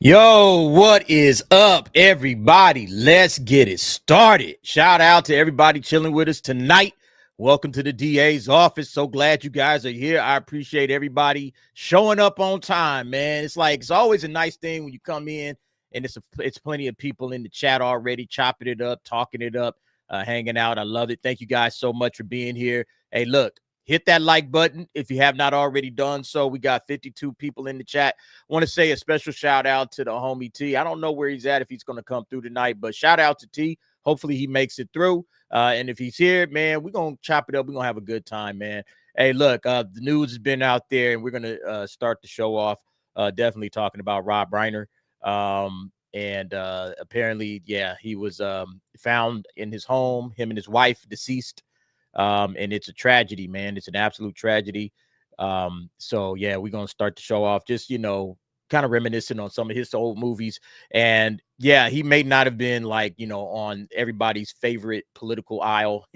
Yo, what is up, everybody? Let's get it started. Shout out to everybody chilling with us tonight. Welcome to the DA's office. So glad you guys are here. I appreciate everybody showing up on time, man. It's always a nice thing when you come in and it's plenty of people in the chat already chopping it up, talking it up, hanging out. I love it. Thank you guys so much for being here. Hey, look. Hit that like button if you have not already done so. We got 52 people in the chat. Want to say a special shout out to the homie T. I don't know where he's at, if he's going to come through tonight, but shout out to T. Hopefully he makes it through. And if he's here, man, we're going to chop it up. We're going to have a good time, man. Hey, look, the news has been out there, and we're going to start the show off definitely talking about Rob Reiner. Apparently, yeah, he was found in his home, him and his wife deceased. And it's a tragedy, man. It's an absolute tragedy. So yeah, we're gonna start the show off just, kind of reminiscing on some of his old movies. And yeah, he may not have been like, on everybody's favorite political aisle,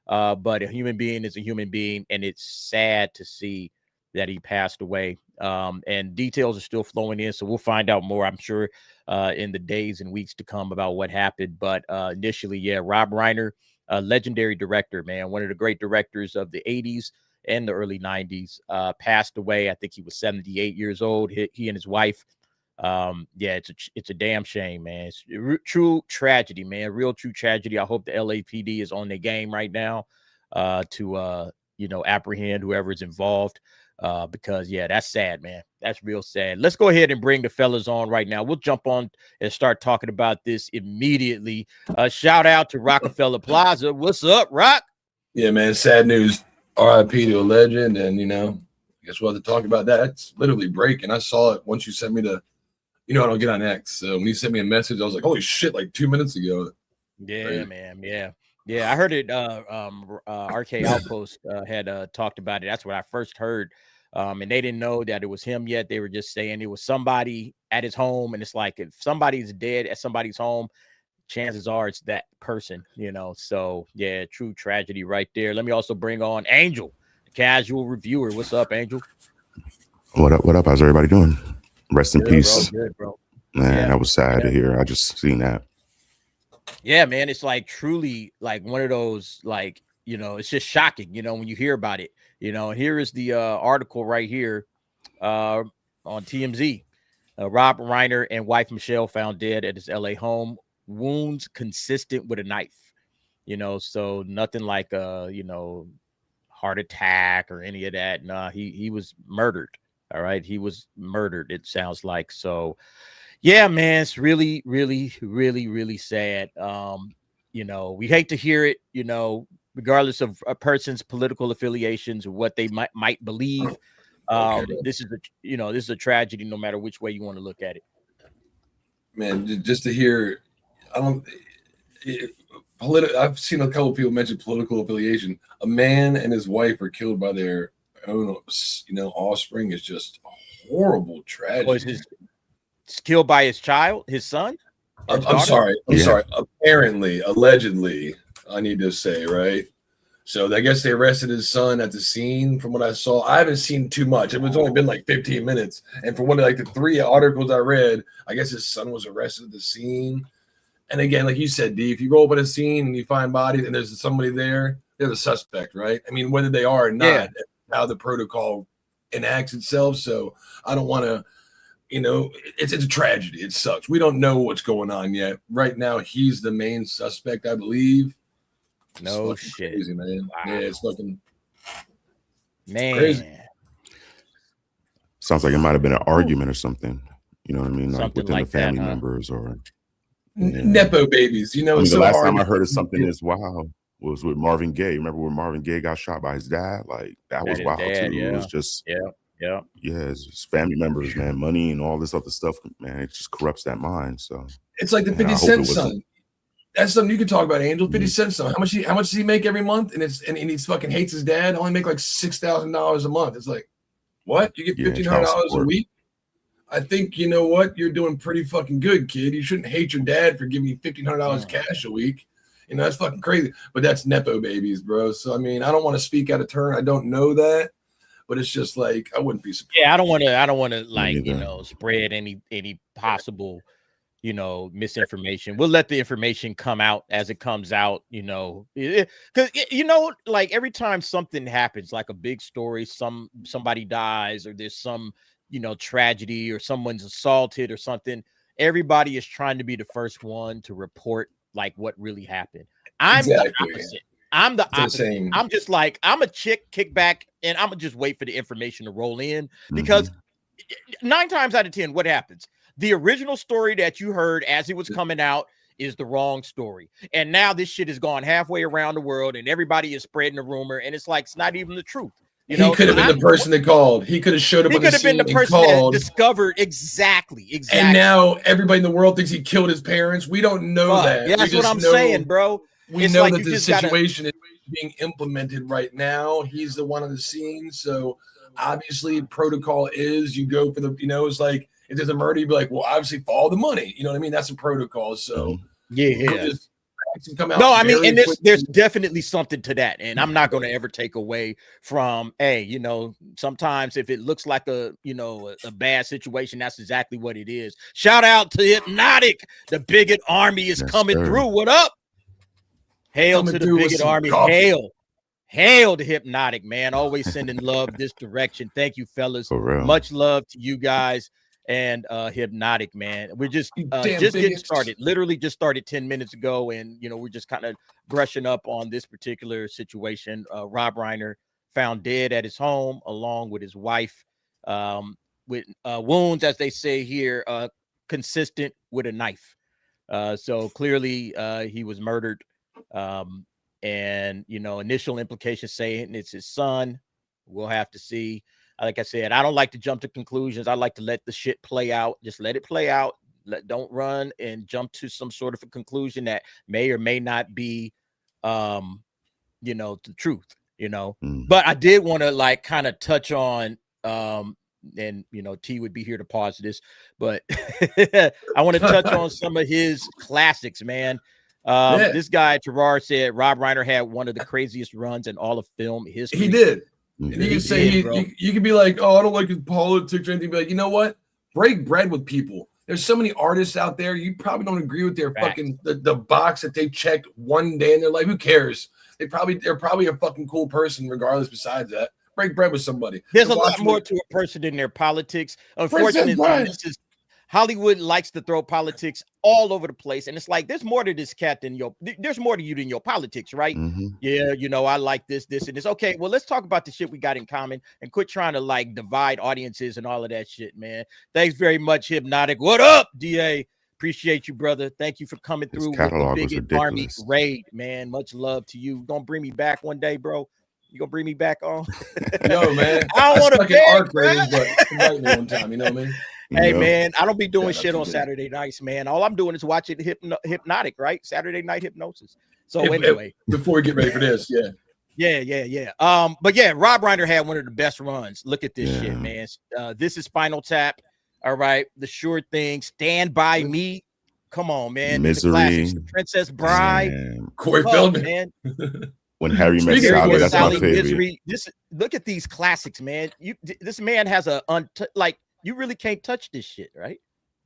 but a human being is a human being, and it's sad to see that he passed away. And details are still flowing in, so we'll find out more, I'm sure, in the days and weeks to come about what happened. But initially, yeah, Rob Reiner, a legendary director, man, one of the great directors of the 80s and the early 90s, passed away. I think he was 78 years old. He and his wife. Yeah, it's a damn shame, man. It's a true tragedy, man. Real true tragedy. I hope the LAPD is on their game right now to apprehend whoever's involved. Because yeah, that's sad, man. That's real sad. Let's go ahead and bring the fellas on right now. We'll jump on and start talking about this immediately. Shout out to Rockefeller Plaza. What's up, Rock? Yeah, man. Sad news. RIP to a legend. And I guess we'll have to talk about that. It's literally breaking. I saw it once you sent me I don't get on X. So when you sent me a message, I was like, holy shit, like 2 minutes ago. Yeah, right? Man. Yeah, I heard it. RK Outpost had talked about it. That's what I first heard. And they didn't know that it was him yet. They were just saying it was somebody at his home. And it's like, if somebody's dead at somebody's home, chances are it's that person, So yeah, true tragedy right there. Let me also bring on Angel, the casual reviewer. What's up, Angel? What up? What up? How's everybody doing? Rest in peace. Good, bro. Man, that was sad to hear. I just seen that. Yeah, man, it's like truly like one of those, like, it's just shocking, when you hear about it, and here is the article right here on TMZ. Rob Reiner and wife Michelle found dead at his LA home, wounds consistent with a knife, so nothing like heart attack or any of that. Nah, he was murdered. All right, he was murdered, it sounds like. So yeah, man, it's really, really, really, really sad. We hate to hear it, regardless of a person's political affiliations or what they might believe. This is a tragedy, no matter which way you want to look at it. Man, just to hear, I've seen a couple of people mention political affiliation. A man and his wife are killed by their own, offspring is just a horrible tragedy. It's killed by his son. I'm sorry. Apparently, allegedly, I need to say, right? So I guess they arrested his son at the scene. From what I saw, I haven't seen too much. It was only been like 15 minutes. And from one of the 3 articles I read, I guess his son was arrested at the scene. And again, like you said, D, if you roll up at a scene and you find bodies and there's somebody there, they're the suspect, right? I mean, whether they are or not, how the protocol enacts itself. So I don't want to. It's a tragedy. It sucks. We don't know what's going on yet. Right now, he's the main suspect, I believe. No shit, crazy, man. Wow. Yeah, it's fucking crazy. Sounds like it might have been an argument or something. You know what I mean? Like within like the family that, members or nepo babies. I mean, the last time I heard of something as wild was with Marvin Gaye. Remember when Marvin Gaye got shot by his dad? Like that was wild too. Yeah. It was just Yeah, it's just family members, man, money and all this other stuff, man. It just corrupts that mind. So it's like the 50 Cent son. That's something you can talk about, Angel. 50 Cent son. How much does he make every month? And he fucking hates his dad. Only make like $6,000 a month. It's like, what? You get $1,500 a week? I think you know what? You're doing pretty fucking good, kid. You shouldn't hate your dad for giving you $1,500 cash a week. That's fucking crazy. But that's nepo babies, bro. So I mean, I don't want to speak out of turn. I don't know that. but it's just like I wouldn't be surprised. Yeah, I don't want to like, you know, spread any possible, you know, misinformation. We'll let the information come out as it comes out, you know, because you know, like every time something happens, like a big story, somebody dies, or there's some, you know, tragedy, or someone's assaulted or something, everybody is trying to be the first one to report like what really happened. I'm the opposite. I'm the opposite. I'm just like, I'm a kick back, and I'm gonna just wait for the information to roll in, because 9 times out of 10, what happens? The original story that you heard as it was coming out is the wrong story. And now this shit has gone halfway around the world, and everybody is spreading a rumor, and it's like, it's not even the truth. You know, he could have been the person that called. He could have showed up. He could have been the person that discovered exactly. And now everybody in the world thinks he killed his parents. We don't know that. Yeah, that's what I'm saying, bro. We know that the situation is being implemented right now. He's the one on the scene, so obviously protocol is you go for the, you know, it's like if there's a murder, you'd be like, well, obviously follow the money. You know what I mean? That's a protocol. So yeah. No, I mean, and there's definitely something to that, and I'm not going to ever take away from, hey, you know, sometimes if it looks like a, you know, a bad situation, that's exactly what it is. Shout out to Hypnotic. The Bigot Army is coming through. What up? Hail to the Bigot Army. Hail to Hypnotic, man. Always sending love this direction. Thank you, fellas. Much love to you guys. And Hypnotic, man. We're just getting started. Literally just started 10 minutes ago, and you know, we're just kind of brushing up on this particular situation. Rob Reiner found dead at his home along with his wife, with wounds, as they say here, consistent with a knife. So clearly he was murdered. And you know, initial implications saying it's his son. We'll have to see. Like I said, I don't like to jump to conclusions. I like to let the shit play out. Just let it play out. Don't run and jump to some sort of a conclusion that may or may not be, you know, the truth, you know. But I did want to like kind of touch on, and you know, T would be here to pause this, but I want to touch on some of his classics, man. This guy Terrar said Rob Reiner had one of the craziest runs in all of film history. He did. And you can say you can be like, oh, I don't like his politics or anything. Be like, you know what? Break bread with people. There's so many artists out there. You probably don't agree with their fucking the box that they checked one day in their life. Who cares? They're probably a fucking cool person regardless. Besides that, break bread with somebody. There's a lot more to a person than their politics. Unfortunately, this is Hollywood likes to throw politics all over the place, and it's like there's more to this cat than there's more to you than your politics, right? Yeah, you know, I like this, and this. Okay, well, let's talk about the shit we got in common and quit trying to like divide audiences and all of that shit, man. Thanks very much, Hypnotic. What up, DA? Appreciate you, brother. Thank you for coming through with the Bigot Army raid, man. Much love to you. Gonna bring me back one day, bro. You gonna bring me back on? No, man. I don't want to be arc ratings, but invite me one time. You know what I mean? Hey, man, I don't be doing shit on Saturday nights, man. All I'm doing is watching Hypnotic, right? Saturday Night Hypnosis. So anyway, before we get ready for this, yeah. But yeah, Rob Reiner had one of the best runs. Look at this shit, man. This is Spinal Tap. All right, The Sure Thing, Stand By Me. Come on, man. Misery, the Princess Bride, Corey Feldman, man. When Harry Met Sally, that's my favorite. Misery. Look at these classics, man. This man has you really can't touch this shit, right?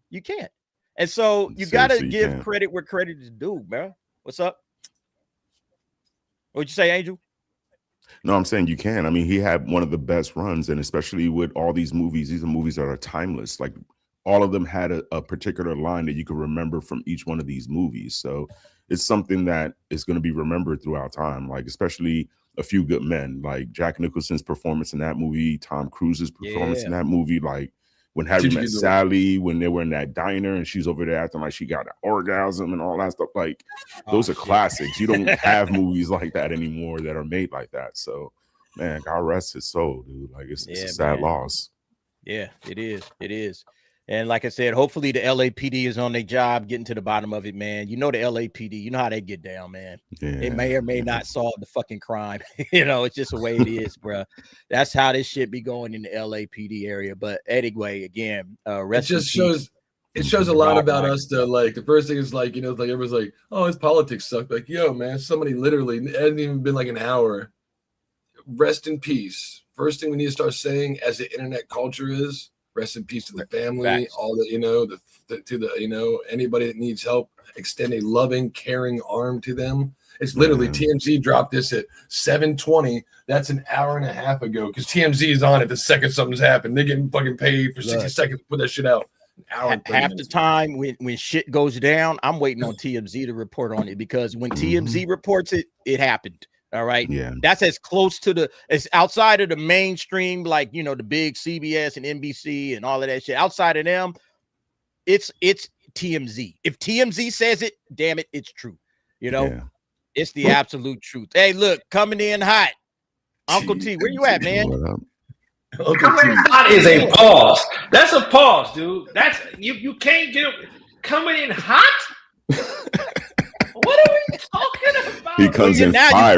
You can't. And so you got to give credit where credit is due, bro. What's up? What'd you say, Angel? No, I'm saying you can. I mean, he had one of the best runs, and especially with all these movies are movies that are timeless. Like all of them had a particular line that you can remember from each one of these movies. So it's something that is going to be remembered throughout time, like especially A Few Good Men, like Jack Nicholson's performance in that movie, Tom Cruise's performance in that movie, like when Harry Met Sally, when they were in that diner and she's over there acting like she got an orgasm and all that stuff. Like those are classics. You don't have movies like that anymore that are made like that. So, man, God rest his soul, dude. Like it's a sad loss. Yeah, it is. It is. And like I said, hopefully the LAPD is on their job, getting to the bottom of it, man. You know the LAPD, you know how they get down, man. It may or may not solve the fucking crime. You know, it's just the way it is, bro. That's how this shit be going in the LAPD area. But anyway, again, it shows a lot about us though. Like the first thing is like, you know, like everyone's like, oh, his politics suck. Like, yo, man, somebody literally, it hasn't even been like an hour. Rest in peace first thing we need to start saying as the internet culture is rest in peace to the family, Facts. all the, to the, anybody that needs help, extend a loving, caring arm to them. It's literally TMZ dropped this at 7:20. That's an hour and a half ago because TMZ is on it the second something's happened. They're getting fucking paid for 60 seconds to put that shit out. Half the time when shit goes down, I'm waiting on TMZ to report on it because when TMZ reports it, it happened. All right. Yeah. That's as close to it's outside of the mainstream, like, the big CBS and NBC and all of that shit. Outside of them, it's TMZ. If TMZ says it, damn it, it's true. It's the absolute truth. Hey, look, coming in hot. Uncle T, where you at, man? Coming in hot is a pause. That's a pause, dude. That's you can't get coming in hot. What are we talking about? He comes in fire.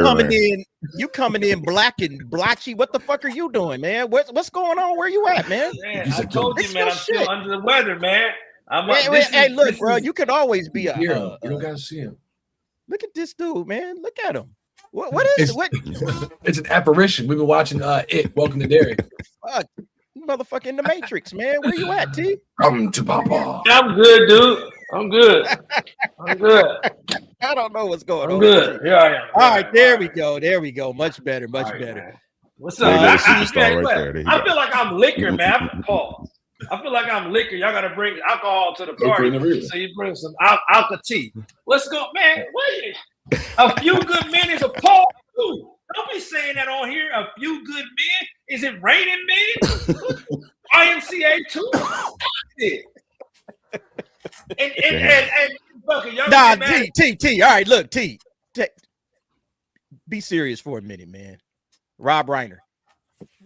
You coming in black and blotchy. What the fuck are you doing, man? What's going on? Where you at, man? I told you, man, I'm still under the weather, man. Look, bro, you could always be you don't gotta see him. Look at this dude, man. Look at him. What is it? It's an apparition. We've been watching it. Welcome to Derry. Fuck, motherfucker in the Matrix, man. Where you at, T? Come to Papa. I'm good, dude. I'm good. I don't know what's going on. I'm good. Yeah, I am. All right, there we go. There we go. Much better. Much better. Man. What's up? I feel like I'm liquor, man. Pause. I feel like I'm liquor. Y'all gotta bring alcohol to the party. So you bring some alka tea. Let's go, man. Wait. A few good men is a pause too. Don't be saying that on here. A few good men. Is it raining men? IMCA too. And nah, T. All right, look, T. Be serious for a minute, man. Rob Reiner,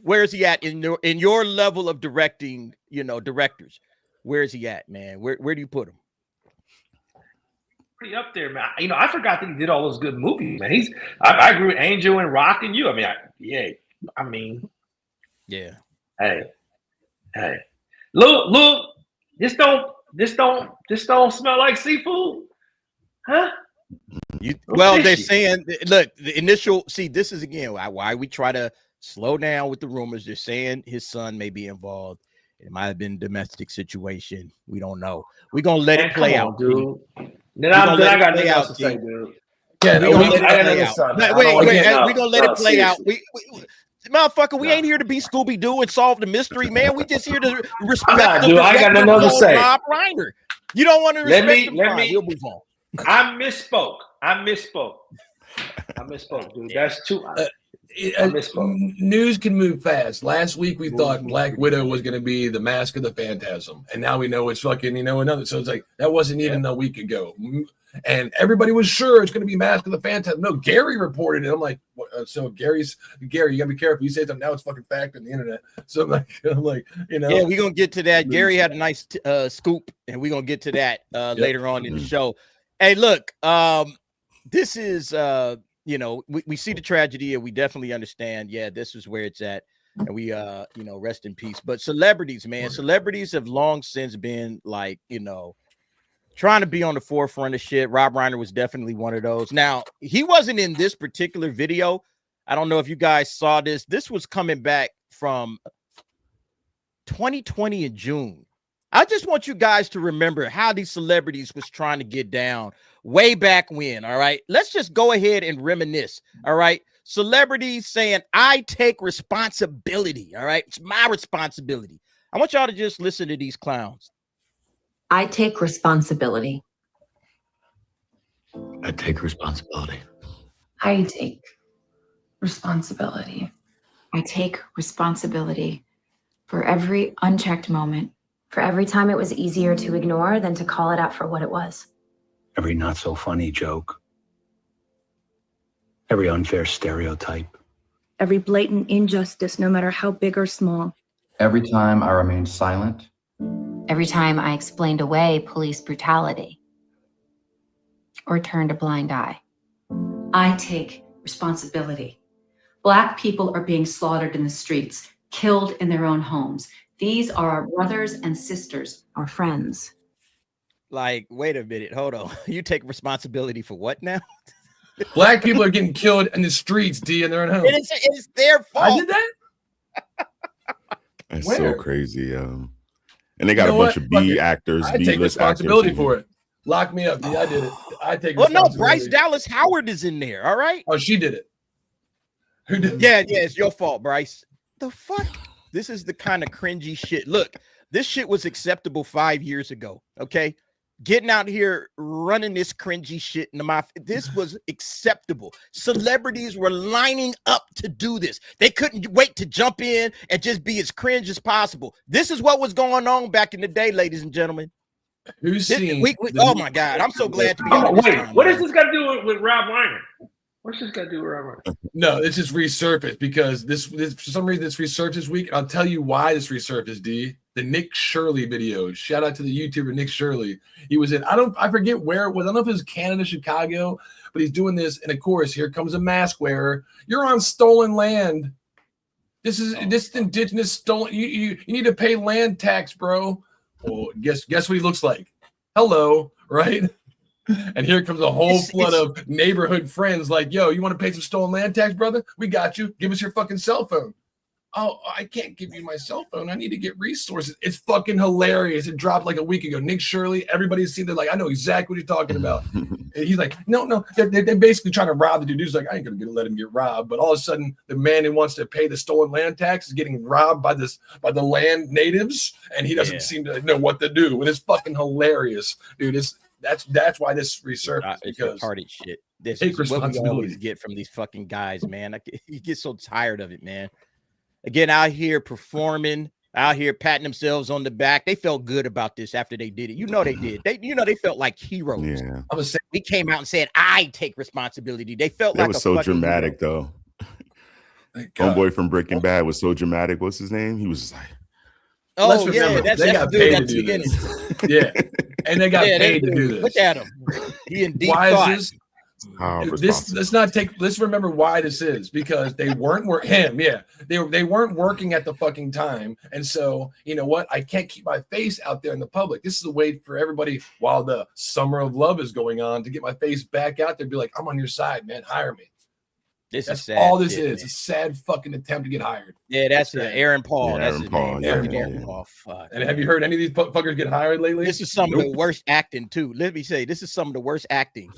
where is he at in your level of directing? Directors. Where is he at, man? Where do you put him? Pretty up there, man. I forgot that he did all those good movies, man. I agree with Angel and Rock and you. Hey. Look. This don't smell like seafood, huh? They're saying, look, the initial. See, this is again why we try to slow down with the rumors. They're saying his son may be involved. It might have been a domestic situation. We don't know. We're gonna let it play out, dude. Then I got nothing else to say, dude. Yeah, we're gonna let it play out. Wait, we're gonna let it play out. Motherfucker, we ain't here to be Scooby-Doo and solve the mystery, man. We just here to respect I got nothing else to say. Rob Reiner. You don't want to respect him. We'll move on. I misspoke, dude. That's too. News can move fast. Last week we thought Black Widow was going to be the Mask of the Phantasm, and now we know it's fucking another. So it's like that wasn't even a week ago, and everybody was sure it's going to be Mask of the Phantasm. No, Gary reported it. I'm like, so Gary, you got to be careful. You say something now, it's fucking fact on the internet. So I'm like, yeah, we're gonna get to that. Gary had a nice scoop, and we're gonna get to that later on in the show. Hey, look, this is we see the tragedy and we definitely understand. Yeah, this is where it's at, and we rest in peace. But celebrities, man, celebrities have long since been like, trying to be on the forefront of shit. Rob Reiner was definitely one of those. Now, he wasn't in this particular video. I don't know if you guys saw this. This was coming back from 2020 in June. I just want you guys to remember how these celebrities was trying to get down way back when. All right, let's just go ahead and reminisce. All right, celebrities saying, I take responsibility. All right, it's my responsibility. I want y'all to just listen to these clowns. I take responsibility. I take responsibility. I take responsibility. I take responsibility for every unchecked moment. For every time it was easier to ignore than to call it out for what it was. Every not so funny joke. Every unfair stereotype. Every blatant injustice, no matter how big or small. Every time I remained silent. Every time I explained away police brutality. Or turned a blind eye. I take responsibility. Black people are being slaughtered in the streets, killed in their own homes. These are our brothers and sisters, our friends. Like, wait a minute, hold on. You take responsibility for what now? Black people are getting killed in the streets, D, in their own home. It's their fault. I did that? That's Where? so crazy. And they got You know a bunch what? of B actors. I B take list responsibility actors. for it. Lock me up, D. I did it. I take Well, no, responsibility. Bryce Dallas Howard is in there. All right. Oh, she did it. Who did? Yeah, it's your fault, Bryce. The fuck? This is the kind of cringy shit. Look, this shit was acceptable 5 years ago. Okay. Getting out here running this cringy shit in the mouth. This was acceptable. Celebrities were lining up to do this. They couldn't wait to jump in and just be as cringe as possible. This is what was going on back in the day, ladies and gentlemen. Who's seen? Oh my God. I'm so glad to be on this time. What does this got to do with Rob Reiner? What's this got to do with Rob Reiner? No, it's just resurfaced because this for some reason this resurfaced this week. I'll tell you why this resurfaced, D. The Nick Shirley video. Shout out to the YouTuber Nick Shirley. He was in, I forget where it was. I don't know if it was Canada, Chicago, but he's doing this. And of course, here comes a mask wearer. You're on stolen land. This is indigenous stolen. You need to pay land tax, bro. Well, guess what he looks like? Hello, right? And here comes a whole flood of neighborhood friends like, yo, you want to pay some stolen land tax, brother? We got you. Give us your fucking cell phone. Oh, I can't give you my cell phone. I need to get resources. It's fucking hilarious. It dropped like a week ago. Nick Shirley, everybody's seen it. Like, I know exactly what you're talking about. And he's like, no. They're basically trying to rob the dude. He's like, I ain't going to let him get robbed. But all of a sudden, the man who wants to pay the stolen land tax is getting robbed by the land natives. And he doesn't seem to know what to do. And it's fucking hilarious, dude. That's why this resurfaced, because retarded shit. This is what we always get from these fucking guys, man. You get so tired of it, man. Again, out here performing, out here patting themselves on the back. They felt good about this after they did it. You know they did. They felt like heroes. Yeah. I was saying, we came out and said, "I take responsibility." They felt like was so dramatic, hero. though. Homeboy from Breaking Bad was so dramatic. What's his name? He was just like, "Oh yeah, that's the dude that's in it." Yeah, and they got paid to do this. Look at him. He indeed why thought. Is this? Let's remember why this is, because they weren't they weren't working at the fucking time, and so you know what? I can't keep my face out there in the public. This is a way for everybody while the summer of love is going on to get my face back out there and be like, I'm on your side, man. Hire me. That's sad all this shit, is. man. A sad fucking attempt to get hired. Yeah, that's Aaron Paul. Yeah, that's Aaron Paul. Aaron Paul. Fuck. And have you heard any of these fuckers get hired lately? This is some of the worst acting too. Let me say, this is some of the worst acting.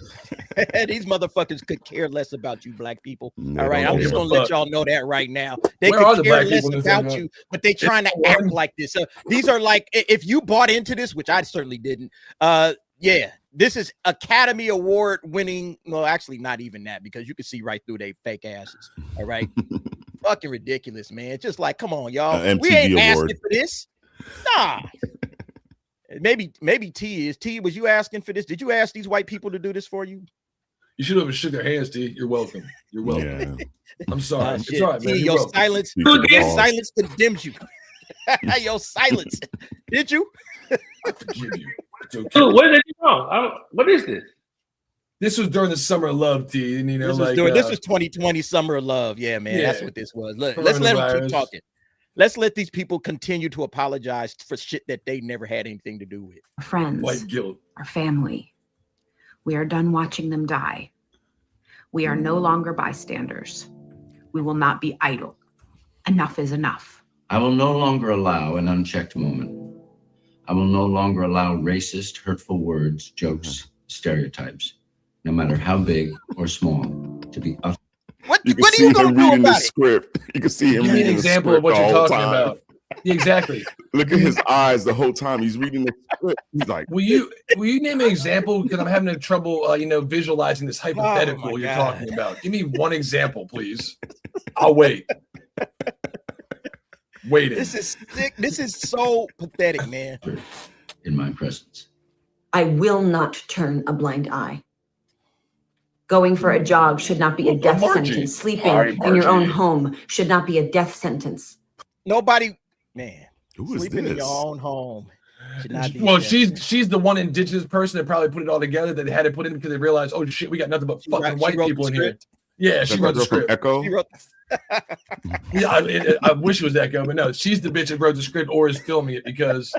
These motherfuckers could care less about you, black people. All right, I'm just gonna let y'all know that right now. They could care less about you, but they trying to act like this. These are like, if you bought into this, which I certainly didn't. Yeah, this is Academy Award winning. Well, actually, not even that, because you can see right through they fake asses. All right, fucking ridiculous, man. Just like, come on, y'all. We ain't asking for this. Nah. Maybe T is. T, was you asking for this? Did you ask these white people to do this for you? You should have shook their hands, T. You're welcome. You're welcome. Yeah. I'm sorry. It's all right, man. T, your silence condemns you. Your silence. Did you? I forgive you. It's okay. Dude, what did you wrong? What is this? This was during the summer of love, T. And you know, this was 2020 summer of love. Yeah, man. That's what this was. Look, let's let them keep talking. Let's let these people continue to apologize for shit that they never had anything to do with. Our friends, white guilt, our family. We are done watching them die. We are no longer bystanders. We will not be idle. Enough is enough. I will no longer allow an unchecked moment. I will no longer allow racist, hurtful words, jokes, stereotypes, no matter how big or small, to be uttered. What are you going to do about it? Script. You can see him reading an example of what you're talking about. Exactly. Look at his eyes the whole time he's reading the script. He's like, will you name an example? Because I'm having trouble, visualizing this hypothetical you're talking about. Give me one example, please. I'll wait. Waiting. This is sick. This is so pathetic, man. In my presence. I will not turn a blind eye. Going for a jog should not be a death sentence. Sleeping in your own home should not be a death sentence. Nobody, man. Who is sleeping this? in your own home should not be. Well, she's the one indigenous person that probably put it all together, that they had to put in because they realized, oh shit, we got nothing but fucking white people in here. Yeah, she wrote the script. Echo. Yeah, I wish it was Echo, but no, she's the bitch that wrote the script or is filming it, because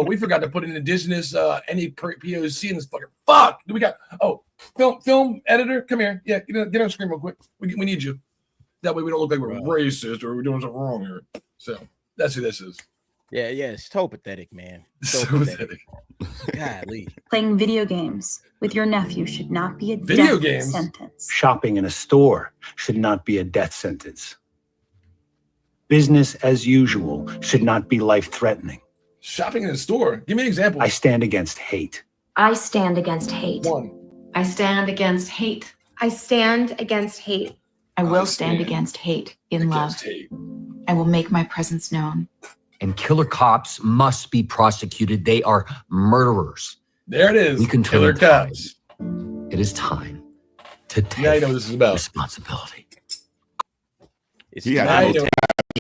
we forgot to put in indigenous any POC in this fucking fuck. We got film editor, come here. Yeah, get on screen real quick. We need you. That way we don't look like we're racist or we're doing something wrong here. So That's who this is. Yeah, it's so pathetic, man. So pathetic. Golly. Playing video games with your nephew should not be a Video death games? sentence. Shopping in a store should not be a death sentence. Business as usual should not be life-threatening. Shopping in a store? Give me an example. I stand against hate. I stand against hate. One. I stand against hate. I stand against hate. I will stand against hate in love. Against hate. I will make my presence known. And killer cops must be prosecuted. They are murderers. There it is. We can Killer turn cops. It is time to take Now you know what this is about. responsibility. It's Now you know what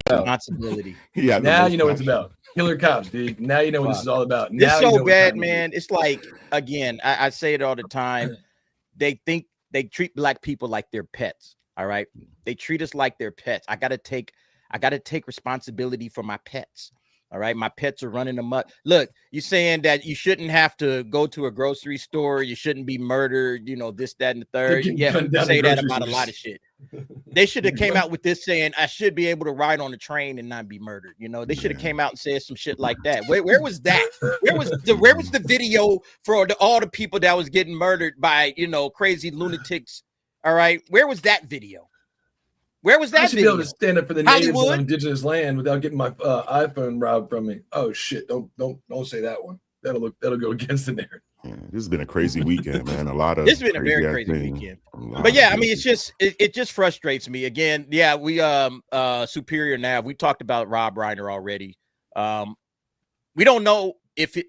responsibility. Yeah. Now you know what it's about. Killer cops, dude. Now you know what this is all about. It's Now you know so what bad, time it is. man. It's like, again, I say it all the time. They think they treat black people like they're pets. All right. They treat us like they're pets. I gotta take responsibility for my pets. All right. My pets are running amok. Look, you're saying that you shouldn't have to go to a grocery store, you shouldn't be murdered, you know, this, that, and the third. Yeah, people say that about a lot of shit. They should have came out with this saying, I should be able to ride on a train and not be murdered. You know, they should have came out and said some shit like that. Where was that? Where was the video for all the people that was getting murdered by, you know, crazy lunatics? All right. Where was that video? Where was that I should video? be able to stand up for the natives Hollywood? of indigenous land without getting my iPhone robbed from me. Oh shit! Don't say that one. That'll go against the narrative. Yeah, this has been a crazy weekend, man. A lot of This has been a very ass crazy things. weekend. A But yeah, lot I of mean, it just frustrates me. Again, yeah, we Superior Nav. We talked about Rob Reiner already. We don't know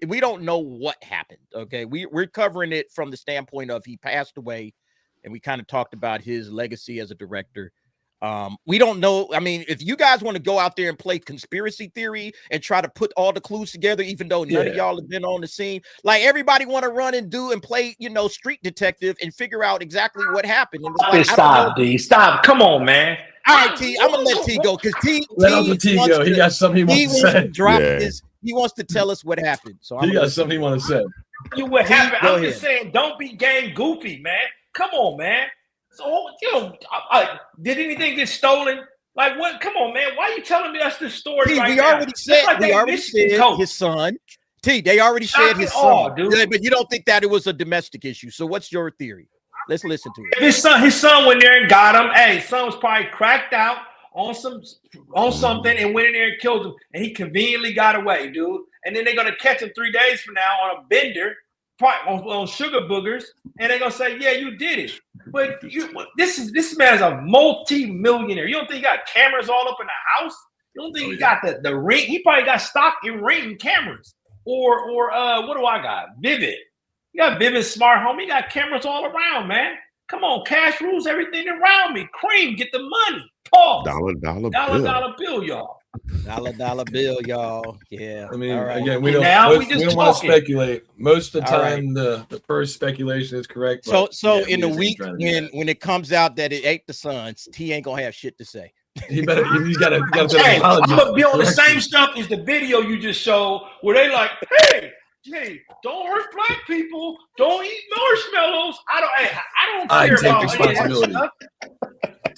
we don't know what happened. Okay, we're covering it from the standpoint of he passed away, and we kind of talked about his legacy as a director. We don't know. I mean, if you guys want to go out there and play conspiracy theory and try to put all the clues together, even though none of y'all have been on the scene, like everybody want to run and do and play, you know, street detective and figure out exactly what happened. And it's like, Stop, D. Stop. Come on, man. All right, T. I'm gonna let T go because T. Let Uncle T go. He got something he wants to say. Drop his. He wants to tell us what happened. So he got something he wants to say. You what happened? Go I'm ahead. just saying, don't be game goofy, man. Come on, man. So you know, did anything get stolen? Like what? Come on, man. Why are you telling me that's the story? T, right we now? already said Like we already said his son. T, they already said his son, dude. But you don't think that it was a domestic issue. So what's your theory? Let's listen to it. His son went there and got him. Hey, son was probably cracked out on something and went in there and killed him, and he conveniently got away, dude. And then they're gonna catch him 3 days from now on a bender, probably on sugar boogers, and they're gonna say, "Yeah, you did it." But this man's a multi-millionaire. You don't think he got cameras all up in the house? You don't think he got the ring? He probably got stock in Ring cameras, or what do I got? Vivid. You got Vivid smart home. He got cameras all around, man. Come on, cash rules everything around me. Cream, get the money. Pause. Dollar bill, y'all. Dollar bill, y'all. Yeah. I mean, right. again, we don't want to speculate. Most of the time, the first speculation is correct. So in the week when it comes out that it ain't the Suns, T ain't gonna have shit to say. He gotta Hey, I'm gonna be on the same stuff as the video you just showed, where they like, hey, don't hurt black people, don't eat marshmallows. I don't care about responsibility.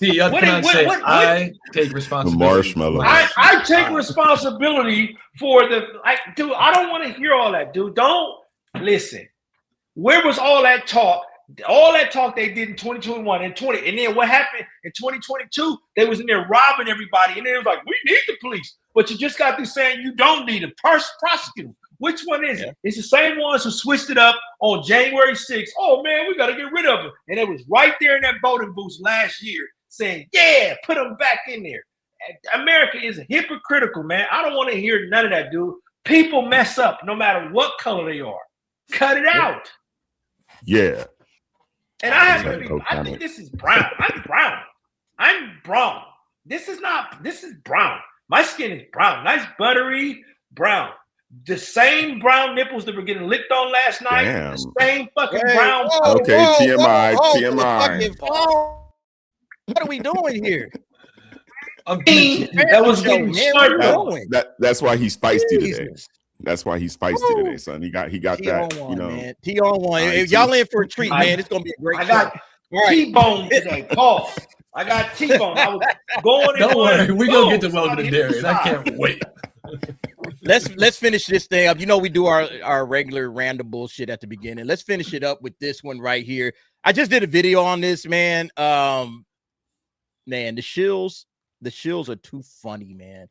I take responsibility. The marshmallows. I take responsibility for dude. I don't want to hear all that, dude. Don't listen. Where was all that talk? All that talk they did in 2021 and 20, and then what happened in 2022? They was in there robbing everybody, and then it was like, we need the police, but you just got through saying you don't need them. Prosecute them. Which one is it? It's the same ones who switched it up on January 6th. Oh man, we got to get rid of them, and it was right there in that voting booth last year saying, yeah, put them back in there. America is hypocritical, man. I don't want to hear none of that, dude. People mess up no matter what color they are. Cut it out. Yeah. And I think this is brown. I'm brown. This is brown. My skin is brown. Nice buttery brown. The same brown nipples that were getting licked on last night. Damn. The same fucking brown. Okay, TMI. What are we doing here? That was getting That's why he's spicy today. That's why he's spicy today, son. He got that. You know, man. T on one. If y'all in for a treat, man, it's gonna be a great. I got T-bone today. Pause. I got T-bone. I was going. Don't worry, we gonna get to Welcome to Derry, and I can't wait. Let's finish this thing up. You know, we do our regular random bullshit at the beginning. Let's finish it up with this one right here. I just did a video on this, man. Man, the shills are too funny, man.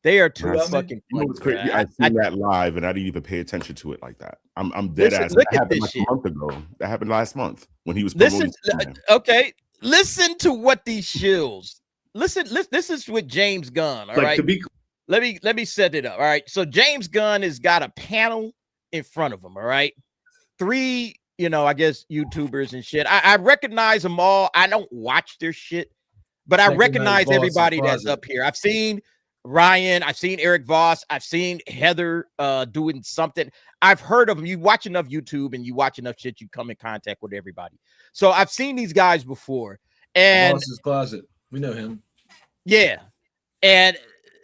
They are too fucking funny. Crazy. I seen that live, and I didn't even pay attention to it like that. I'm dead ass. That happened like a month ago. That happened last month when he was. Okay, listen to what these shills. Listen. This is with James Gunn. All right. Let me set it up. All right. So James Gunn has got a panel in front of him. All right. 3, I guess YouTubers and shit. I recognize them all. I don't watch their shit, but I recognize everybody that's up here. I've seen Rian, I've seen Eric Voss, I've seen Heather doing something. I've heard of them. You watch enough YouTube and you watch enough shit, you come in contact with everybody. So I've seen these guys before. And Voss's Closet. We know him. Yeah. And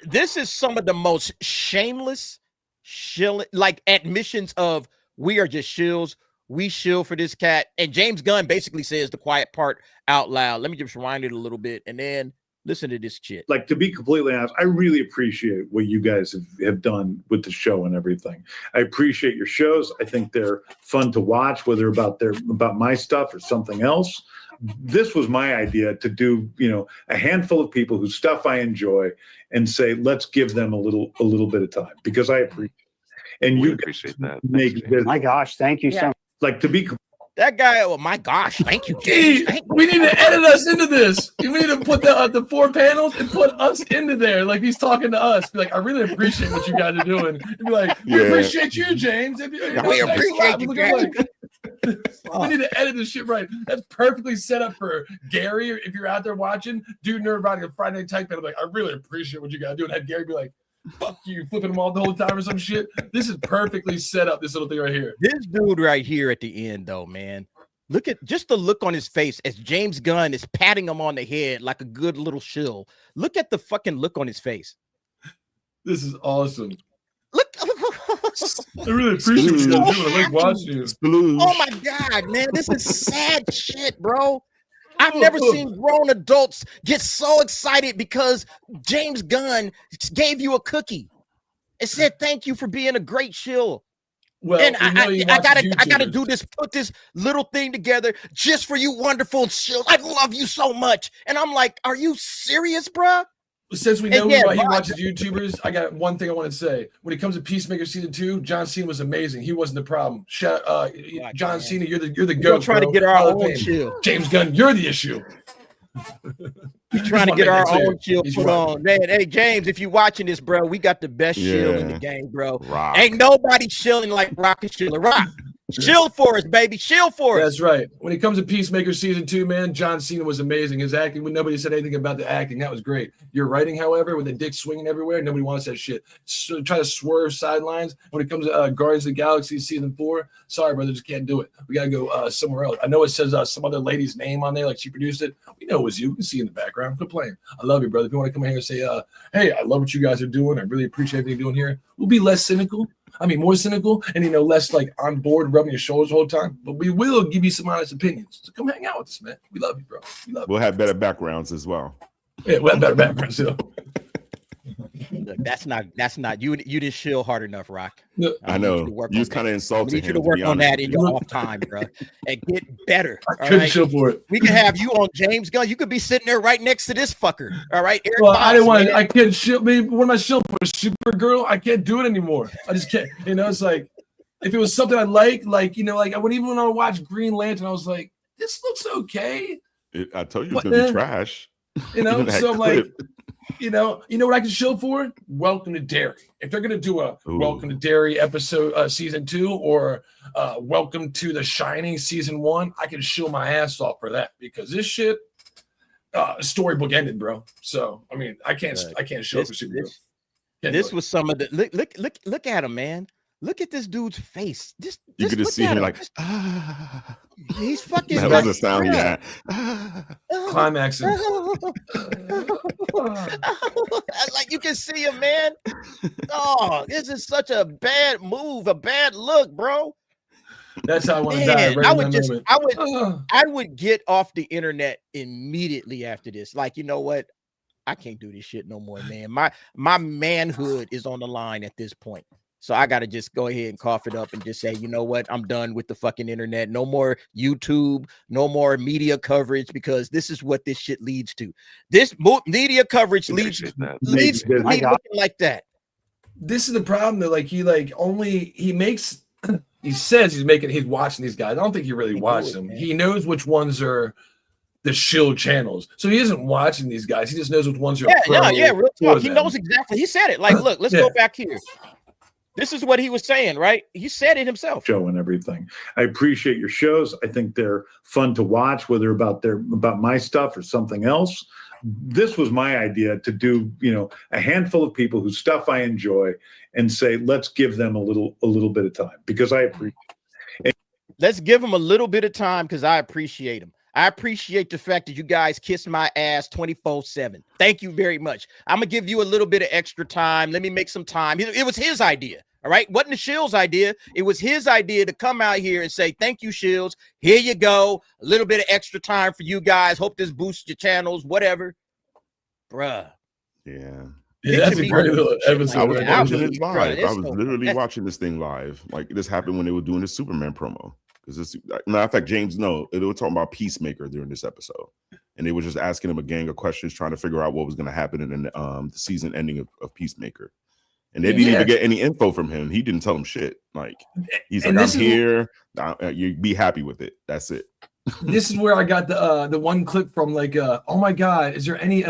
this is some of the most shameless like admissions of we are just shills. We shill for this cat. And James Gunn basically says the quiet part out loud. Let me just rewind it a little bit and then listen to this shit. Like, to be completely honest, I really appreciate what you guys have done with the show and everything. I appreciate your shows. I think they're fun to watch, whether about my stuff or something else. This was my idea to do, a handful of people whose stuff I enjoy and say, let's give them a little bit of time, because I appreciate it. And you appreciate that. My gosh, thank you so much. Like, to be that guy, oh my gosh, thank you, James. We need to edit us into this. We need to put the 4 panels and put us into there. Like, he's talking to us. Be like, I really appreciate what you guys are doing. And be like, we appreciate you, James. We appreciate you, James. We need to edit this shit right. That's perfectly set up for Gary. If you're out there watching, dude, nerd riding a Friday Night Tech Panel, like, I really appreciate what you guys do. And have Gary be like, fuck you, flipping them all the whole time or some shit. This is perfectly set up, this little thing right here. This dude right here at the end, though, man. Look at just the look on his face as James Gunn is patting him on the head like a good little shill. Look at the fucking look on his face. This is awesome. Look. I really appreciate what you guys doing. I like watching you. Oh my God, man. This is sad shit, bro. I've never seen grown adults get so excited because James Gunn gave you a cookie. It said, thank you for being a great shill. Well, and I gotta do this, put this little thing together just for you wonderful shills. I love you so much. And I'm like, are you serious, bruh? Since we know he watches YouTubers, I got one thing I want to say. When it comes to Peacemaker season 2, John Cena was amazing. He wasn't the problem. John Cena, you're the goat. We're trying to get our own shield. James Gunn, you're the issue. We're trying to get our own shield put on. Man, hey, James, if you're watching this, bro, we got the best shield in the game, bro. Rock. Ain't nobody shilling like Rock and Shield. Rock. Shield for us, baby. Shield for us. That's right. When it comes to Peacemaker season 2, man, John Cena was amazing. His acting, when nobody said anything about the acting, that was great. Your writing, however, with the dick swinging everywhere, nobody wants that shit. So try to swerve sidelines. When it comes to Guardians of the Galaxy season 4, sorry, brother, just can't do it. We gotta go somewhere else. I know it says some other lady's name on there, like she produced it. We know it was you. We can see in the background. Quit playing. I love you, brother. If you want to come in here and say, hey, I love what you guys are doing. I really appreciate everything you're doing here. We'll be less cynical. I mean, more cynical and, less like on board, rubbing your shoulders the whole time. But we will give you some honest opinions. So come hang out with us, man. We love you, bro. We'll have better backgrounds as well. Yeah, we'll have better backgrounds, too. Look, that's not you didn't shill hard enough, Rock. No, I know you was kind of insulting. We need you to work on that in your off time, bro, and get better. I couldn't chill for it. We can have you on James Gunn. You could be sitting there right next to this fucker. All right, Eric. Well, I didn't want. I can't shill. What am I shilling for? Supergirl? I can't do it anymore. I just can't. It's like if it was something I like I would even when I watch Green Lantern, I was like, this looks okay. I told you it's gonna be trash. So I'm like. You know what I can show for? Welcome to Derry. If they're gonna do a Welcome to Derry episode season 2 or Welcome to the Shining season 1, I can show my ass off for that because this shit storybook ended, bro. So I mean I can't show for Supergirl. This was some of the look at him, man. Look at this dude's face. You could just see him like, he's fucking. That was the sound he had. Climaxing. Like you can see him, man. Oh, this is such a bad move, a bad look, bro. That's how I want to die. Right I would get off the internet immediately after this. Like, you know what? I can't do this shit no more, man. My manhood is on the line at this point. So I got to just go ahead and cough it up and just say, you know what? I'm done with the fucking internet. No more YouTube, no more media coverage, because this is what this shit leads to. This media coverage leads me looking like that. This is the problem that he says he's watching these guys. I don't think he really watched them. He knows which ones are the shield channels. So he isn't watching these guys. He just knows which ones are real talk. He knows exactly. He said it. Like, look, let's go back here. This is what he was saying, right? He said it himself. Show and everything. I appreciate your shows. I think they're fun to watch, whether about my stuff or something else. This was my idea to do, a handful of people whose stuff I enjoy and say, let's give them a little bit of time, because I appreciate it. Let's give them a little bit of time because I appreciate them. I appreciate the fact that you guys kiss my ass 24/7. Thank you very much. I'm going to give you a little bit of extra time. Let me make some time. It was his idea. All right. Wasn't the Shields' idea. It was his idea to come out here and say, thank you, Shields. Here you go. A little bit of extra time for you guys. Hope this boosts your channels, whatever. Bruh. Yeah. Yeah, that's a great little episode. I was watching it live. I was literally watching this thing live. Like, this happened when they were doing the Superman promo. Because this, matter of fact, James, they were talking about Peacemaker during this episode, and they were just asking him a gang of questions, trying to figure out what was going to happen in the season ending of Peacemaker, and they didn't even get any info from him. He didn't tell them shit. Like, he's like, I'm here. You be happy with it. That's it. This is where I got the one clip from. Like, oh my god, is there any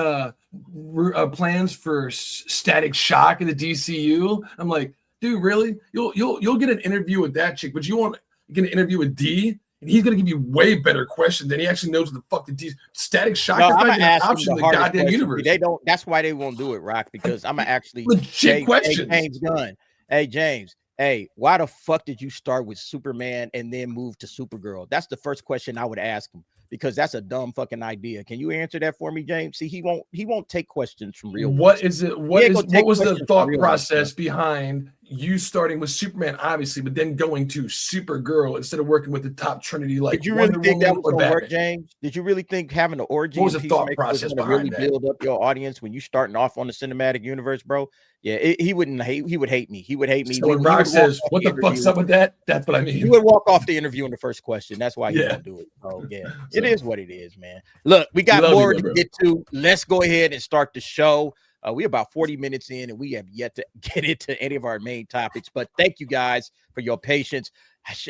plans for Static Shock in the DCU? I'm like, dude, really? You'll get an interview with that chick, but you want get an interview with D, and he's gonna give you way better questions than he actually knows what the fuck the D Static Shock is not even an option in the goddamn universe. They don't. That's why they won't do it, Rock. Because I'm gonna actually legit questions. James Gunn. Hey James. Hey, why the fuck did you start with Superman and then move to Supergirl? That's the first question I would ask him, because that's a dumb fucking idea. Can you answer that for me, James? See, he won't take questions from real. What was the thought process behind you starting with Superman, obviously, but then going to Supergirl instead of working with the top Trinity? Like, did you really think that was going to work, James? Did you really think having an origin? What was the thought process behind that? Build up your audience when you starting off on the cinematic universe, bro? Yeah, he would hate me. He would hate me. So when Rock says, "What the fuck's up with that?" That's what I mean. He would walk off the interview in the first question. That's why he won't do it. Oh yeah, it is what it is, man. Look, we got more to get to. Let's go ahead and start the show. We're about 40 minutes in, and we have yet to get into any of our main topics. But thank you guys for your patience.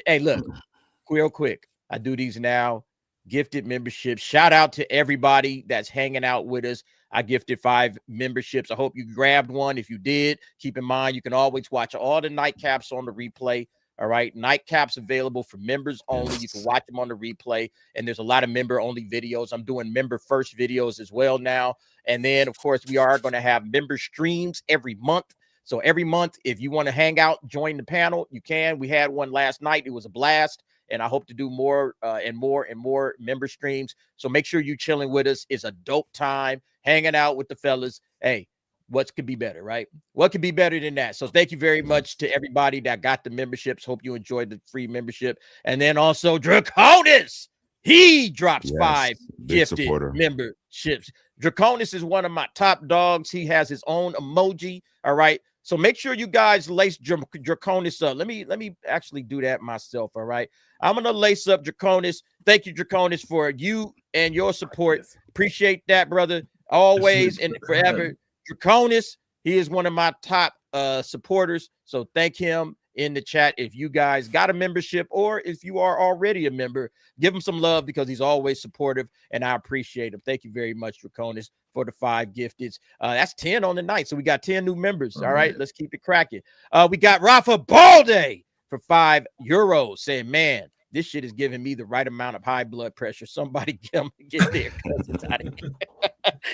Hey, look, real quick. I do these now. Gifted memberships. Shout out to everybody that's hanging out with us. I gifted 5 memberships. I hope you grabbed one. If you did, keep in mind, you can always watch all the nightcaps on the replay. All right. Nightcaps available for members only. You can watch them on the replay. And there's a lot of member only videos. I'm doing member first videos as well now. And then, of course, we are going to have member streams every month. So every month, if you want to hang out, join the panel, you can. We had one last night. It was a blast. And I hope to do more and more member streams. So make sure you chilling with us. It's a dope time hanging out with the fellas. Hey, what could be better, right? What could be better than that? So thank you very much to everybody that got the memberships. Hope you enjoyed the free membership. And then also Draconis. He drops 5 gifted memberships. Draconis is one of my top dogs. He has his own emoji. All right. So make sure you guys lace Draconis up. Let me actually do that myself. All right. I'm going to lace up Draconis. Thank you, Draconis, for you and your support. Appreciate that, brother. Always and forever. Draconis, he is one of my top supporters. So thank him in the chat. If you guys got a membership or if you are already a member, give him some love because he's always supportive and I appreciate him. Thank you very much, Draconis, for the 5 gifteds. That's 10 on the night. So we got 10 new members. All right, let's keep it cracking. We got Rafa Balde for €5 saying, man, this shit is giving me the right amount of high blood pressure. Somebody get their cousins out of here.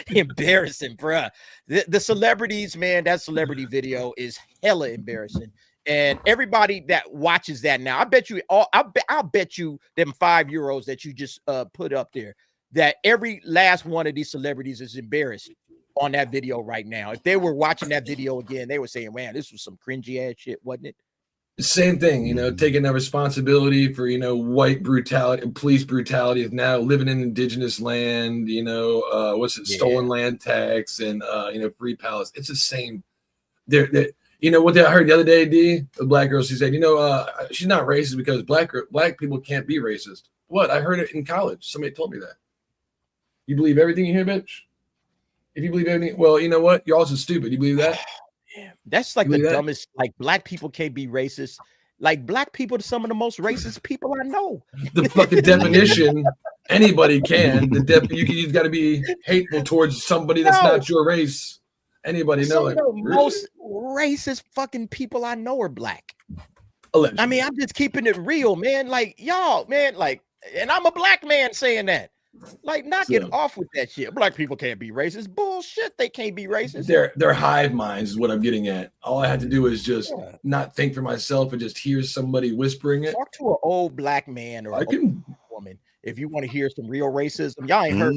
Embarrassing, bruh. The celebrities, man, that celebrity video is hella embarrassing. And everybody that watches that now, I bet you, I'll bet you them €5 that you just put up there, that every last one of these celebrities is embarrassed on that video right now. If they were watching that video again, they were saying, man, this was some cringy ass shit, wasn't it? Same thing, you know, taking the responsibility for, you know, white brutality and police brutality of now living in indigenous land, you know, stolen land tax and, you know, free palace. It's the same. They're you know what I heard the other day, D, a black girl, she said, you know, she's not racist because black people can't be racist. What? I heard it in college. Somebody told me that. You believe everything you hear, bitch? If you believe everything, well, you know what? You're also stupid. You believe that? Yeah, that's like the dumbest. Like, black people can't be racist. Like, black people are some of the most racist people I know. The fucking definition, anybody can. You got to be hateful towards somebody that's not your race. Anybody know? Like, the most racist fucking people I know are black. Allegedly. I mean, I'm just keeping it real, man. Like, y'all, man, like, and I'm a black man saying that. Like, knock it off with that shit. Black people can't be racist. Bullshit. They can't be racist. They're hive minds is what I'm getting at. All I have to do is just not think for myself and just hear somebody whispering it. Talk to an old black man or old woman if you want to hear some real racism. Y'all ain't heard.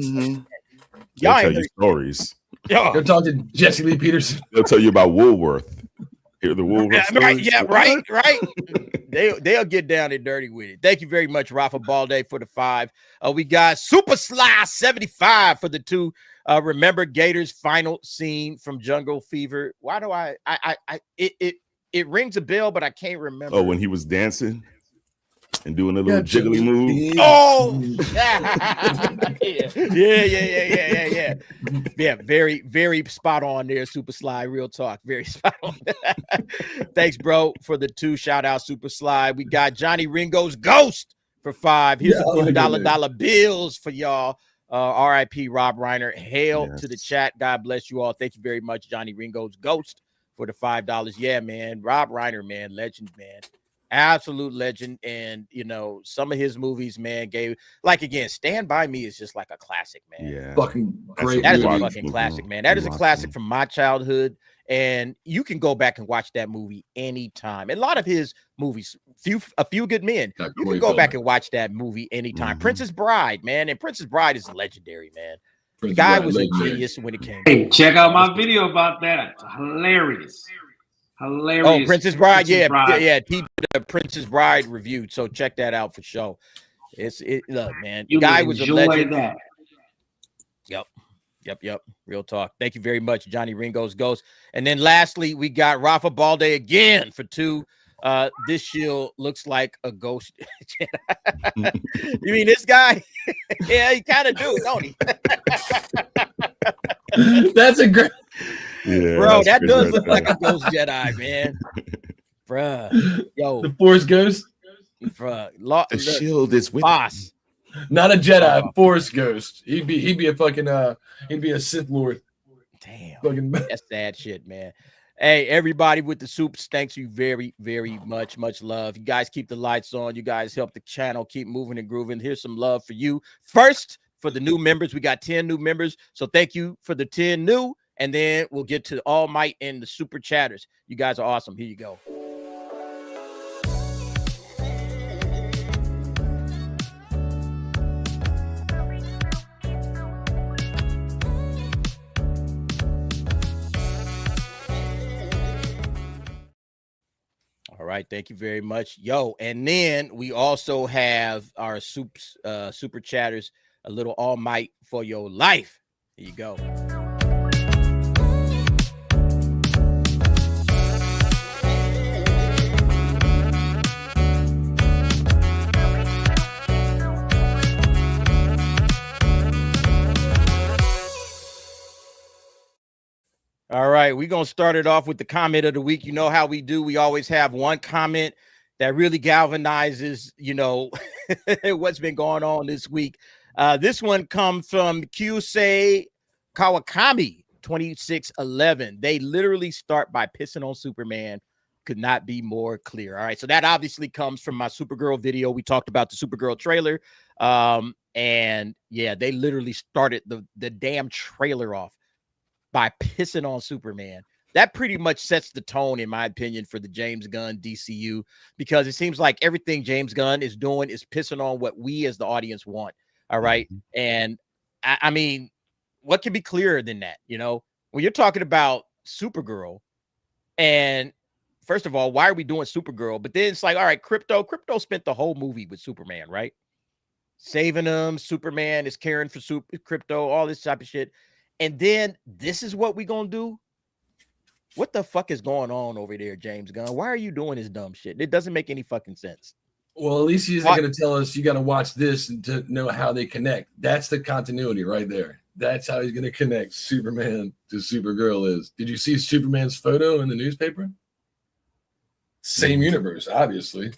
Y'all ain't heard stories. Go talk to Jesse Lee Peterson. They'll tell you about Woolworth. Hear the Woolworth stories? Right. They'll get down and dirty with it. Thank you very much, Rafa Balde, for the 5. We got Super Sly 75 for the 2. Remember Gator's final scene from Jungle Fever? Why do it rings a bell, but I can't remember. Oh, when he was dancing and doing a little jiggly move. Oh, yeah. Very, very spot on there, Super Sly. Real talk, very spot on. Thanks, bro, for the 2. Shout out, Super Sly. We got Johnny Ringo's Ghost for 5. Here's a few dollar bills for y'all. R.I.P. Rob Reiner. Hail to the chat. God bless you all. Thank you very much, Johnny Ringo's Ghost, for the $5. Yeah, man. Rob Reiner, man, legend, man. Absolute legend. And you know, some of his movies, man, gave, like, again, Stand By Me is just like a classic, man. Yeah, fucking great. That is a fucking classic, man. That is a classic from my childhood, and you can go back and watch that movie anytime. And a lot of his movies, A Few Good Men, you can go back and watch that movie anytime. Princess Bride, man, and Princess Bride is legendary, man. The guy was a genius when it came. Hey, check out my video about that. Hilarious. Oh, Princess Bride, yeah. He did a Princess Bride review, so check that out for sure. Look, man, the guy was a legend. That. Yep. Real talk. Thank you very much, Johnny Ringo's Ghost. And then lastly, we got Rafa Balde again for 2. This shield looks like a ghost. You mean this guy? Yeah, he kind of do, don't he? That's a great. Yeah, bro, that does look like a ghost Jedi, man. Bruh. Yo. The Force Ghost? Bruh. The shield is with boss. Not a Jedi, Force Ghost. He'd be a fucking he'd be a Sith Lord. Damn. Fucking that's sad shit, man. Hey, everybody with the soups, thanks you very, very much. Much love. You guys keep the lights on. You guys help the channel keep moving and grooving. Here's some love for you. First, for the new members, we got 10 new members. So thank you for the 10 new. And then we'll get to All Might and the super chatters. You guys are awesome. Here you go. All right. Thank you very much. Yo, and then we also have our super chatters, a little All Might for your life. Here you go. All right, we're going to start it off with the comment of the week. You know how we do. We always have one comment that really galvanizes, you know, what's been going on this week. This one comes from Kyusei Kawakami, 2611. They literally start by pissing on Superman. Could not be more clear. All right, so that obviously comes from my Supergirl video. We talked about the Supergirl trailer. And yeah, they literally started the damn trailer off by pissing on Superman. That pretty much sets the tone, in my opinion, for the James Gunn DCU, because it seems like everything James Gunn is doing is pissing on what we as the audience want. All right. And I mean, what can be clearer than that? You know, when you're talking about Supergirl, and first of all, why are we doing Supergirl? But then it's like, all right, Crypto spent the whole movie with Superman, right? Saving him, Superman is caring for Crypto, all this type of shit. And then this is what we gonna do? What the fuck is going on over there, James Gunn? Why are you doing this dumb shit? It doesn't make any fucking sense. Well, at least he's not going to tell us you got to watch this to know how they connect. That's the continuity right there. That's how he's going to connect Superman to Supergirl is. Did you see Superman's photo in the newspaper? Same universe, obviously.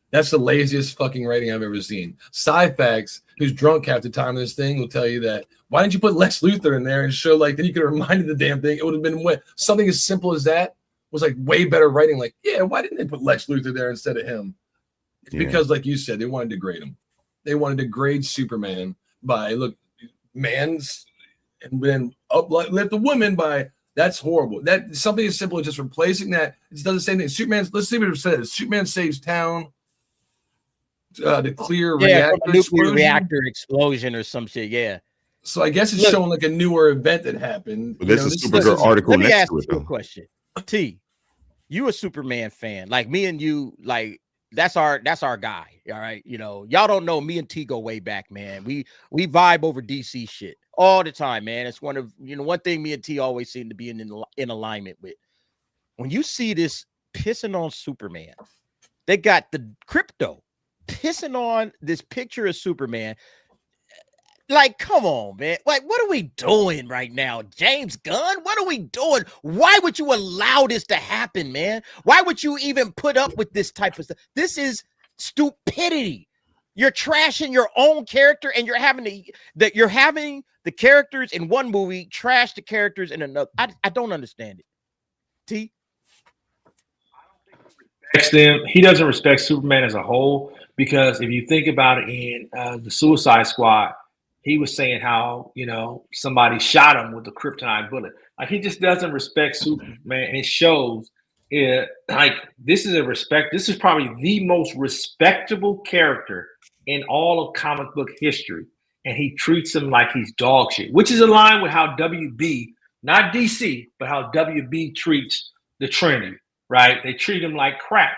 That's the laziest fucking writing I've ever seen. Sci-Fax, who's drunk half the time in this thing, will tell you that. Why didn't you put Lex Luthor in there and show like then you could have reminded the damn thing? It would have been something as simple as that was like way better writing. Like, yeah, why didn't they put Lex Luthor there instead of him? It's because, like you said, they wanted to degrade him. They wanted to grade Superman by man's and then uplift the woman by that's horrible. That something as simple as just replacing that. It does the same thing. Let's see what it says. Superman saves town. The clear reactor explosion or some shit. Yeah. So I guess it's showing like a newer event that happened. But there's a Supergirl article Let me next ask to it. you a question. T, you a Superman fan? Like me and you, like that's our guy. All right. You know, y'all don't know me and T go way back, man. We vibe over DC shit all the time, man. It's one thing me and T always seem to be in alignment with. When you see this pissing on Superman, they got the Crypto pissing on this picture of Superman. Like, come on, man. Like, what are we doing right now? James Gunn, what are we doing? Why would you allow this to happen, man? Why would you even put up with this type of stuff? This is stupidity. You're trashing your own character, and you're having the characters in one movie trash the characters in another. I don't understand it. T? He doesn't respect Superman as a whole, because if you think about it, in the Suicide Squad, he was saying how, somebody shot him with a kryptonite bullet. Like, he just doesn't respect Superman, and it shows. This is probably the most respectable character in all of comic book history, and he treats him like he's dog shit, which is in line with how WB, not DC, but how WB treats the Trinity, right? They treat him like crap.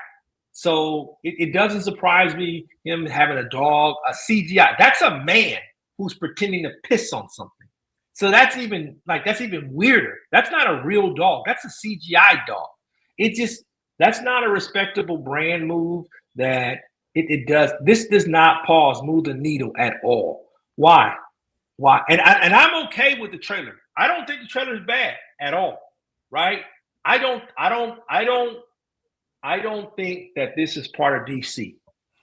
So it doesn't surprise me, him having a dog, a CGI. That's a man who's pretending to piss on something. So that's even weirder. That's not a real dog. That's a CGI dog. That's not a respectable brand move. This does not move the needle at all. Why? And I'm okay with the trailer. I don't think the trailer is bad at all. Right? I don't think that this is part of DC.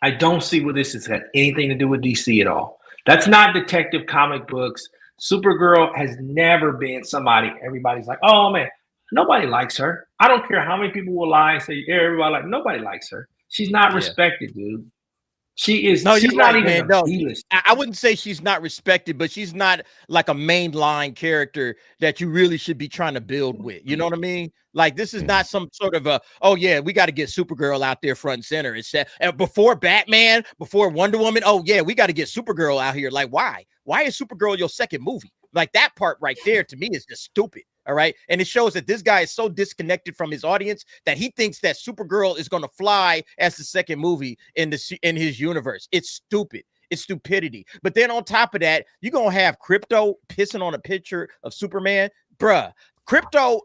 I don't see where this has had anything to do with DC at all. That's not Detective Comic Books. Supergirl has never been somebody everybody's like, oh man, nobody likes her. I don't care how many people will lie and say, everybody nobody likes her. She's not respected, dude. She is. No, she's not even. No, I wouldn't say she's not respected, but she's not like a mainline character that you really should be trying to build with. You know what I mean? Like, this is not some sort of oh yeah, we got to get Supergirl out there front and center. It's before Batman, before Wonder Woman. Oh yeah, we got to get Supergirl out here. Like, why? Why is Supergirl your second movie? Like, that part right there to me is just stupid. All right. And it shows that this guy is so disconnected from his audience that he thinks that Supergirl is going to fly as the second movie in his universe. It's stupid. It's stupidity. But then on top of that, you're going to have Crypto pissing on a picture of Superman. Bruh, Crypto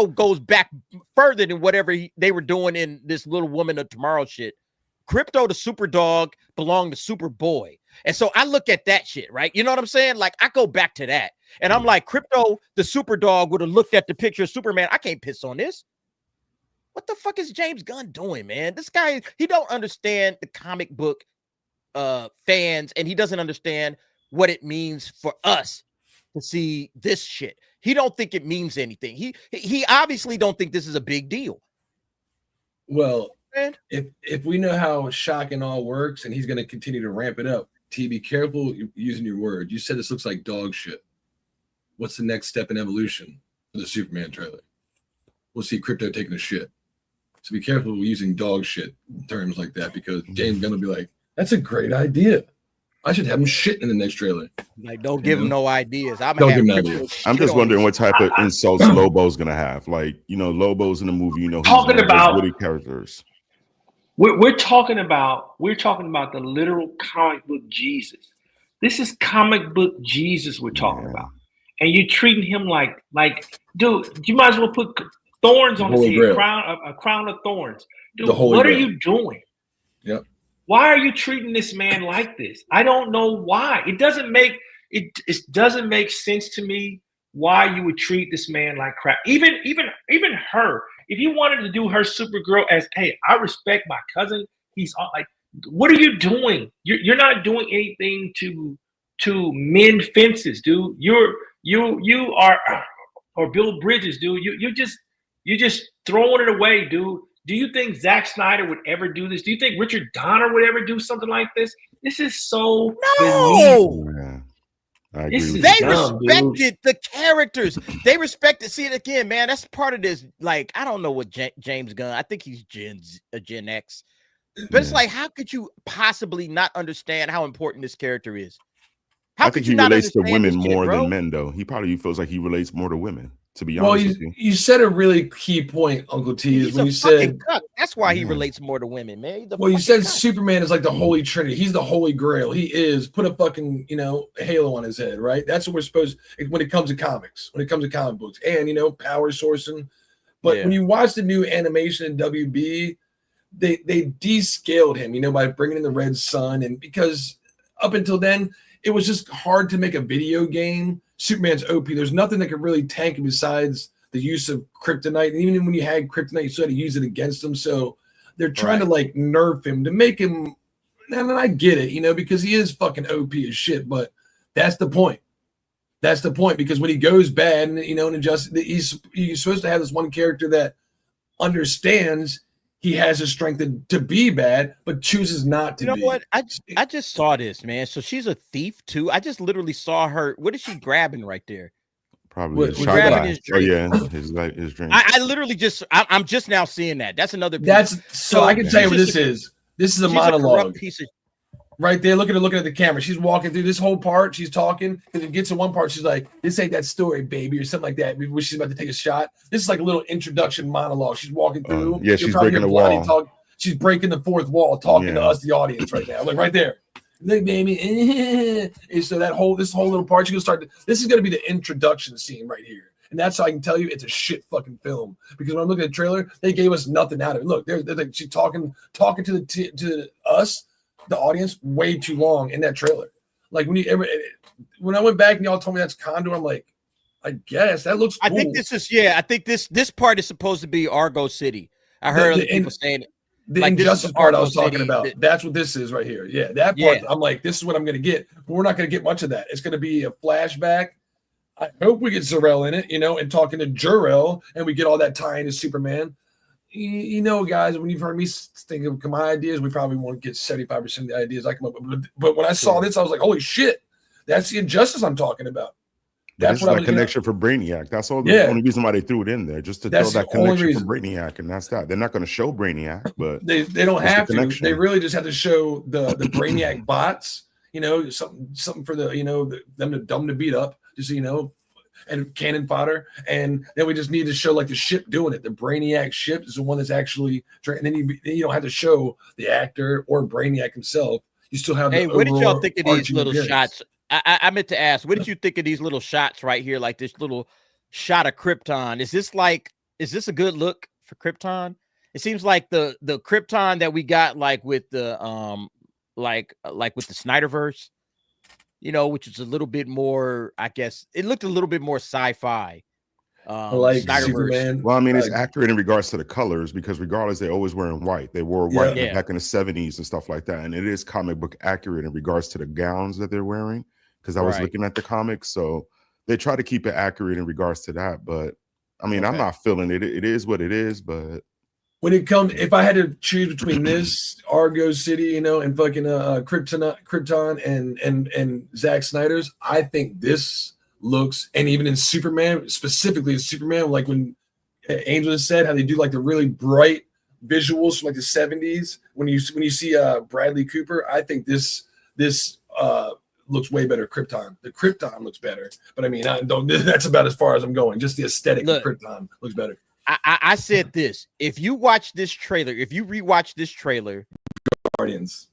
goes back further than whatever they were doing in this Little Woman of Tomorrow shit. Crypto, the super dog, belonged to Superboy. And so I look at that shit, right? You know what I'm saying? Like, I go back to that. And I'm like, Crypto, the super dog, would have looked at the picture of Superman. I can't piss on this. What the fuck is James Gunn doing, man? This guy, he don't understand the comic book fans, and he doesn't understand what it means for us to see this shit. He don't think it means anything. He obviously don't think this is a big deal. Well, if we know how shock and all works, and he's going to continue to ramp it up, T, be careful using your word. You said this looks like dog shit. What's the next step in evolution for the Superman trailer? We'll see Crypto taking a shit. So be careful using dog shit terms like that, because James Gunn will be like, that's a great idea. I should have him shitting in the next trailer. Like, don't give him no ideas. Don't give him ideas. I'm just wondering what type of insults Lobo's gonna have. Like, Lobo's in the movie. He's talking about witty characters. We're talking about the literal comic book Jesus. This is comic book Jesus we're talking about, and you're treating him like, dude, you might as well put thorns on his head, a crown of thorns. Dude, what are you doing? Yep. Why are you treating this man like this? I don't know why. It doesn't make sense to me why you would treat this man like crap. Even her. If you wanted to do her Supergirl as, hey, I respect my cousin. He's like, what are you doing? You're not doing anything to mend fences, dude. You are, or build bridges, dude. You're just throwing it away, dude. Do you think Zack Snyder would ever do this? Do you think Richard Donner would ever do something like this? This is so no. I They agree. respected the characters. They respected. See it again, man. That's part of this. Like, I don't know what James Gunn. I think he's Gen X. But it's like, how could you possibly not understand how important this character is? I think he relates to women more than men, though. He probably feels like he relates more to women. To be honest with you, you said a really key point, Uncle T. Is when you said that's why he relates more to women, man. Well, you said Superman is like the Holy Trinity. He's the Holy Grail. He is. Put a fucking halo on his head, right? That's what we're supposed when it comes to comics, when it comes to comic books, and power sourcing. But when you watch the new animation in WB, they descaled him, by bringing in the Red Sun, and because up until then it was just hard to make a video game. Superman's OP. There's nothing that could really tank him besides the use of kryptonite. And even when you had kryptonite, you still had to use it against him. So they're trying to nerf him to make him. And I get it, because he is fucking OP as shit. But that's the point. That's the point, because when he goes bad, and in Injustice, he's supposed to have this one character that understands he has the strength to be bad, but chooses not to be. You know what? I just saw this, man. So she's a thief too. I just literally saw her. What is she grabbing right there? Probably grabbing his drink. Oh yeah, his drink. I literally I'm just now seeing that. That's another piece. That's so I can tell you what this is. This is a monologue. Piece of right there, looking at the camera. She's walking through this whole part. She's talking, and it gets to one part. She's like, "This ain't that story, baby," or something like that. When she's about to take a shot. This is like a little introduction monologue. She's walking through. Yeah, she's breaking the wall. She's breaking the fourth wall, talking to us, the audience, right now. Like right there. Look, baby. And so this whole little part, she's gonna start. This is gonna be the introduction scene right here. And that's how I can tell you it's a shit fucking film. Because when I'm looking at the trailer, they gave us nothing out of it. Look, they're like she's talking to us, the audience, way too long in that trailer. Like when I went back and y'all told me that's Condor, I'm like, I guess that looks cool. I think this is I think this part is supposed to be Argo City. I heard other people saying it. The Injustice part I was talking about. That's what this is right here. Yeah, that part. I'm like, this is what I'm going to get. But we're not going to get much of that. It's going to be a flashback. I hope we get Zor-El in it, and talking to Jor-El, and we get all that tie into Superman. Guys, when you've heard me think of my ideas, we probably won't get 75% of the ideas I come up with. But when I saw this, I was like, holy shit, that's the Injustice I'm talking about. That's that connection for Brainiac. That's all the only reason why they threw it in there, just to throw that connection for Brainiac, and that's that. They're not going to show Brainiac, but they don't have to. They really just have to show the Brainiac bots. Something for them to beat up, just and cannon fodder. And then we just need to show like the ship doing it. The Brainiac ship is the one that's actually. And then you don't have to show the actor or Brainiac himself. You still have. Hey, what did y'all think of these little shots? I meant to ask, what did you think of these little shots right here? Like this little shot of Krypton. Is this a good look for Krypton? It seems like the Krypton that we got like with the like with the Snyderverse, which is a little bit more, I guess it looked a little bit more sci-fi. Like Superman. Well, I mean, it's accurate in regards to the colors, because regardless, they're always wearing white. They wore white back in the 70s and stuff like that. And it is comic book accurate in regards to the gowns that they're wearing, because I was looking at the comics. So they try to keep it accurate in regards to that. But I mean, I'm not feeling it. It is what it is. But when it comes, if I had to choose between this Argo City, and fucking Krypton and Zack Snyder's, I think this looks, and even in Superman, specifically in Superman, like when Angel has said how they do like the really bright visuals from like the 70s when you see Bradley Cooper. I think this looks way better. Krypton. The Krypton looks better, but I mean, that's about as far as I'm going. Just the aesthetic of Krypton looks better. I said this. If you watch this trailer, if you rewatch this trailer, Guardians.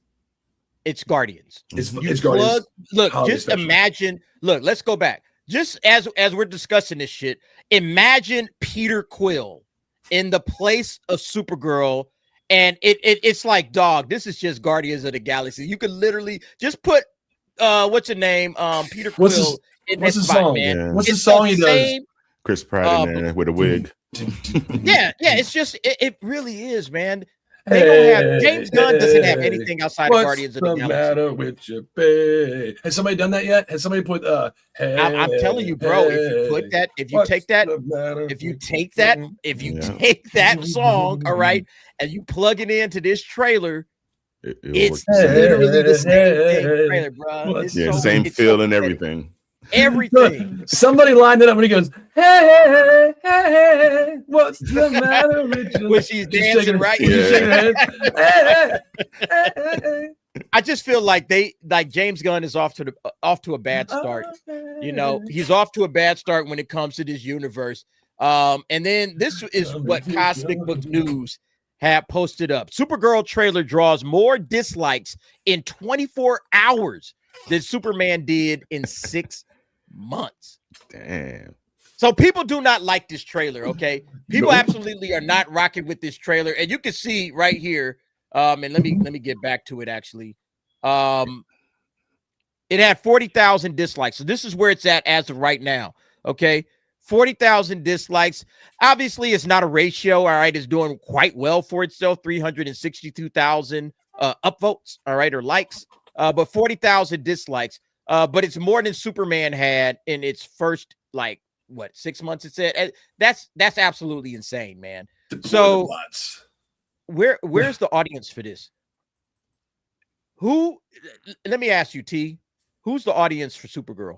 It's Guardians. It's Guardians. Look, just imagine. Look, let's go back. Just as we're discussing this shit, imagine Peter Quill in the place of Supergirl, and it's like, dog, this is just Guardians of the Galaxy. You could literally just put what's your name? Peter Quill in what's that his spot, song? man. Yeah. What's it's the song he does? Chris Pratt in there with a wig. Yeah, it's just it really is, man. They don't have James Gunn doesn't have anything outside of Guardians of the Galaxy. What's the matter with your babe? Has somebody done that yet? Has somebody put I'm telling you, bro, if you put that, if you take that song, all right, and you plug it into this trailer, it's literally the same thing, trailer, bro. It's same feel and everything. Everything. Somebody lined it up and he goes, hey, what's the matter with you? When she's dancing, right? I just feel like James Gunn is off to a bad start. You know, he's off to a bad start when it comes to this universe. And then this is what Cosmic Book News had posted up. Supergirl trailer draws more dislikes in 24 hours than Superman did in 6 months. Damn. So people do not like this trailer, okay? People absolutely are not rocking with this trailer. And you can see right here, and let me get back to it actually. It had 40,000 dislikes. So this is where it's at as of right now, okay? 40,000 dislikes. Obviously, it's not a ratio, all right? It's doing quite well for itself, 362,000 upvotes, all right, or likes, but 40,000 dislikes. But it's more than Superman had in its first, 6 months, it said. That's absolutely insane, man. So where's the audience for this? Let me ask you, T, who's the audience for Supergirl?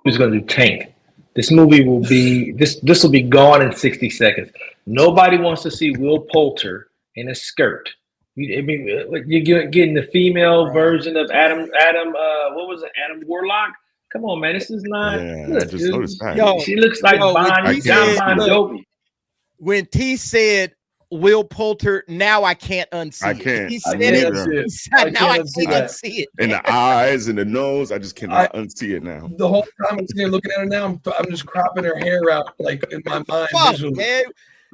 Who's going to do Tank? This movie will be, this will be gone in 60 seconds. Nobody wants to see Will Poulter in a skirt. I mean, you're getting the female version of Adam. What was it? Adam Warlock. Come on, man. This is not. Yeah, good, I just noticed that. Yo, she looks like John Bon Jovi. When T said Will Poulter, now I can't unsee I can't. He said it. Now I can't unsee it. And the eyes and the nose, I just cannot unsee it now. The whole time I'm sitting looking at her now, I'm just cropping her hair out in my mind. Fuck, man.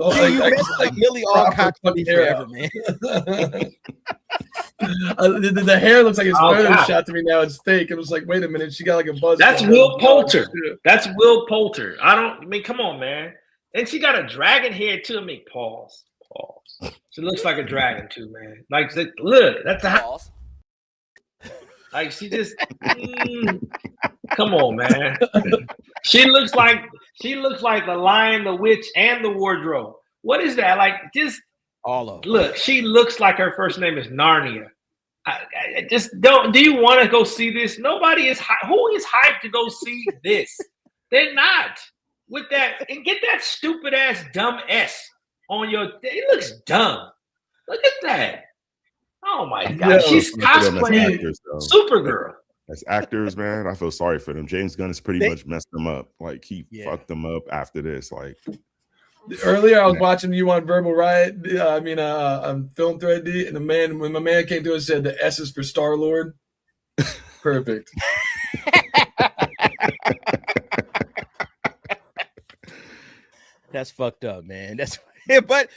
You messed up Millie Alcock forever, man. The hair looks like it's photoshopped to me now. It's fake. It was like, wait a minute, she got like a buzz. That's Will Poulter. That's Will Poulter. I mean, come on, man. And she got a dragon hair too. I mean, pause. She looks like a dragon too, man. Like, look, that's a house. Like, she just come on, man. She looks like the Lion, the Witch, and the Wardrobe. What is that? Like, just all of them. Look, she looks like her first name is Narnia. I just don't. Do you want to go see this? Nobody is. Who is hyped to go see this? They're not with that. And get that stupid ass dumb S on your. It looks dumb. Look at that. Oh my god, she's cosplaying Supergirl. As actors, man, I feel sorry for them. James Gunn has pretty much messed them up. Like, he fucked them up after this. Like, earlier I was watching you on Verbal Riot. On Film Thread, and when my man came to us, said the S is for Star-Lord. Perfect. That's fucked up, man. But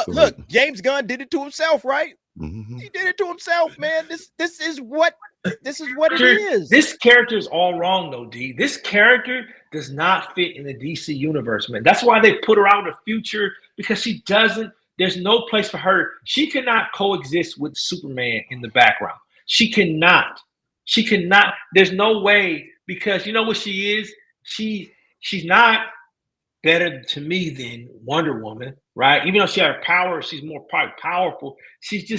look, James Gunn did it to himself, right? Mm-hmm. He did it to himself, man. This is what it is. This character is all wrong, though, D. This character does not fit in the DC universe, man. That's why they put her out in the future, because she doesn't. There's no place for her. She cannot coexist with Superman in the background. She cannot. She cannot. There's no way, because you know what she is. She's not better to me than Wonder Woman, right? Even though she had power, she's more probably powerful. She's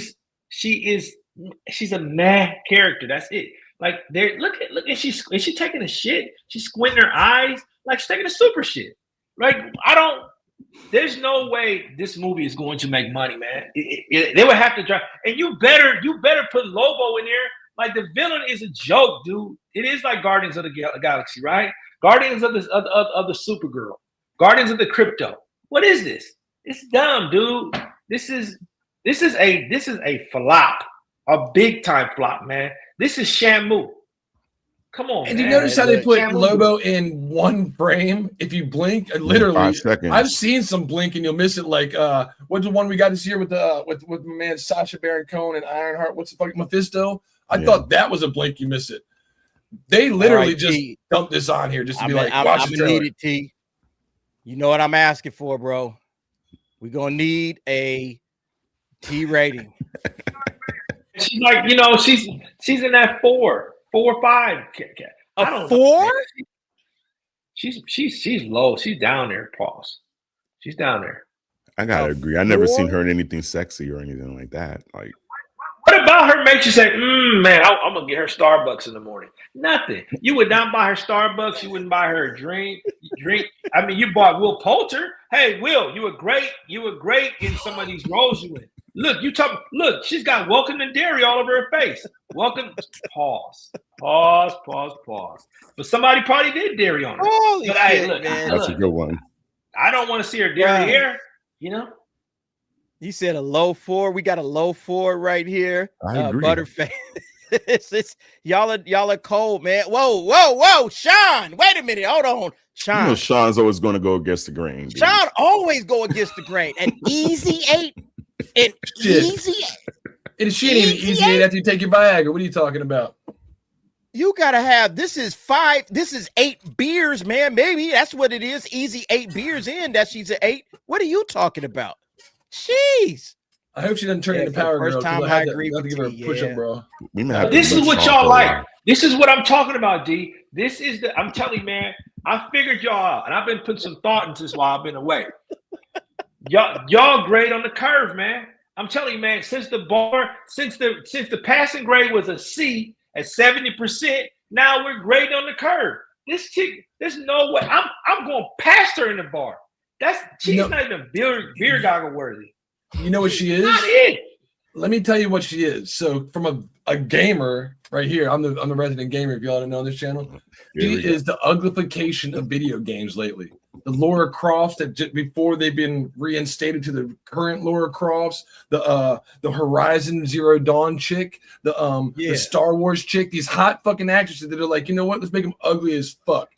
a meh character. That's it. Like, look at is she taking a shit? She's squinting her eyes like she's taking a super shit. Like, There's no way this movie is going to make money, man. They would have to drive, and you better put Lobo in there. Like, the villain is a joke, dude. It is like Guardians of the Galaxy, right? Guardians of the Supergirl, Guardians of the Crypto. What is this? It's dumb, dude. This is a flop, a big time flop, man. This is Shamu. Come on, and man. you notice how they put Shamu. Lobo in one frame? If you blink, literally 5 seconds. I've seen some blink and you'll miss it. Like what's the one we got this year with my man Sacha Baron Cohen and Ironheart? What's the fuck, Mephisto? I thought that was a blink, you miss it. They literally just dumped this on here just to be like, watch the trailer. Need it, T. You know what I'm asking for, bro? We're gonna need a T rating. She's like, she's in that 4 or 5. I don't 4? know. She's low. She's down there, pause. She's down there. I gotta agree. I never seen her in anything sexy or anything like that. Like, what about her makes you say, man, I'm gonna get her Starbucks in the morning? Nothing. You would not buy her Starbucks. You wouldn't buy her a drink. I mean, you bought Will Poulter. Hey, Will, you were great. You were great in some of these roles you in. Look, she's got Welcome to Derry all over her face. Welcome. Pause. But somebody probably did Derry on her. Holy but shit, hey, look, man. that's a good one. I don't want to see her Derry hair, You said a low 4. We got a low 4 right here. I agree. Butterface. it's y'all are cold, man. Whoa, Sean. Wait a minute. Hold on. Sean. You know Sean's always going to go against the grain. Dude. Sean always go against the grain. An easy 8. An easy 8. And she ain't even easy 8 after you take your Viagra. What are you talking about? You gotta have this is 8 beers, man. Maybe that's what it is. Easy 8 beers in that she's an 8. What are you talking about? Jeez. I hope she doesn't turn into Power Girl. First time I agree with give her a push-up, bro. This is what y'all like. This is what I'm talking about, D. This is I'm telling you, man. I figured y'all out, and I've been putting some thought into this while I've been away. Y'all grade on the curve, man. I'm telling you, man. Since the passing grade was a C at 70%, now we're grading on the curve. This chick, there's no way. I'm going past her in the bar. She's not even beer goggle worthy. You know what she is? Not it. Let me tell you what she is. So from a gamer right here, I'm the resident gamer. If y'all don't know this channel, she is the uglification of video games lately. The Lara Croft that before they've been reinstated to the current Lara Crofts, the Horizon Zero Dawn chick, the Star Wars chick, these hot fucking actresses that are like, you know what? Let's make them ugly as fuck.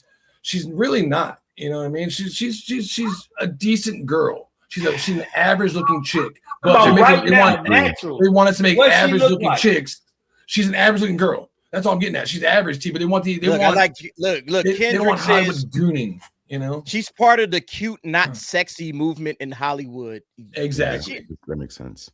She's really not. You know what I mean? She's a decent girl. She's an average looking chick. But they want us to make average looking chicks. She's an average looking girl. That's all I'm getting at. She's average, T, but they want Kendrick says gooning. You know, she's part of the cute, not sexy movement in Hollywood. Exactly. That makes sense.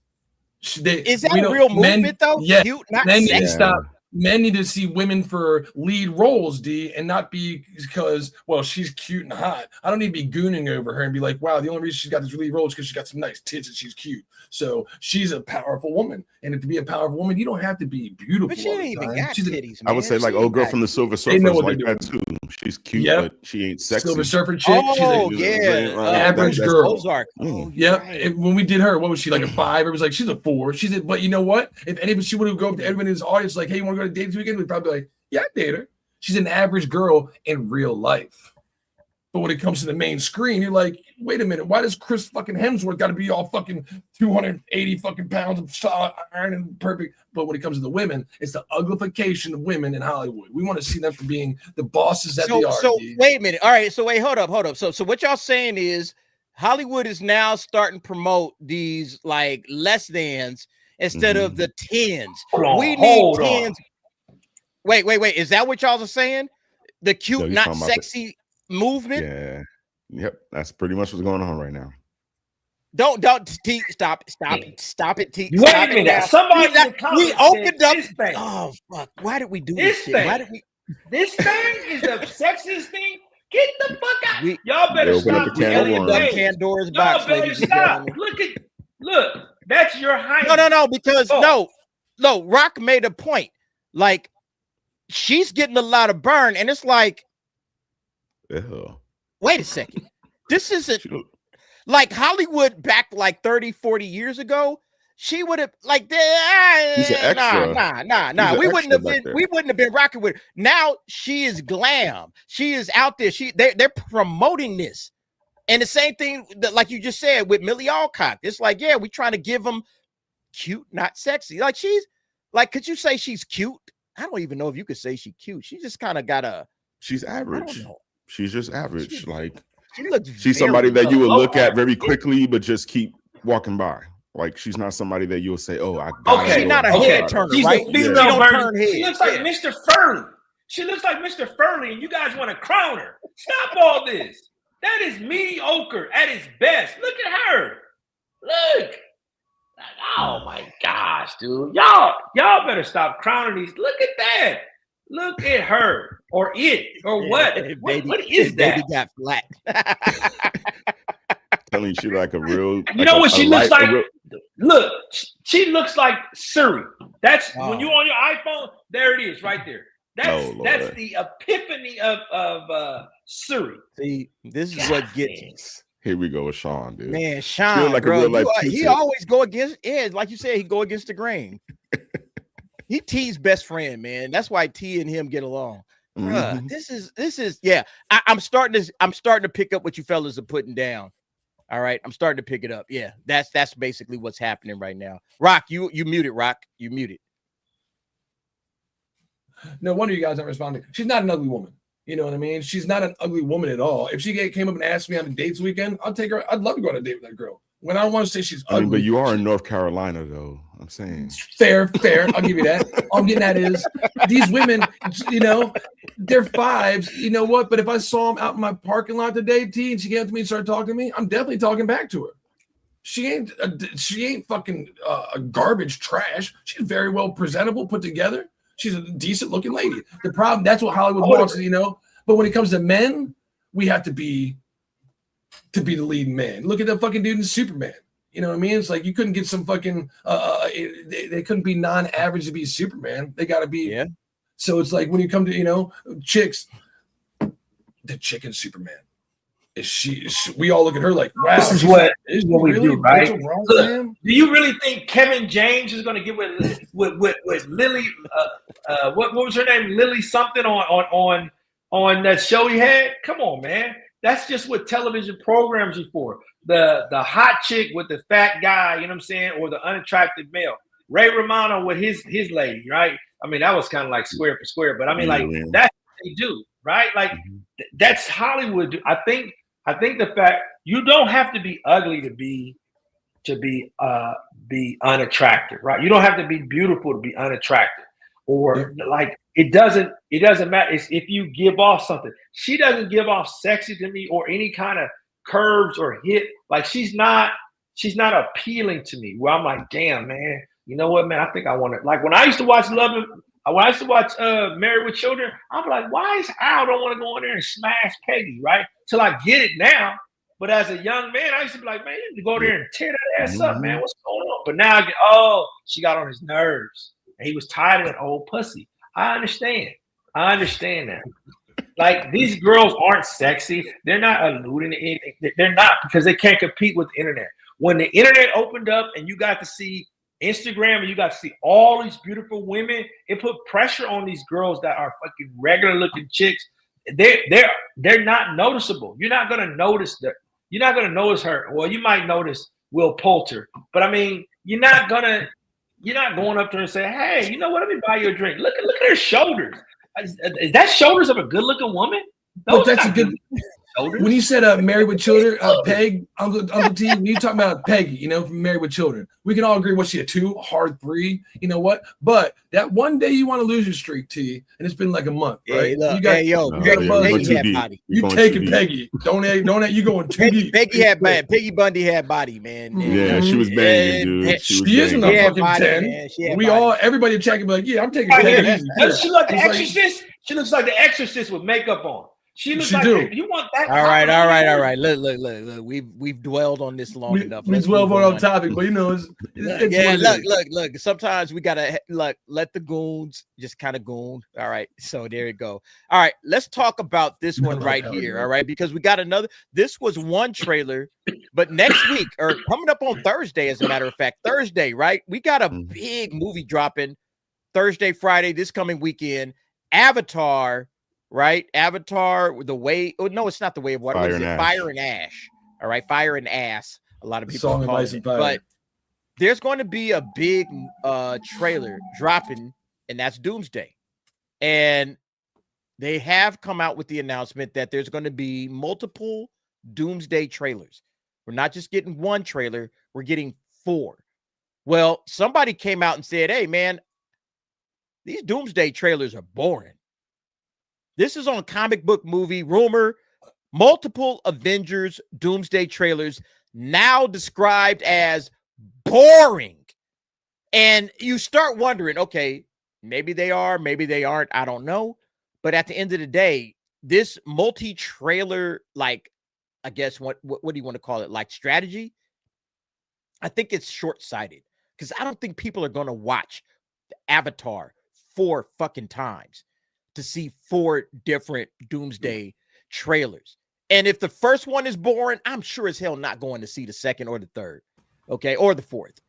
Is that a real movement though? Yeah. Cute, not men sexy. Need to stop. Men need to see women for lead roles, D, and not be because, well, she's cute and hot. I don't need to be gooning over her and be like, wow, the only reason she's got this lead role is because she's got some nice tits and she's cute. So she's a powerful woman. And to be a powerful woman, you don't have to be beautiful. But she ain't even got titties, man. I would say like old girl from the Silver Surfer like that too. She's cute, but she ain't sexy. Silver Surfer chick. Oh, she's average girl. Ozark. Yep. Right. When we did her, what was she, like a 5? It was like, she's a 4. She said, but you know what? If anybody, she would have go up to everybody in his audience like, hey, you want to go to date this weekend? We'd probably be like, yeah, I date her. She's an average girl in real life. But when it comes to the main screen, you're like, wait a minute, why does Chris fucking Hemsworth got to be all fucking 280 fucking pounds of solid iron and perfect? But when it comes to the women, it's the uglification of women in Hollywood. We want to see them for being the bosses that they are. So wait a minute. All right. So wait, hold up. So what y'all saying is Hollywood is now starting to promote these like less thans instead of the 10s. We need 10s. Wait. Is that what y'all are saying? The cute, not sexy movement? Yeah. Yep. That's pretty much what's going on right now. Don't T, stop it, T. Wait a minute. Somebody we opened up. Oh fuck. Why did we do this shit? Why did we this thing is the sexiest thing? Get the fuck out. Y'all better stop. Pandora's box, ladies and gentlemen. Look, that's your height. No, because no, Rock made a point. Like, she's getting a lot of burn, and it's like, wait a second. This isn't Like Hollywood back like 30, 40 years ago, she would have like He's an extra. Nah. We wouldn't have been rocking with her. Now she is glam. She is out there. They're promoting this. And the same thing that, like you just said, with Millie Alcock. It's like, yeah, we trying to give them cute, not sexy. Like she's like, could you say she's cute? I don't even know if you could say she's cute. She just kind of got she's average. She's just average. She's somebody that you would look at very quickly, but just keep walking by. Like she's not somebody that you'll say, "Oh, I." She's not a head turner, she's right? A female version. She looks like Mr. Furley. She looks like Mr. Furley, and you guys want to crown her. Stop all this. That is mediocre at its best. Look at her. Look. Oh my gosh, dude. Y'all better stop crowning these. Look at that. Look at her or it or what? What is that? Baby got flat. Telling you, she like a real. You know what she looks like? Look, she looks like Siri. That's when you on your iPhone. There it is, right there. That's the epiphany of Siri. See, this is what gets. Here we go with Sean, dude. Man, Sean, like bro, he always go against Ed. Like you said, he go against the grain. He T's best friend, man. That's why T and him get along. This is yeah. I'm starting to pick up what you fellas are putting down. All right, I'm starting to pick it up. Yeah, that's basically what's happening right now. Rock, you muted. Rock, you muted. No wonder you guys aren't responding. She's not an ugly woman. You know what I mean? She's not an ugly woman at all. If she came up and asked me on a date this weekend, I'll take her. I'd love to go on a date with that girl. When I don't want to say she's ugly. But you are in North Carolina, though. I'm saying. Fair. I'll give you that. All I'm getting at is these women, you know, they're fives. You know what? But if I saw them out in my parking lot today, T, and she came up to me and started talking to me, I'm definitely talking back to her. She ain't fucking garbage trash. She's very well presentable, put together. She's a decent looking lady. The problem, that's what Hollywood wants, you know. But when it comes to men, we have to be the lead man. Look at that fucking dude in Superman. You know what I mean? It's like you couldn't get some fucking they couldn't be non-average to be Superman. They got to be. Yeah. So it's like when you come to, you know, chicks, the chick in Superman. We all look at her like, wow, this is what we do, right? Look, do you really think Kevin James is going to get with Lily? What was her name? Lily something on that show he had? Come on, man. That's just what television programs you for. The hot chick with the fat guy, you know what I'm saying, or the unattractive male. Ray Romano with his lady, right? I mean, that was kind of like square for square, but I mean, like that's what they do, right? Like that's Hollywood. I think the fact you don't have to be ugly to be unattractive, right? You don't have to be beautiful to be unattractive, or like it doesn't matter. It's if you give off something. She doesn't give off sexy to me or any kind of curves or hit. Like she's not appealing to me. Where I'm like, damn, man, you know what, man? I think I want to. Like when I used to watch Married with Children, I'm like, why is Al don't want to go in there and smash Peggy, right? Till I get it now. But as a young man, I used to be like, man, you need to go there and tear that ass up, man. What's going on? But now I get, she got on his nerves. And he was tired of that old pussy. I understand that. Like these girls aren't sexy. They're not alluding to anything. They're not, because they can't compete with the internet. When the internet opened up and you got to see Instagram and you got to see all these beautiful women, it put pressure on these girls that are fucking regular looking chicks. They're not noticeable. You're not gonna notice her. Well, you might notice Will Poulter, but I mean, you're not going up to her and say, hey, you know what? Let me buy you a drink. Look at her shoulders. Is that shoulders of a good looking woman? No, that's a good. When you said Married with Children, Peg, Uncle T, when you talking about Peggy, you know, from Married with Children, we can all agree, was she a 2, hard 3? You know what? But that one day you want to lose your streak, T, and it's been like a month, right? Hey, look, Peggy had body. You taking Peggy? Don't you going too deep? Peggy had body. Peggy Bundy had body, man. Yeah, she was banging, dude. She isn't a fucking 10. Everybody checking, like, yeah, I'm taking Peggy. She like the Exorcist. She looks like the Exorcist with makeup on. She looks like you want that. All right. Look. We've dwelled on this long enough. We dwelled on topic, but you know, it's look. Sometimes we gotta let the goons just kind of goon. All right, so there you go. All right, let's talk about this one right here. All right, because we got another. This was one trailer, But next week, or coming up on Thursday, as a matter of fact, Thursday, right? We got a big movie dropping Thursday, Friday, this coming weekend. Avatar, right? Avatar, the way. Oh no, it's not the way of water. What is it? Fire and Ash. All right, Fire and Ass. A lot of people Song of call Ice it, and Fire. but there's going to be a big trailer dropping, and that's Doomsday. And they have come out with the announcement that there's going to be multiple Doomsday trailers. We're not just getting one trailer, we're getting 4. Well, somebody came out and said, hey, man, these Doomsday trailers are boring. This is on Comic Book Movie Rumor. Multiple Avengers Doomsday trailers now described as boring. And you start wondering, okay, maybe they are, maybe they aren't. I don't know. But at the end of the day, this multi-trailer, like, I guess, what do you want to call it? Like strategy? I think it's short-sighted because I don't think people are going to watch Avatar 4 fucking times to see 4 different Doomsday trailers. And if the first one is boring, I'm sure as hell not going to see the second or the third, okay, or the fourth.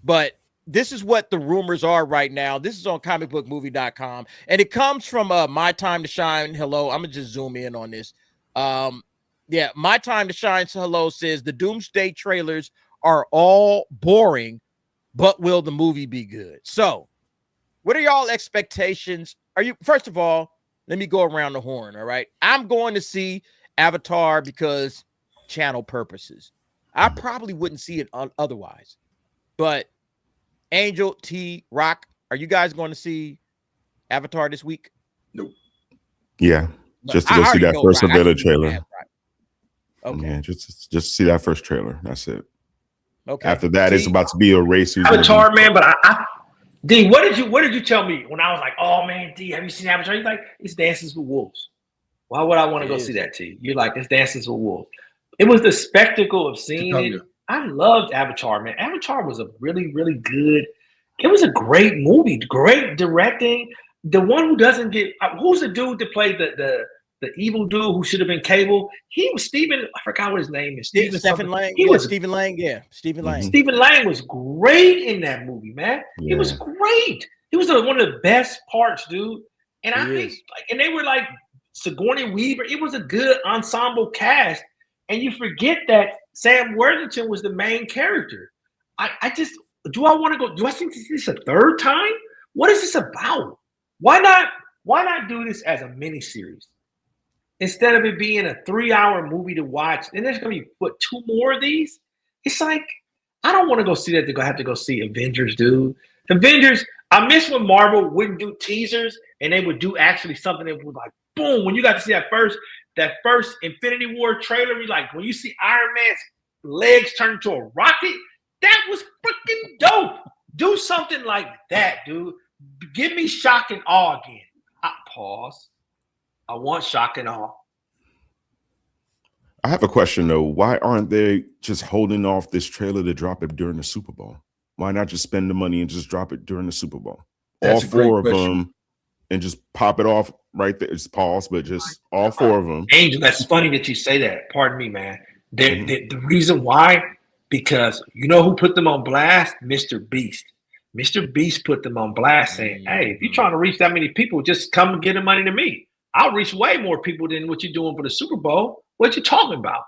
But this is what the rumors are right now. This is on comicbookmovie.com, and it comes from My Time to Shine. Hello, I'm gonna just zoom in on this. Yeah, My Time to Shine. So hello says the Doomsday trailers are all boring, but will the movie be good? So, what are y'all expectations? Are you, first of all, let me go around the horn. All right, I'm going to see Avatar because channel purposes. I probably wouldn't see it otherwise. But Angel, T, Rock, are you guys going to see Avatar this week? Nope. Yeah, just to go see that first Avengers trailer. Okay. Yeah, just see that first trailer. That's it. Okay. After that, it's about to be a race. Avatar, man. But D, what did you tell me when I was like, oh man, D, have you seen Avatar? He's like, it's Dances with Wolves. Why would I want to go see that, T? You're like, it's Dances with Wolves. It was the spectacle of seeing it. I loved Avatar, man. Avatar was a really, really good. It was a great movie, great directing. The one who doesn't get who's the dude that played the evil dude who should have been Cable? He was Stephen. I forgot what his name is. Stephen Lang. He was Stephen Lang. Yeah, Stephen Lang. Stephen Lang was great in that movie, man. Yeah. He was great. He was one of the best parts, dude. And I think, and they were like Sigourney Weaver. It was a good ensemble cast. And you forget that Sam Worthington was the main character. I just, do I want to go? Do I think this is a third time? What is this about? Why not do this as a miniseries instead of it being a 3-hour movie to watch? And there's gonna be 2 more of these. It's like, I don't want to go see that. To have to go see Avengers, dude. Avengers. I miss when Marvel wouldn't do teasers and they would do actually something that was like, boom. When you got to see that first Infinity War trailer, like when you see Iron Man's legs turn into a rocket, that was freaking dope. Do something like that, dude. Give me shock and awe again. Pause. I want shock and awe. I have a question though. Why aren't they just holding off this trailer to drop it during the Super Bowl? Why not just spend the money and just drop it during the Super Bowl? All 4 of them, and just pop it off right there. It's pause, but just all 4 of them. Angel, that's funny that you say that. Pardon me, man. The reason why, because you know who put them on blast? Mr. Beast. Mr. Beast put them on blast saying, hey, if you're trying to reach that many people, just come and get the money to me. I'll reach way more people than what you're doing for the Super Bowl. What you talking about?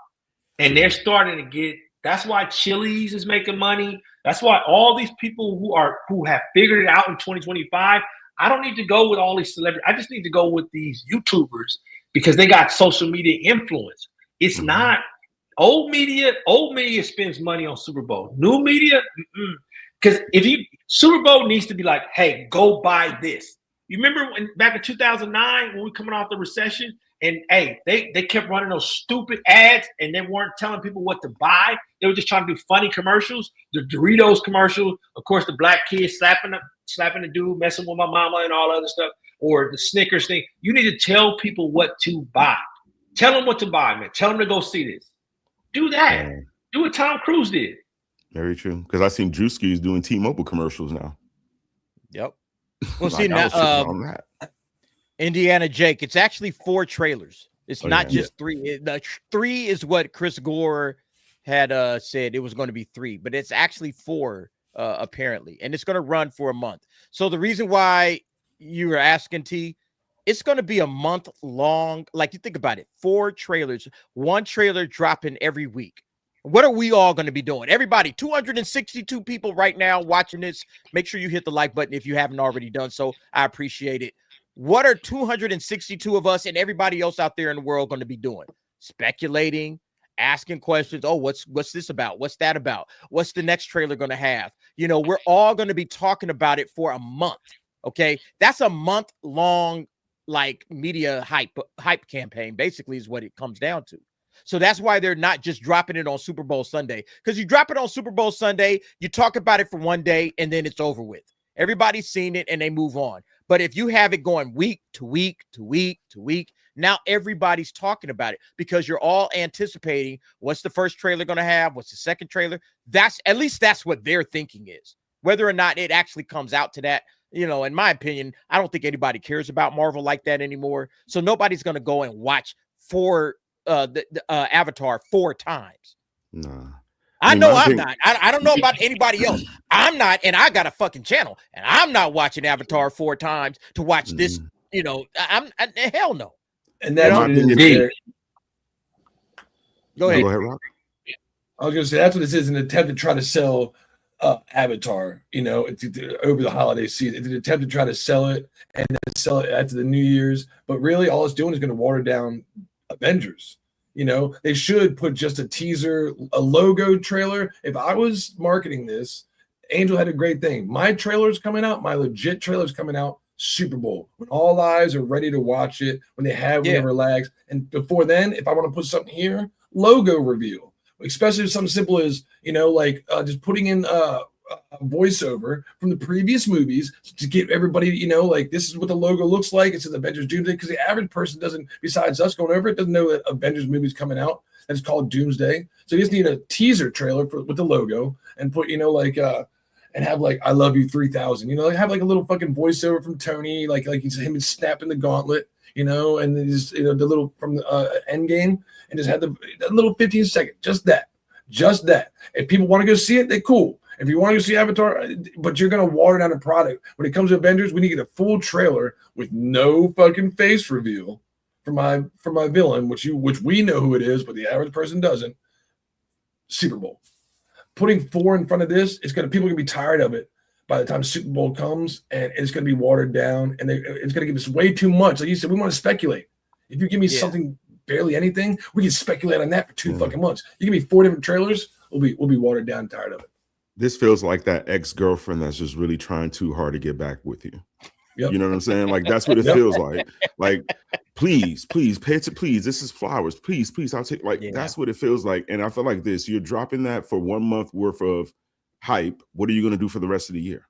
And they're starting to get, that's why Chili's is making money. That's why all these people who have figured it out in 2025, I don't need to go with all these celebrities. I just need to go with these YouTubers because they got social media influence. It's not old media. Old media spends money on Super Bowl. New media, because Super Bowl needs to be like, hey, go buy this. You remember back in 2009 when we coming off the recession, and hey, they kept running those stupid ads, and they weren't telling people what to buy. They were just trying to do funny commercials. The Doritos commercial, of course, the black kid slapping the dude, messing with my mama, and all other stuff, or the Snickers thing. You need to tell people what to buy. Tell them what to buy, man. Tell them to go see this. Do that. Do what Tom Cruise did. Very true. Because I seen Drewski's doing T-Mobile commercials now. Yep. We'll see now. Indiana Jake. It's actually 4 trailers. It's not just 3. The 3 is what Chris Gore had said it was going to be 3, but it's actually 4 apparently, and it's going to run for a month. So the reason why you were asking, T, it's going to be a month long. Like, you think about it, 4 trailers, 1 trailer dropping every week. What are we all going to be doing? Everybody, 262 people right now watching this. Make sure you hit the like button if you haven't already done so. I appreciate it. What are 262 of us and everybody else out there in the world going to be doing? Speculating, asking questions. Oh, what's this about? What's that about? What's the next trailer going to have? You know, we're all going to be talking about it for a month. Okay, that's a month long, like, media hype campaign, basically, is what it comes down to. So that's why they're not just dropping it on Super Bowl Sunday, because you drop it on Super Bowl Sunday, you talk about it for one day, and then it's over with. Everybody's seen it and they move on. But if you have it going week to week to week to week, now everybody's talking about it because you're all anticipating what's the first trailer going to have, what's the second trailer. At least that's what their thinking is. Whether or not it actually comes out to that, you know, in my opinion, I don't think anybody cares about Marvel like that anymore. So nobody's going to go and watch Avatar 4 times. Nah. I know I'm not. I don't know about anybody else. I'm not, and I got a fucking channel, and I'm not watching Avatar 4 times to watch this. You know, hell no. And that's what it is. Go ahead, Rock. I was going to say that's what this is, an attempt to try to sell Avatar. You know, over the holiday season, it's an attempt to try to sell it and then sell it after the New Year's. But really, all it's doing is going to water down Avengers. You know, they should put just a teaser, a logo trailer. If I was marketing this, Angel had a great thing. My trailer's coming out, my legit trailer's coming out Super Bowl, when all eyes are ready to watch it, when they have whatever lags. And before then, if I want to put something here, logo reveal, especially something simple as, you know, like just putting in a voiceover from the previous movies to give everybody, you know, like, this is what the logo looks like. It's an Avengers Doomsday, because the average person doesn't, besides us going over it, doesn't know that Avengers movie's coming out. That's called Doomsday. So you just need a teaser trailer with the logo and put, you know, like and have like I love you 3000. You know, like have like a little fucking voiceover from Tony, like he's him snapping the gauntlet, you know, and then just, you know, the little from the Endgame, and just have the little 15-second, just that. If people want to go see it, they cool. If you want to go see Avatar, but you're going to water down the product. When it comes to Avengers, we need to get a full trailer with no fucking face reveal for my villain, which we know who it is, but the average person doesn't. Super Bowl. Putting 4 in front of this, people are going to be tired of it by the time Super Bowl comes, and it's going to be watered down, and it's going to give us way too much. Like you said, we want to speculate. If you give me something, barely anything, we can speculate on that for 2 fucking months. You give me 4 different trailers, we'll be watered down, and tired of it. This feels like that ex-girlfriend that's just really trying too hard to get back with you. Yep. You know what I'm saying? Like, that's what it feels like. Like, please, pay it. Please, this is flowers. Please, I'll take. Like, that's what it feels like. And I feel like this. You're dropping that for 1 month worth of hype. What are you going to do for the rest of the year?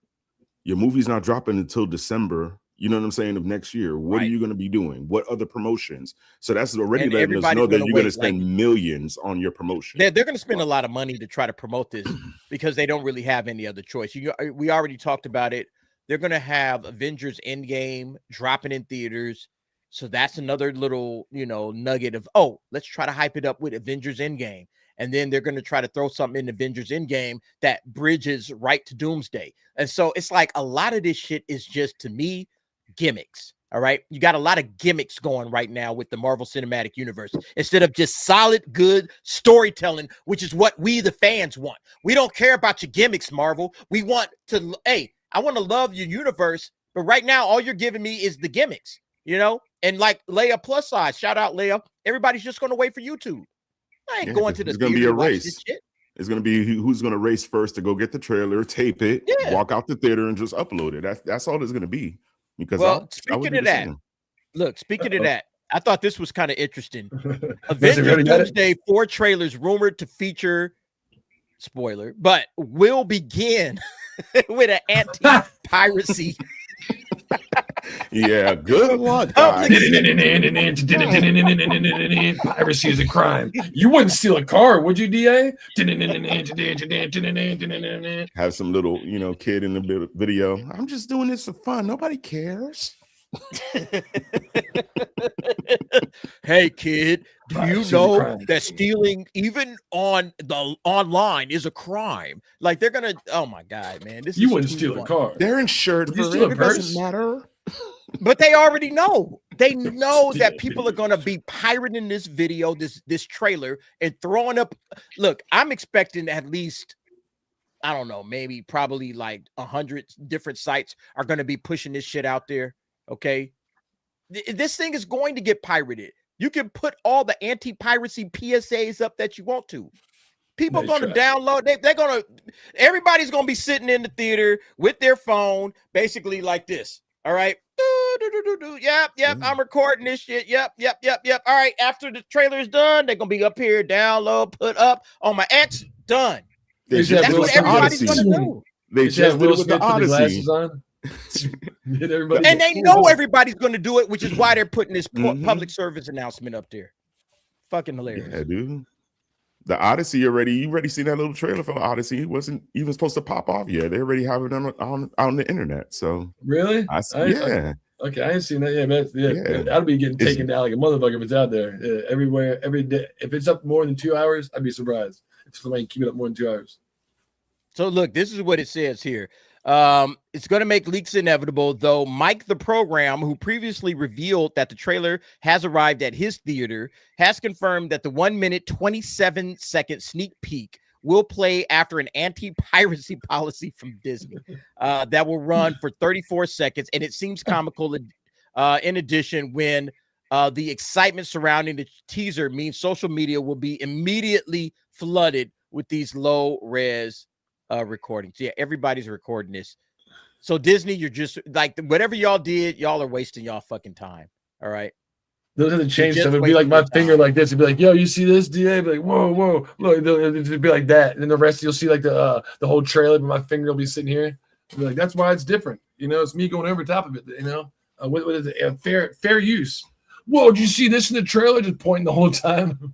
Your movie's not dropping until December. You know what I'm saying? Of next year. What are you going to be doing? What other promotions? So that's already letting us know that you're going to spend millions on your promotion. They're going to spend a lot of money to try to promote this because they don't really have any other choice. We already talked about it. They're going to have Avengers Endgame dropping in theaters. So that's another little, you know, nugget of, oh, let's try to hype it up with Avengers Endgame. And then they're going to try to throw something in Avengers Endgame that bridges right to Doomsday. And so it's like a lot of this shit is just, to me, gimmicks. All right. You got a lot of gimmicks going right now with the Marvel Cinematic Universe instead of just solid, good storytelling, which is what we, the fans, want. We don't care about your gimmicks, Marvel. We want to, hey, I want to love your universe. But right now, all you're giving me is the gimmicks, you know? And like Leia plus size, shout out Leia. Everybody's just going to wait for YouTube. I ain't going to the theater. It's going to be a race. It's going to be who's going to race first to go get the trailer, tape it, walk out the theater, and just upload it. That's all it's going to be. Because speaking of that, look, speaking of that, I thought this was kind of interesting. Avengers Doomsday 4 trailers rumored to feature, spoiler, but will begin with an anti-piracy. Yeah, good luck. Piracy is a crime. You wouldn't steal a car, would you, DA? Have some little, you know, kid in the video. I'm just doing this for fun. Nobody cares. Hey kid, do you know that stealing even on the online is a crime? Like they're gonna, oh my god, man, this you wouldn't steal a car. They're insured for it. It doesn't matter. But they already know. They know that people are gonna be pirating this video, this trailer, and throwing up. Look, I'm expecting at least, I don't know, maybe probably like 100 different sites are gonna be pushing this shit out there. Okay. This thing is going to get pirated. You can put all the anti-piracy PSAs up that you want to. People are going to download. They're going to, everybody's going to be sitting in the theater with their phone, basically like this. All right. Yep. I'm recording this shit. Yep. All right. After the trailer is done, they're going to be up here, download, put up on my X, done. That's what everybody's going to do. They just did it with the Odyssey. And they know everybody's going to do it, which is why they're putting this public service announcement up there. Fucking hilarious. Yeah, dude. The Odyssey you already seen that little trailer for the Odyssey. It wasn't even supposed to pop off yet. They already have it on the internet. So really, yeah. Okay, I ain't seen that yet, man. Yeah. That'll be getting taken down like a motherfucker if it's out there everywhere, every day. If it's up more than 2 hours, I'd be surprised if somebody keep it up more than 2 hours. So look, this is what it says here. It's going to make leaks inevitable, though Mike the Program, who previously revealed that the trailer has arrived at his theater, has confirmed that the 1 minute 27-second sneak peek will play after an anti-piracy policy from Disney that will run for 34 seconds. And it seems comical in addition when the excitement surrounding the teaser means social media will be immediately flooded with these low-res recordings. Yeah, everybody's recording this. So Disney, you're just like, whatever y'all did, y'all are wasting y'all fucking time. All right. Those are the change stuff. It'd be like my finger like this. It'd be like, yo, you see this, DA? Be like, whoa, look. It'd be like that. And then the rest you'll see like the whole trailer, but my finger will be sitting here. Be like, that's why it's different. You know, it's me going over top of it. You know, what is it? Fair use. Whoa, did you see this in the trailer? Just pointing the whole time.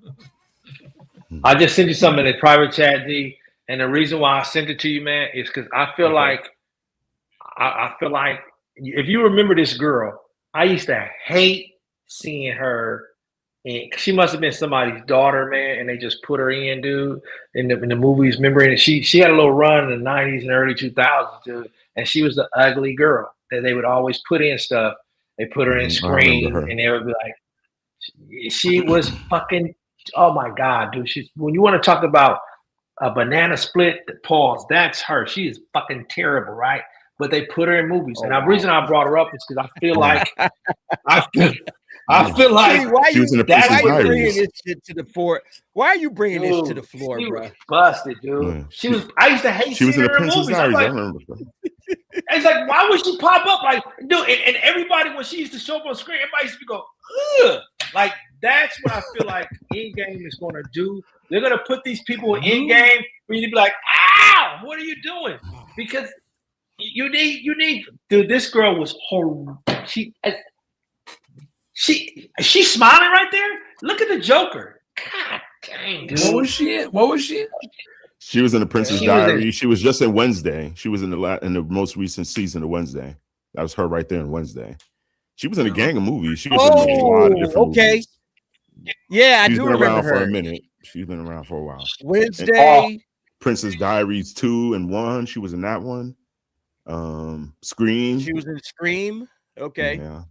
I just sent you something in the private chat, D. And the reason why I sent it to you, man, is because I feel like if you remember this girl, I used to hate seeing her, and she must have been somebody's daughter, man, and they just put her in, dude, in the movies. Remember, and she had a little run in the 90s and early 2000s, dude, and she was the ugly girl that they would always put in stuff. They put her in Scream, and they would be like, she was fucking, oh my God, dude. When you want to talk about a banana split, pause, that's her. She is fucking terrible, right? But they put her in movies. And the reason I brought her up is because I feel like why are you bringing this shit to the floor? Why are you bringing this to the floor, she bro? Was busted, dude. Yeah. I used to hate seeing her in movies. Like, it's like, why would she pop up? Like, dude, and everybody, when she used to show up on screen, everybody used to go, ugh. Like, that's what I feel like Endgame is going to do. They're going to put these people in Endgame for you to be like, ow, what are you doing? Because you need, dude, this girl was horrible. She's smiling right there. Look at the Joker. God dang, dude. What was she in? She was in the Princess Diary. She was just in Wednesday. She was in the most recent season of Wednesday. That was her right there in Wednesday. She was in a gang of movies. She was in a lot of different movies. Yeah, I She's do been remember around her. for a minute. She's been around for a while. Wednesday. Princess Diaries 2 and 1. She was in that one. Scream. She was in Scream. Okay. Yeah.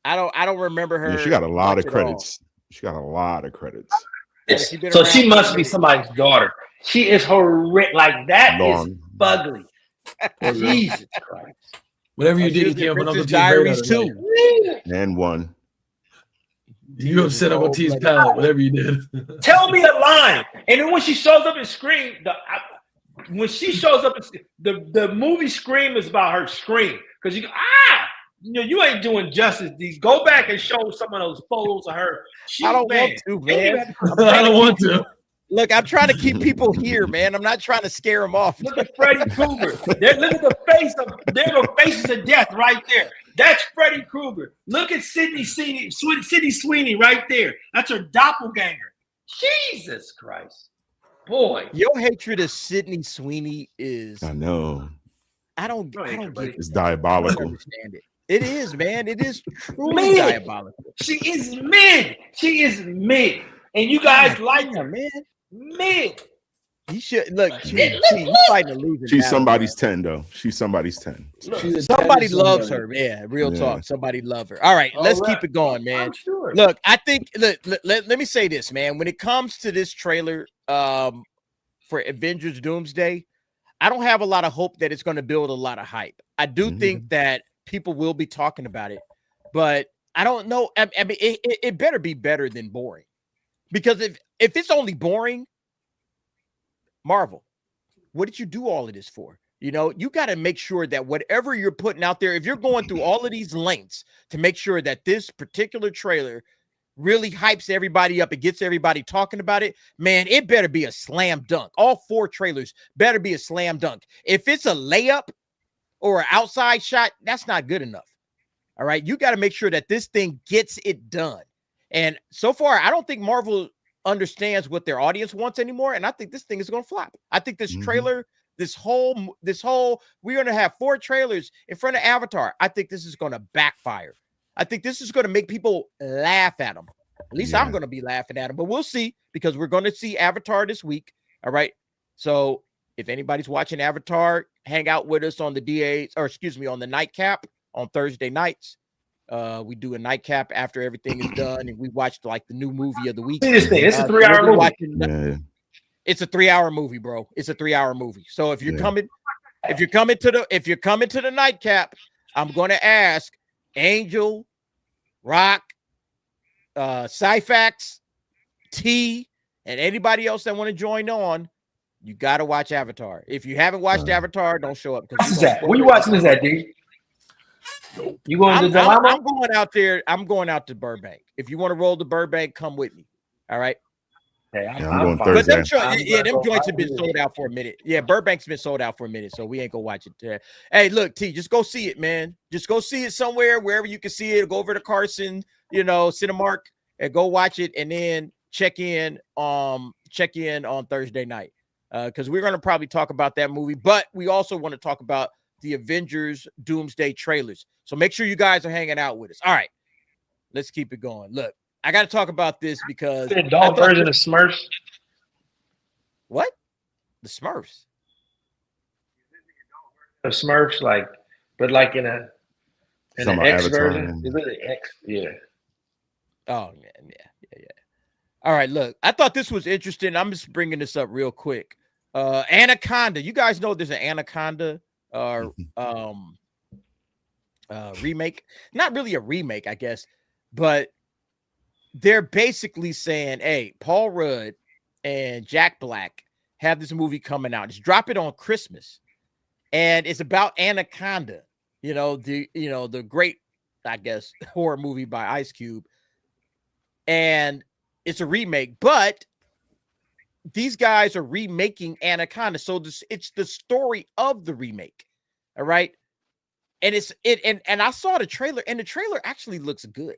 I don't remember her. Yeah, she got a lot of credits. She got a lot of credits. So she must be somebody's daughter. She is horrific. Like, that is ugly. Jesus Christ. Whatever you did, you came up with Uncle T's Diaries 2 and 1. You upset Uncle T's palate, whatever you did. Tell me a line. And then when she shows up and Scream, when she shows up, the movie Scream is about her scream. Because you go, you ain't doing justice, D. Go back and show some of those photos of her. I don't want to, man. I don't want to. Look, I'm trying to keep people here, man. I'm not trying to scare them off. Look at Freddy Krueger. Look at the face of their faces of death right there. That's Freddy Krueger. Look at Sydney Sweeney right there. That's her doppelganger. Jesus Christ. Boy. Your hatred of Sydney Sweeney is, I know. I don't get it. It's diabolical. I don't understand it. It is, man. It is truly diabolical. She is mid. She is mid. And you guys like her, man. Mid. He should look. He's fighting a losing She's battle, somebody's man. 10, though. She's somebody's 10. Look, somebody loves her, man. Real talk. Somebody love her. All right, let's keep it going, man. Sure. Look, I think let me say this, man. When it comes to this trailer for Avengers Doomsday, I don't have a lot of hope that it's going to build a lot of hype. I do think that people will be talking about it, but I don't know. I mean, it better be better than boring, because if it's only boring, Marvel, what did you do all of this for? You know, you got to make sure that whatever you're putting out there, if you're going through all of these lengths to make sure that this particular trailer really hypes everybody up and gets everybody talking about it, man, it better be a slam dunk. All 4 trailers better be a slam dunk. If it's a layup or an outside shot, that's not good enough. All right, you got to make sure that this thing gets it done. And so far, I don't think Marvel understands what their audience wants anymore, and I think this thing is going to flop. I think this trailer, this whole, we're going to have 4 trailers in front of Avatar. I think this is going to backfire. I think this is going to make people laugh at them. At least I'm going to be laughing at them, but we'll see, because we're going to see Avatar this week. All right. So if anybody's watching Avatar, hang out with us on the on the nightcap on Thursday nights. We do a nightcap after everything is done, and we watched like the new movie of the week. It's a 3-hour movie. It's a 3-hour movie, bro. It's a 3-hour movie. So if you're coming to the nightcap, I'm going to ask Angel, Rock, Cyfax, T, and anybody else that want to join on. You got to watch Avatar. If you haven't watched Avatar, don't show up. Where you watching this at, D? You going to Dilemma? I'm going out there. I'm going out to Burbank. If you want to roll to Burbank, come with me. All right. Hey, I'm going Thursday. Them joints have been sold out for a minute. Yeah, Burbank's been sold out for a minute, so we ain't gonna watch it there. Hey, look, T, just go see it, man. Just go see it somewhere, wherever you can see it. Go over to Carson, Cinemark, and go watch it, and then check in on Thursday night, because we're gonna probably talk about that movie, but we also want to talk about the Avengers Doomsday trailers. So make sure you guys are hanging out with us. All right, let's keep it going. Look, I got to talk about this because the dog version of Smurfs. What? The Smurfs? The Smurfs, but in an X version. Is it an X? Yeah. Oh man, yeah. All right, look, I thought this was interesting. I'm just bringing this up real quick. Anaconda. You guys know there's an Anaconda remake. Not really a remake, I guess, but they're basically saying, hey, Paul Rudd and Jack Black have this movie coming out. Just drop it on Christmas. And it's about Anaconda, the great, I guess, horror movie by IceCube. And it's a remake, but these guys are remaking Anaconda. So it's the story of the remake. All right. And and I saw the trailer, and the trailer actually looks good.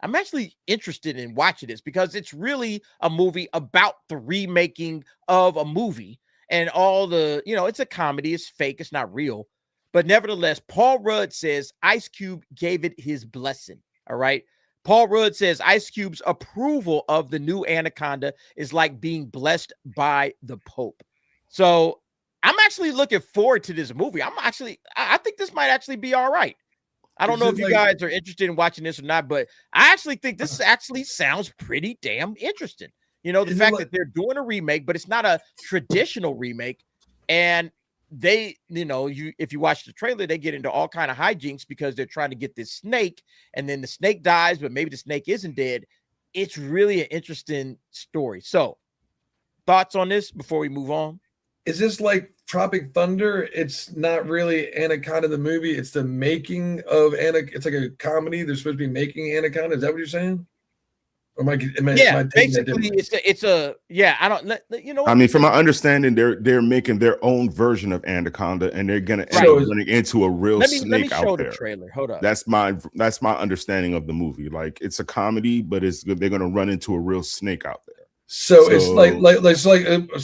I'm actually interested in watching this because it's really a movie about the remaking of a movie, and all the, it's a comedy, it's fake, it's not real. But nevertheless, Paul Rudd says IceCube gave it his blessing. All right. Paul Rudd says IceCube's approval of the new Anaconda is like being blessed by the Pope. So I'm actually looking forward to this movie. I think this might actually be all right. I don't know if you guys are interested in watching this or not, but I actually think this actually sounds pretty damn interesting. The fact that they're doing a remake, but it's not a traditional remake. And they, if you watch the trailer, they get into all kind of hijinks because they're trying to get this snake, and then the snake dies, but maybe the snake isn't dead. It's really an interesting story. So, thoughts on this before we move on? Is this like Tropic Thunder? It's not really Anaconda the movie. It's the making of Anaconda. It's like a comedy. They're supposed to be making Anaconda. Is that what you're saying? Or basically, it's a I don't. I mean, from my understanding, they're making their own version of Anaconda, and they're gonna end up running into a real snake let me show out there. The trailer. Hold up. That's my understanding of the movie. Like, it's a comedy, but they're gonna run into a real snake out there. So it's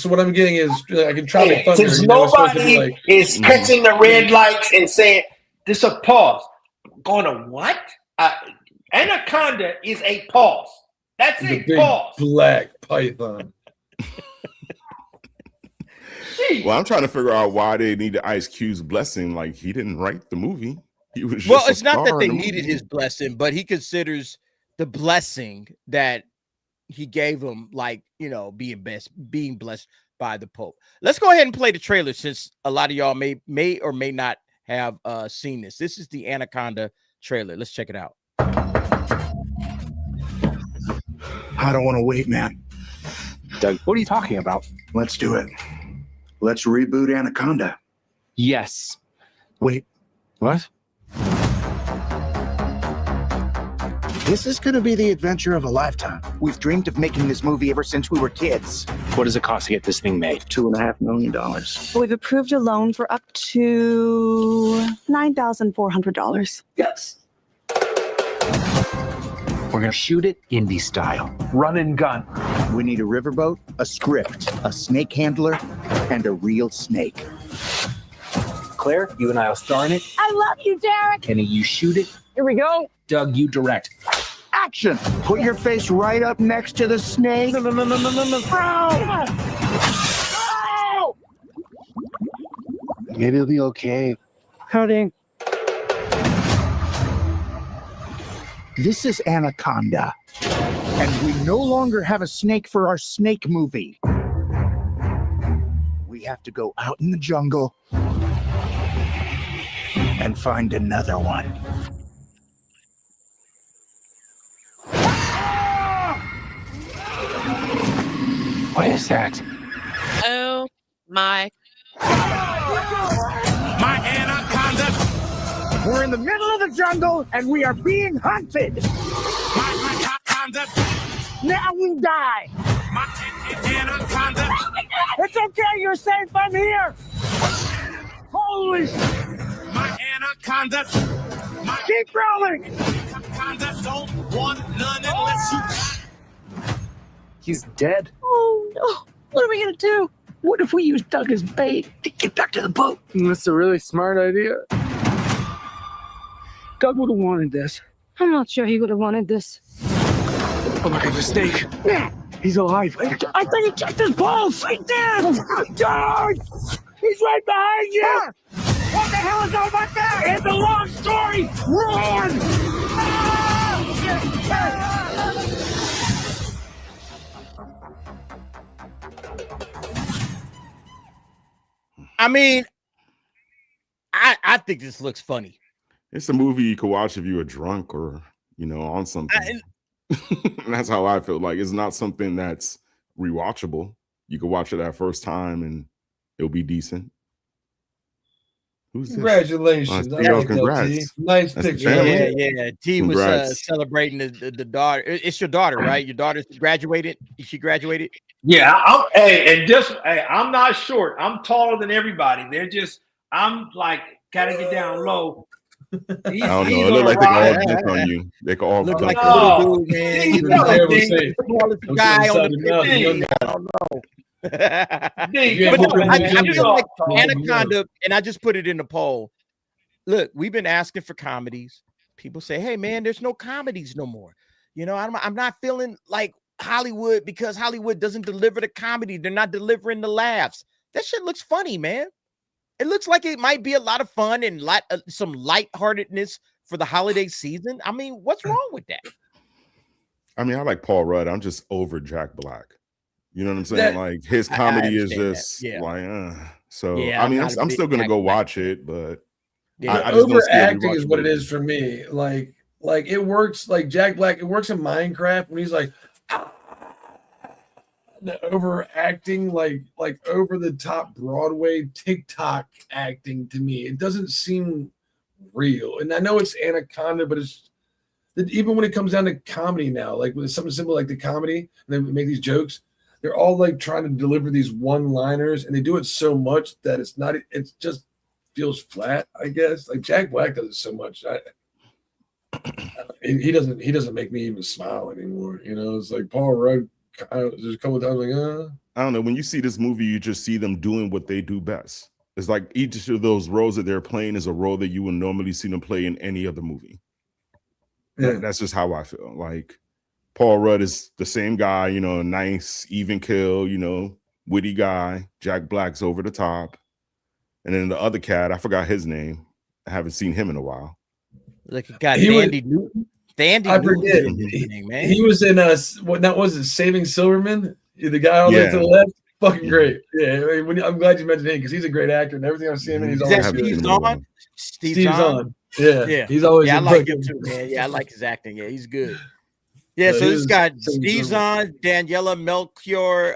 so what I'm getting is I can try to since nobody is catching the red lights and saying this a pause. On a what? Anaconda is a pause. That's It's it. a big Pause. black python. Well, I'm trying to figure out why they needed IceCube's blessing. Like, he didn't write the movie. He was just Well, a it's not that star they in the needed movie. his blessing, but he considers the blessing that he gave him, like, you know, being blessed by the Pope. Let's go ahead and play the trailer, since a lot of y'all may or may not have seen this. This is the Anaconda trailer. Let's check it out. I don't want to wait, man. Doug, what are you talking about? Let's do it. Let's reboot Anaconda. Yes. Wait, What? this is going to be the adventure of a lifetime. We've dreamed of making this movie ever since we were kids. What does it cost to get this thing made? $2.5 million. We've approved a loan for up to $9,400. Yes. We're gonna shoot it indie style. Run and gun. We need a riverboat, a script, a snake handler, and a real snake. Claire, you and I will star in it. I love you, Derek. Kenny, you shoot it. Here we go. Doug, you direct. Action! Put your face right up next to the snake. Maybe it'll be okay. Howdy. This is Anaconda, and we no longer have a snake for our snake movie. We have to go out in the jungle and find another one. What is that? Oh my. My Anaconda! We're in the middle of the jungle, and we are being hunted! My Anaconda! Now we die! My Anaconda! It's okay, you're safe, I'm here! Holy My Anaconda! Keep rolling! Anaconda don't want none unless you... He's dead. Oh no. What are we gonna do? What if we use Doug as bait to get back to the boat? That's a really smart idea. Doug would have wanted this. I'm not sure he would have wanted this. Oh, look at the snake. Yeah, he's alive. I think he checked his pulse. Right there. Doug! He's right behind you. What the hell is over there? It's a long story. Run! I mean, I think this looks funny. It's a movie you could watch if you were drunk or, you know, on something. That's how I feel. Like, it's not something that's rewatchable. You could watch it that first time and it'll be decent. Who's this? Congratulations. Congrats. Nice That's picture. Yeah. T was celebrating the daughter. It's your daughter, right? Your daughter graduated. She graduated. Yeah, I'm not short. I'm taller than everybody. I'm like, gotta get down low. I don't know. It looked like they can all dunk on you. They can all Look dunk like on a you. little dude, man. You know, the smallest guy on the team. I don't know. But no, I feel like Anaconda, and I just put it in the poll. Look, we've been asking for comedies. People say, "Hey, man, there's no comedies no more." You know, I'm not feeling like Hollywood, because Hollywood doesn't deliver the comedy. They're not delivering the laughs. That shit looks funny, man. It looks like it might be a lot of fun and some lightheartedness for the holiday season. I mean, what's wrong with that? I mean, I like Paul Rudd. I'm just over Jack Black. You know what I'm saying? Like, his comedy is just like, so Yeah, I mean, I'm still gonna go watch it, but I just don't see it overacting is what it is for me. Like it works. Like Jack Black, it works in Minecraft when he's like the overacting, like over the top Broadway TikTok acting. To me, it doesn't seem real. And I know it's Anaconda, but it's even when it comes down to comedy now, like with something simple like the comedy, and they make these jokes. They're all like trying to deliver these one-liners, and they do it so much that it just feels flat, I guess. Like Jack Black does it so much. He doesn't make me even smile anymore. You know, it's like Paul Rudd. There's a couple of times like, I don't know. When you see this movie, you just see them doing what they do best. It's like each of those roles that they're playing is a role that you would normally see them play in any other movie. Yeah. That's just how I feel. Like Paul Rudd is the same guy, you know, nice, even kill, you know, witty guy. Jack Black's over the top. And then the other cat, I forgot his name. I haven't seen him in a while. Like a guy, Dandy Newton. Dandy Newton. He was in what that was it, Saving Silverman? The guy on the left. Fucking great. Yeah, I'm glad you mentioned him because he's a great actor and everything I've seen him in, he's always good. Steve Zahn. Yeah. He's always I like him too, man. Yeah, I like his acting. Yeah, he's good. Yeah, so this got Steve Zahn, Daniela Melchior,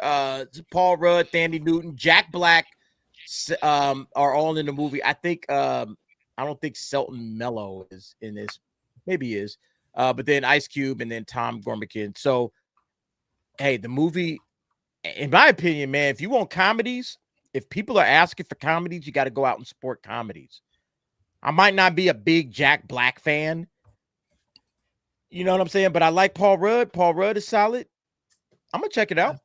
Paul Rudd, Dandy Newton, Jack Black are all in the movie. I think I don't think Selton Mello is in this. Maybe he is. But then IceCube and then Tom Gormican. So hey, the movie, in my opinion, man, if you want comedies, if people are asking for comedies, you got to go out and support comedies. I might not be a big Jack Black fan. You know what I'm saying? But I like Paul Rudd. Paul Rudd is solid. I'm going to check it out.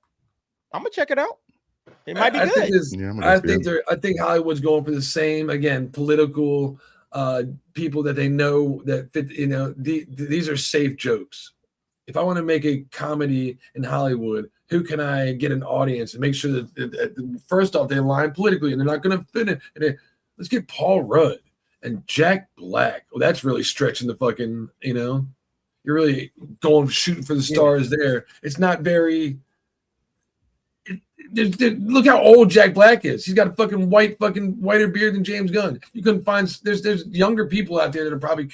It might be good. I think Hollywood's going for the same, again, political people that they know that fit, you know, these are safe jokes. If I want to make a comedy in Hollywood, who can I get an audience and make sure that first off they align politically and they're not going to fit it? Let's get Paul Rudd and Jack Black. Well, that's really stretching the fucking, you know, you're really going shooting for the stars there. It's not very. Look how old Jack Black is. He's got a fucking whiter beard than James Gunn. You couldn't find there's younger people out there that are probably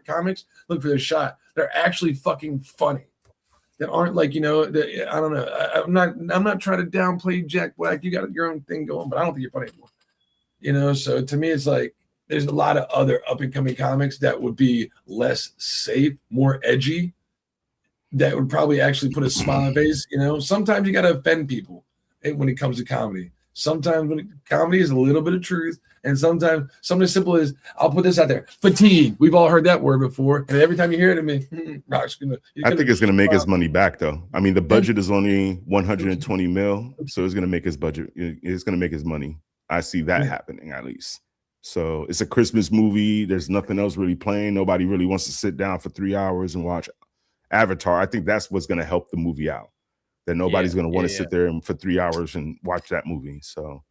comics. Look for their shot. They're actually fucking funny. That aren't like, you know, I don't know. I'm not trying to downplay Jack Black. You got your own thing going, but I don't think you're funny anymore. You know, so to me, it's like there's a lot of other up and coming comics that would be less safe, more edgy. That would probably actually put a smile on face. You know, sometimes you got to offend people when it comes to comedy. Sometimes comedy is a little bit of truth, and sometimes something as simple as, I'll put this out there, fatigue. We've all heard that word before, and every time you hear it, I mean, I think it's going to make his money back, though. I mean, the budget is only 120 mil, so it's going to make his budget. It's going to make his money. I see that happening at least. So it's a Christmas movie. There's nothing else really playing. Nobody really wants to sit down for 3 hours and watch Avatar. I think that's what's going to help the movie out. That nobody's going to want to sit there for 3 hours and watch that movie. So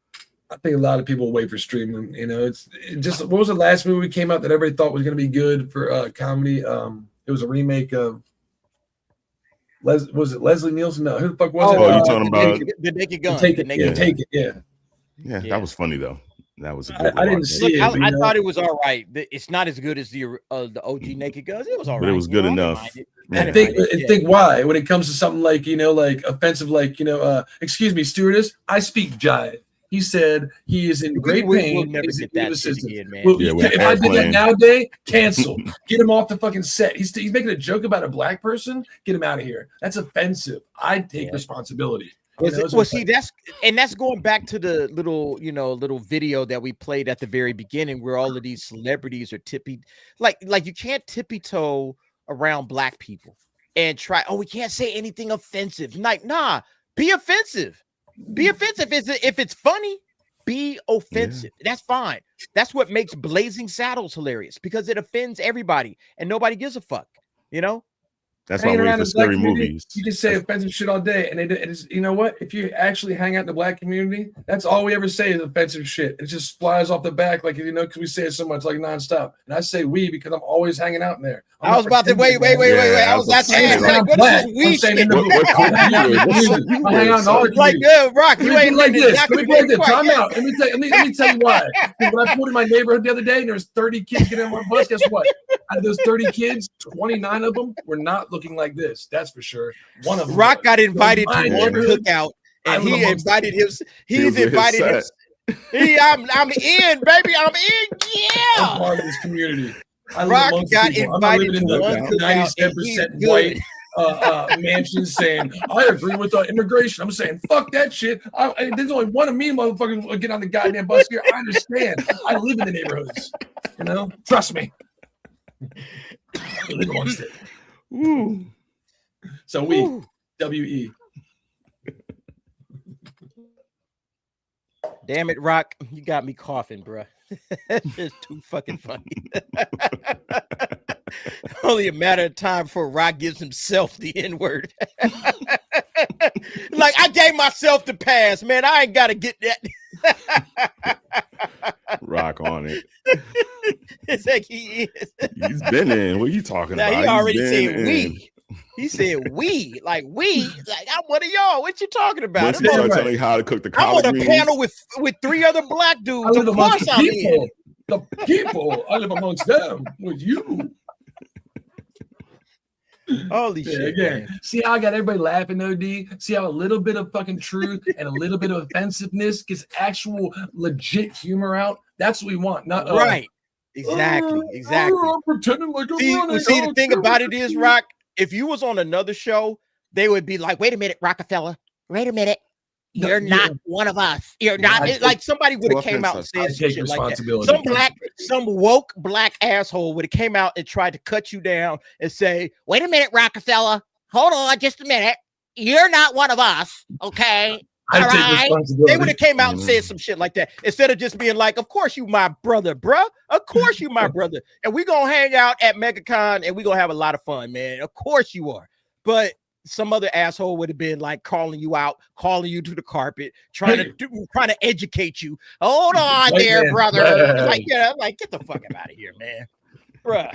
I think a lot of people wait for streaming. You know, it just, what was the last movie came out that everybody thought was going to be good for comedy? It was a remake of was it Leslie Nielsen? No, who the fuck was it? Oh, you talking about the Naked Gun? Take it. Yeah, that was funny though. That was. I didn't see it. I thought it was all right. It's not as good as the OG Naked Guns. It was all right. But it was good enough. I think why when it comes to something like, you know, like offensive, like, you know, excuse me, stewardess, I speak jive. He said he is in great pain. We'll never get that shit again, man. Well, if I did that nowadays, cancel. Get him off the fucking set. He's making a joke about a black person. Get him out of here. That's offensive. I take responsibility. Well, see, that's going back to the little video that we played at the very beginning, where all of these celebrities are like you can't tippy toe around black people and try. Oh, we can't say anything offensive. Like, nah, be offensive. Be offensive. If it's funny, be offensive. Yeah. That's fine. That's what makes Blazing Saddles hilarious, because it offends everybody and nobody gives a fuck. You know. That's why we're for scary movies. You can say offensive shit all day, and it's, you know what? If you actually hang out in the black community, that's all we ever say is offensive shit. It just flies off the back, like, you know, because we say it so much, like, nonstop. And I say we because I'm always hanging out in there. I was about to wait. I was about to ask, like, what is we shit? I hang out in all the like, Rock, you ain't like this. Let me play this. Time out. Let me tell you why. When I pulled in my neighborhood the other day, and there was 30 kids getting on my bus. Guess what? Out of those 30 kids, 29 of them were not looking like this. That's for sure. One of them. Rock got invited to one cookout, and he invited him. He's invited him. I'm in, baby. I'm in. Yeah. I'm part of this community. Rock got invited to one cookout. 97% white mansion saying, I agree with immigration. I'm saying, fuck that shit. There's only one of me motherfuckers will get on the goddamn bus here. I understand. I live in the neighborhoods. You know? Trust me. I live on state. Ooh. So we, W-E. Damn it, Rock. You got me coughing, bro. It's too fucking funny. Only a matter of time before Rock gives himself the N-word. Like, I gave myself the pass, man. I ain't got to get that. Rock on it. It's like he is. He's been in. What are you talking about? He already said in. we. He said we. Like, I'm one of y'all. What you talking about? Once he started telling you how to cook the collard I'm on a greens. panel with 3 other black dudes. I live Of amongst course the I'm people. in. The people. I live amongst them with you. Holy shit. Again, man. see how I got everybody laughing, OD? See how a little bit of fucking truth and a little bit of offensiveness gets actual legit humor out? That's what we want. Not Right. Exactly. I'm pretending like I'm running. See, the thing about it is, Rock, if you was on another show, they would be like, wait a minute, Rockefeller. Wait a minute. You're not one of us. You're not. Like, somebody would have came out and said some shit like that. Some woke black asshole would have came out and tried to cut you down and say, wait a minute, Rockefeller. Hold on just a minute. You're not one of us. Okay. All right. They would have came out and said some shit like that instead of just being like, of course you my brother, bruh. Of course you my brother. And we gonna hang out at MegaCon and we gonna have a lot of fun, man. Of course you are. But some other asshole would have been like calling you out, calling you to the carpet, trying to educate you. Hold on there, brother. Like, yeah, like, get the fuck out of here, man. Bruh.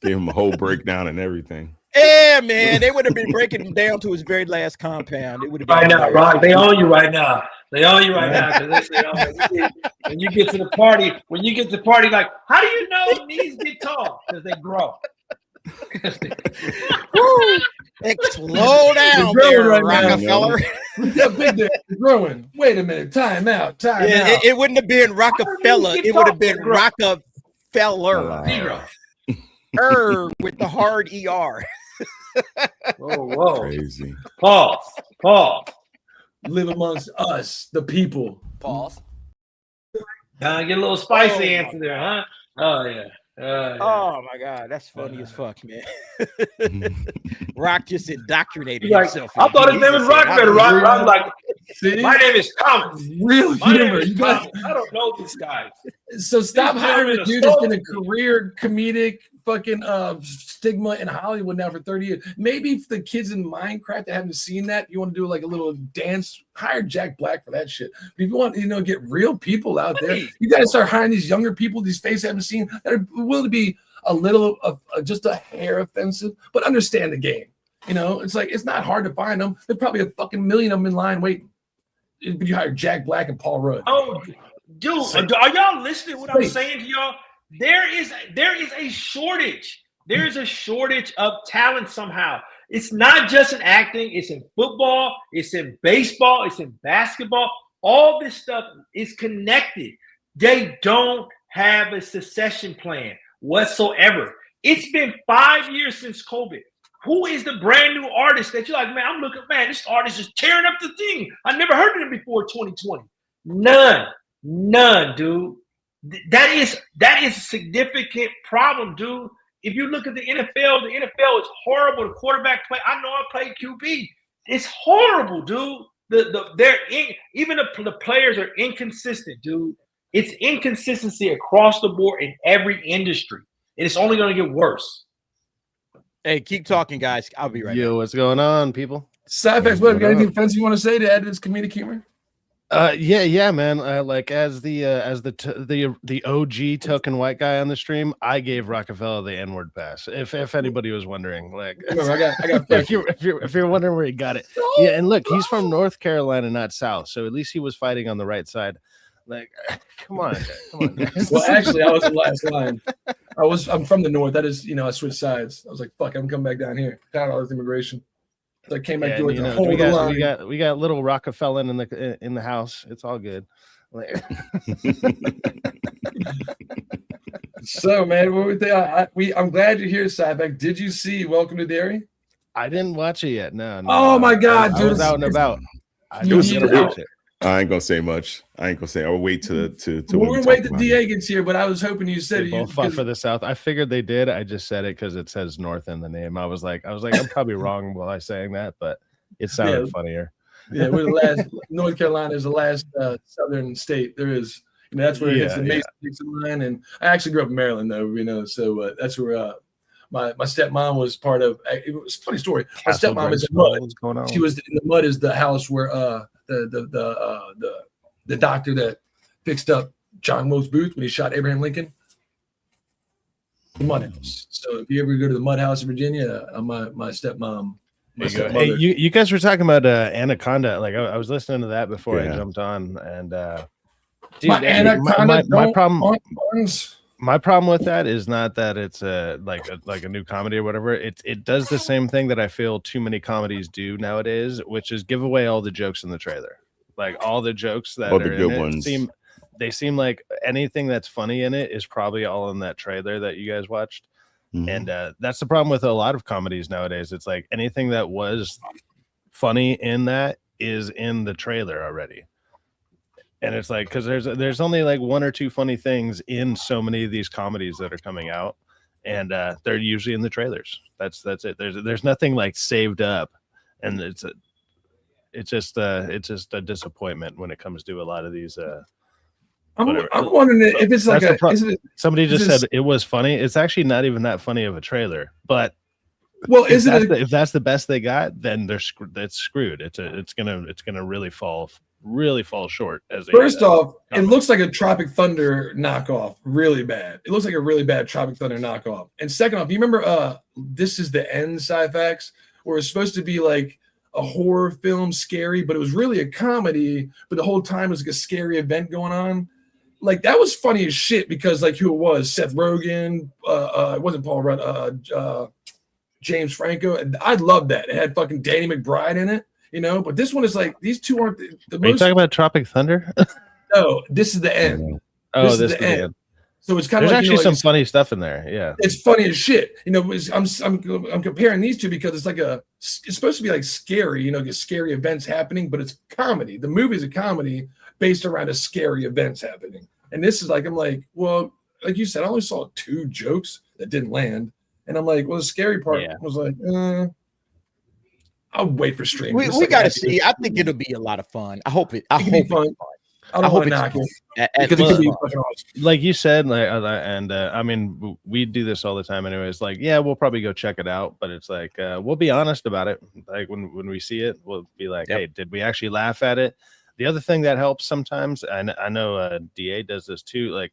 Gave him a whole breakdown and everything. Yeah, man. They would have been breaking him down to his very last compound. It would have been right now, Rock. They own you right now. They own you right now. Because they say, when you get to the party, like, how do you know knees get tall? Because they grow. Slow down there, right Rockefeller. They're growing. Wait a minute. Time out. It wouldn't have been Rockefeller. It would have been Rockefeller. With the hard ER. Whoa. Crazy. Pause. Live amongst us, the people. Pause. Get a little spicy answer there, huh? Oh, yeah. Oh my God, that's funny as fuck, man. Rock just indoctrinated like, himself. I thought his name was Rockefeller. Rock. I'm like, see? My name is Thomas. Real humor. I don't know these guys. So stop hiring a dude that's been a career comedic fucking stigma in Hollywood now for 30 years. Maybe if the kids in Minecraft that haven't seen that, you want to do like a little dance, hire Jack Black for that shit. But if you want, get real people out there, you got to start hiring these younger people, these faces I haven't seen, that are willing to be a little of just a hair offensive, but understand the game. It's like, it's not hard to find them. There's probably a fucking million of them in line waiting. But you hire Jack Black and Paul Rudd. Oh, dude, are y'all listening to what I'm saying to y'all? There is a shortage. There is a shortage of talent somehow. It's not just in acting. It's in football. It's in baseball. It's in basketball. All this stuff is connected. They don't have a succession plan whatsoever. It's been 5 years since COVID. Who is the brand new artist that you're like, man, I'm looking, man, this artist is tearing up the thing. I never heard of him before 2020. None, dude. That is a significant problem, dude. If you look at the NFL is horrible. The quarterback play. I know I played QB. It's horrible, dude. Even the players are inconsistent, dude. It's inconsistency across the board in every industry, and it's only going to get worse. Hey, keep talking, guys. I'll be right back. Yo, what's going on, people? Sci-Fi, what, got anything offensive you want to say to add to this comedic humor? Yeah, man. Like as the OG token white guy on the stream, I gave Rockefeller the N-word pass. If anybody was wondering, like, I got if you're wondering where he got it, yeah. And look, he's from North Carolina, not South, so at least he was fighting on the right side. Like, come on, guys. Well, actually, I was the last line. I'm from the North. That is, I switched sides. I was like, fuck, I'm coming back down here. Got all this immigration. So I came back to it. We got little Rockefeller in the house. It's all good. So, man, what we think? I'm glad you're here, Cybeck. Did you see Welcome to Derry? I didn't watch it yet. No. Oh my God, dude! I was out and about. I ain't gonna say much. I'll wait to. We're gonna wait till DA gets here, but I was hoping you said they both fought for the South. I figured they did. I just said it because it says North in the name. I was like, I'm probably wrong while I saying that, but it sounded funnier. Yeah, we're the last. North Carolina is the last southern state there is. You know, that's where it hits the Mason-Dixon line. And I actually grew up in Maryland, though. You know, so that's where my stepmom was part of. It was a funny story. My stepmom is in Mud. She was in the Mud. Is the house where the doctor that fixed up John Wilkes Booth when he shot Abraham Lincoln. The Mud House. So if you ever go to the Mud House in Virginia, my stepmom. Hey, you guys were talking about Anaconda. Like I was listening to that before I jumped on, and dude, my problem with that is not that it's like a new comedy or whatever. It does the same thing that I feel too many comedies do nowadays, which is give away all the jokes in the trailer. Like all the jokes that all are the good in ones. They seem like anything that's funny in it is probably all in that trailer that you guys watched. And that's the problem with a lot of comedies nowadays. It's like anything that was funny in that is in the trailer already. And it's like, because there's only like one or two funny things in so many of these comedies that are coming out, and they're usually in the trailers. That's it. There's nothing like saved up, and it's just a disappointment when it comes to a lot of these. I'm wondering if it's like somebody just said it was funny. It's actually not even that funny of a trailer, but if that's the best they got, then it's screwed. It's gonna really fall short. First off, it looks like a Tropic Thunder knockoff, really bad. It looks like a really bad Tropic Thunder knockoff. And second off, you remember This Is the End sci-fax, where it's supposed to be like a horror film, scary, but it was really a comedy, but the whole time it was like a scary event going on. Like that was funny as shit because like who it was, Seth Rogen, it wasn't Paul Rudd, James Franco. And I loved that. It had fucking Danny McBride in it, you know, but this one is like these two aren't the most. Are you talking about Tropic Thunder? No, This Is the End. This is the end. So it's kind of there's like, actually some funny stuff in there. Yeah, it's funny as shit. You know, I'm comparing these two because it's like it's supposed to be like scary, you know, get scary events happening, but it's comedy. The movie is a comedy based around a scary events happening. And this is like, I'm like, well, like you said, I only saw 2 jokes that didn't land. And I'm like, well, the scary part was like, I'll wait for streaming. We got to see. I think it'll be a lot of fun. I hope it's fun. I don't want to knock it because it could be fucking awesome. Like you said, like, and I mean, we do this all the time, anyways. Like, yeah, we'll probably go check it out, but it's like we'll be honest about it. Like when we see it, we'll be like, hey, did we actually laugh at it? The other thing that helps sometimes, and I know DA does this too. Like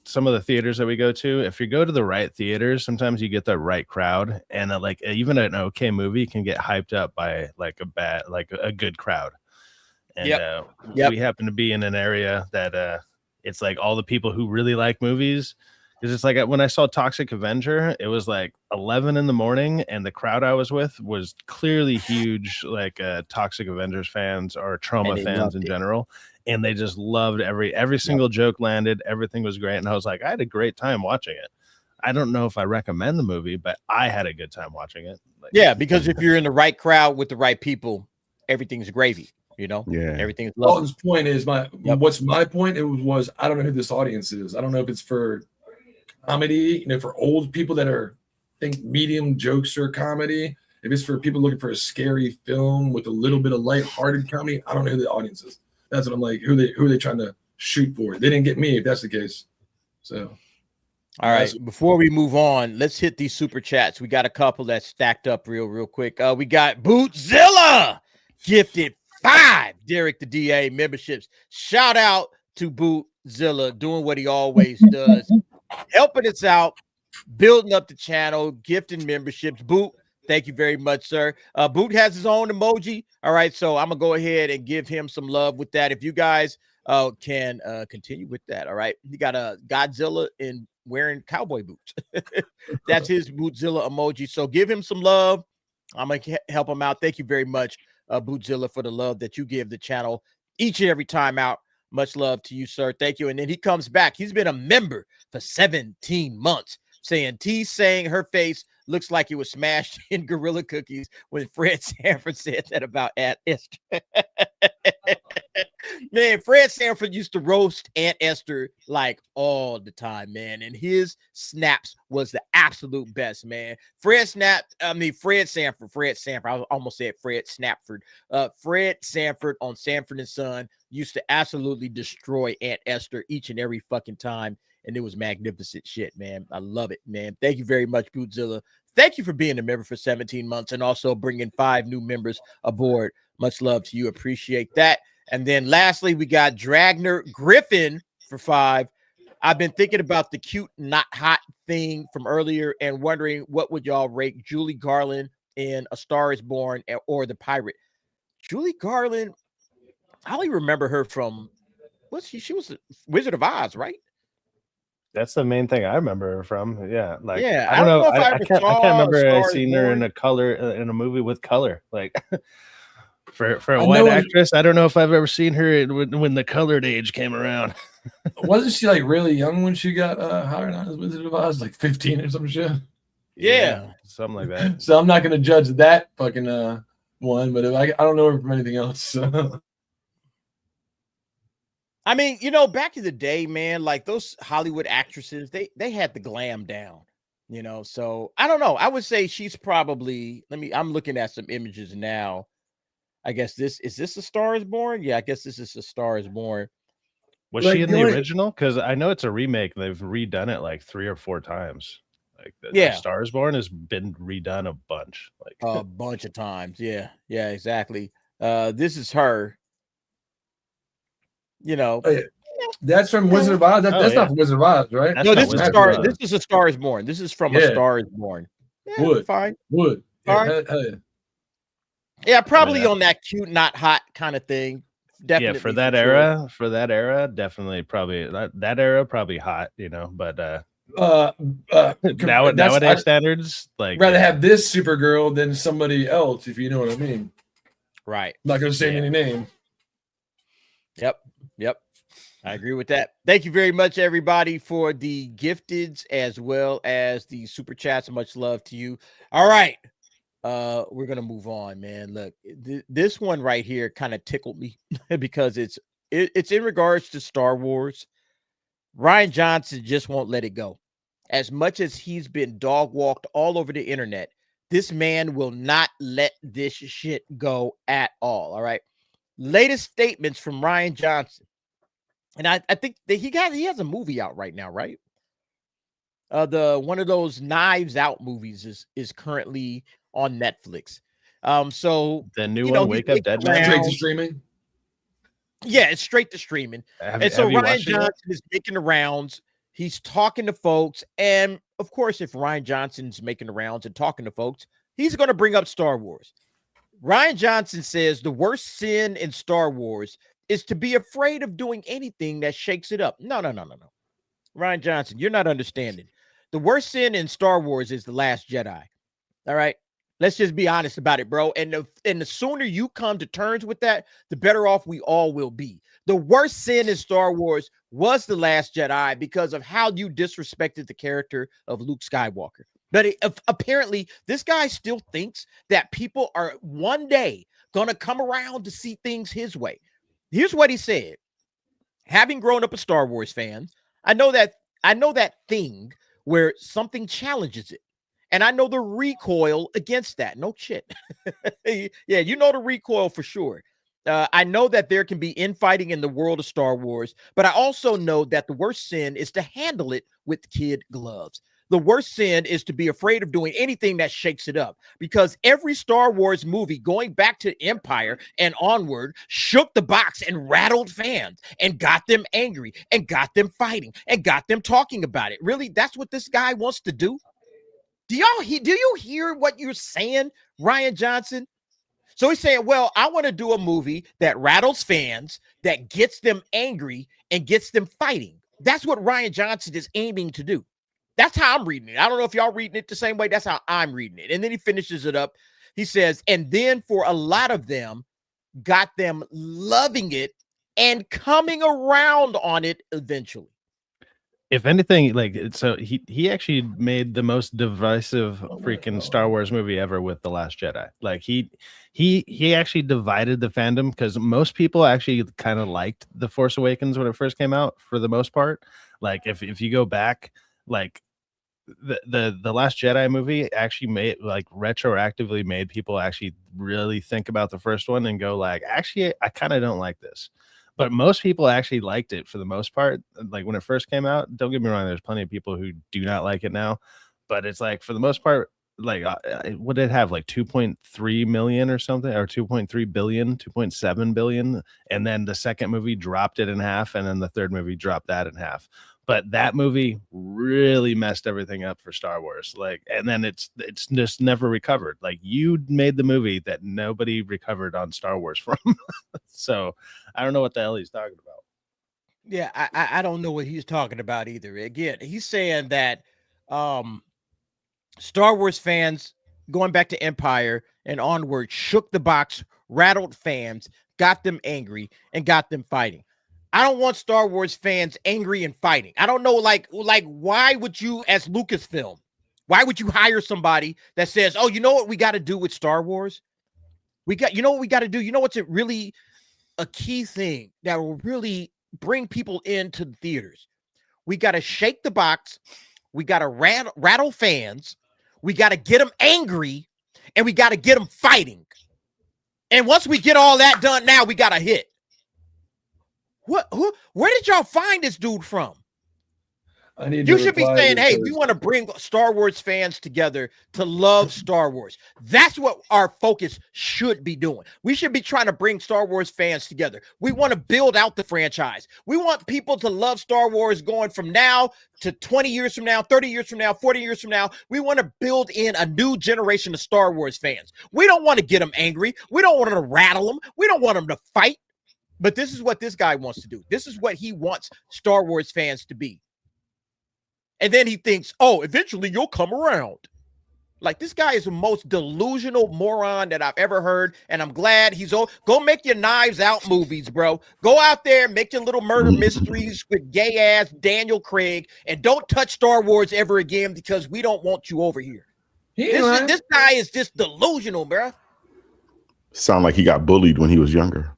some of the theaters that we go to, if you go to the right theaters, sometimes you get the right crowd, and like even an okay movie can get hyped up by like a good crowd. And we happen to be in an area that it's like all the people who really like movies. Because it's like when I saw Toxic Avenger, it was like 11 in the morning, and the crowd I was with was clearly huge, like Toxic Avengers fans or trauma fans in general. And they just loved every single joke landed. Everything was great. And I was like, I had a great time watching it. I don't know if I recommend the movie, but I had a good time watching it. Like, because if you're in the right crowd with the right people, everything's gravy. You know, everything's lovely. Dalton's point is what's my point? It was I don't know who this audience is. I don't know if it's for comedy, you know, for old people that think medium jokes or comedy. If it's for people looking for a scary film with a little bit of lighthearted comedy, I don't know who the audience is. That's what I'm like. Who are they trying to shoot for? They didn't get me if that's the case. So, all right. Before we move on, let's hit these super chats. We got a couple that stacked up real quick. We got Bootzilla gifted 5 Derek the DA memberships. Shout out to Bootzilla doing what he always does, helping us out, building up the channel, gifting memberships. Boot, thank you very much, sir. Boot has his own emoji. All right, so I'm gonna go ahead and give him some love with that. If you guys can continue with that, all right. You got a Godzilla in wearing cowboy boots. That's his Bootzilla emoji. So give him some love. I'm gonna help him out. Thank you very much, Bootzilla, for the love that you give the channel each and every time out. Much love to you, sir. Thank you. And then he comes back. He's been a member for 17 months, saying saying her face looks like it was smashed in Gorilla Cookies when Fred Sanford said that about Esther. Man, Fred Sanford used to roast Aunt Esther like all the time, man. And his snaps was the absolute best, man. Fred Sanford. I almost said Fred Snapford. Fred Sanford on Sanford and Son used to absolutely destroy Aunt Esther each and every fucking time. And it was magnificent shit, man. I love it, man. Thank you very much, Bootzilla. Thank you for being a member for 17 months and also bringing 5 new members aboard. Much love to you. Appreciate that. And then lastly, we got Dragner Griffin for 5. I've been thinking about the cute, not hot thing from earlier and wondering what would y'all rate Julie Garland in A Star is Born or The Pirate. Julie Garland, I only remember her from, she was a Wizard of Oz, right? That's the main thing I remember her from. Yeah, like yeah, I don't know. I can't remember I seen her in a color in a movie with color. Like for a white actress, I don't know if I've ever seen her when the colored age came around. Wasn't she like really young when she got hired on as Wizard of Oz, like 15 or some shit? Yeah, something like that. So I'm not gonna judge that fucking one, but if I don't know her from anything else. So. I mean, back in the day, man, like those Hollywood actresses, they had the glam down, so I don't know. I would say she's probably, I'm looking at some images now. I guess is this A Star is Born? Yeah, I guess this is A Star is Born. Was she in the original? Because I know it's a remake. They've redone it like 3 or 4 times. Like A Star is Born has been redone a bunch. Like a bunch of times. Yeah, exactly. This is her. That's from Wizard of Oz. That's not from Wizard of Oz, right? No, this is Star. This is A Star is Born. This is from A Star is Born. Yeah, fine. Would. Yeah, probably on that cute, not hot kind of thing. Definitely. Yeah, for that era, definitely probably that era probably hot, but nowadays standards, like rather have this Supergirl than somebody else, if you know what I mean. Right. I'm not gonna say any name. Yep. I agree with that. Thank you very much, everybody, for the gifteds as well as the super chats. Much love to you. All right. We're going to move on, man. Look, this one right here kind of tickled me because it's in regards to Star Wars. Rian Johnson just won't let it go. As much as he's been dog walked all over the internet, this man will not let this shit go at all. All right. Latest statements from Rian Johnson, and I think that he has a movie out right now, right? The one of those Knives Out movies is currently on Netflix. So the new one, Wake Up Dead Man, straight to streaming. Yeah, it's straight to streaming. And so Rian Johnson is making the rounds. He's talking to folks, and of course, if Rian Johnson's making the rounds and talking to folks, he's going to bring up Star Wars. Rian Johnson says the worst sin in Star Wars is to be afraid of doing anything that shakes it up. No. Rian Johnson, you're not understanding. The worst sin in Star Wars is The Last Jedi. All right? Let's just be honest about it, bro. And the sooner you come to terms with that, the better off we all will be. The worst sin in Star Wars was The Last Jedi because of how you disrespected the character of Luke Skywalker. But apparently, this guy still thinks that people are one day going to come around to see things his way. Here's what he said. Having grown up a Star Wars fan, I know that thing where something challenges it. And I know the recoil against that. No shit. Yeah, you know the recoil for sure. I know that there can be infighting in the world of Star Wars, but I also know that the worst sin is to handle it with kid gloves. The worst sin is to be afraid of doing anything that shakes it up, because every Star Wars movie going back to Empire and onward shook the box and rattled fans and got them angry and got them fighting and got them talking about it. Really, that's what this guy wants to do? Do you hear what you're saying, Rian Johnson? So he's saying, well, I want to do a movie that rattles fans, that gets them angry and gets them fighting. That's what Rian Johnson is aiming to do. That's how I'm reading it. I don't know if y'all reading it the same way. That's how I'm reading it. And then he finishes it up. He says, and then for a lot of them, got them loving it and coming around on it eventually. if anything, like so he actually made the most divisive freaking Star Wars movie ever with The Last Jedi. Like he actually divided the fandom, because most people actually kind of liked The Force Awakens when it first came out for the most part. Like if you go back, like the Last Jedi movie actually made, like, retroactively made people actually really think about the first one and go like, actually I kind of don't like this. But most people actually liked it for the most part. Like when it first came out, don't get me wrong, there's plenty of people who do not like it now, but it's like for the most part, like what did it have, like 2.3 million or something, or 2.3 billion, 2.7 billion, and then the second movie dropped it in half, and then the third movie dropped that in half. But that movie really messed everything up for Star Wars. Like, and then it's just never recovered. Like, you made the movie that nobody recovered on Star Wars from. So I don't know what the hell he's talking about. Yeah, I don't know what he's talking about either. Again, he's saying that Star Wars fans going back to Empire and onward shook the box, rattled fans, got them angry, and got them fighting. I don't want Star Wars fans angry and fighting. I don't know, like why would you, as Lucasfilm, why would you hire somebody that says, oh, you know what we got to do with Star Wars? You know what we got to do? You know what's really a key thing that will really bring people into the theaters? We got to shake the box. We got to rattle fans. We got to get them angry, and we got to get them fighting. And once we get all that done, now we got a hit. Where did y'all find this dude from? You should be saying, hey, we want to bring Star Wars fans together to love Star Wars. That's what our focus should be doing. We should be trying to bring Star Wars fans together. We want to build out the franchise. We want people to love Star Wars going from now to 20 years from now, 30 years from now, 40 years from now. We want to build in a new generation of Star Wars fans. We don't want to get them angry. We don't want to rattle them. We don't want them to fight. But this is what this guy wants to do. This is what he wants Star Wars fans to be. And then he thinks, oh, eventually you'll come around. Like, this guy is the most delusional moron that I've ever heard. And I'm glad he's go make your Knives Out movies, bro. Go out there, make your little murder mysteries with gay ass Daniel Craig, and don't touch Star Wars ever again, because we don't want you over here. This guy is just delusional, bro. Sound like he got bullied when he was younger.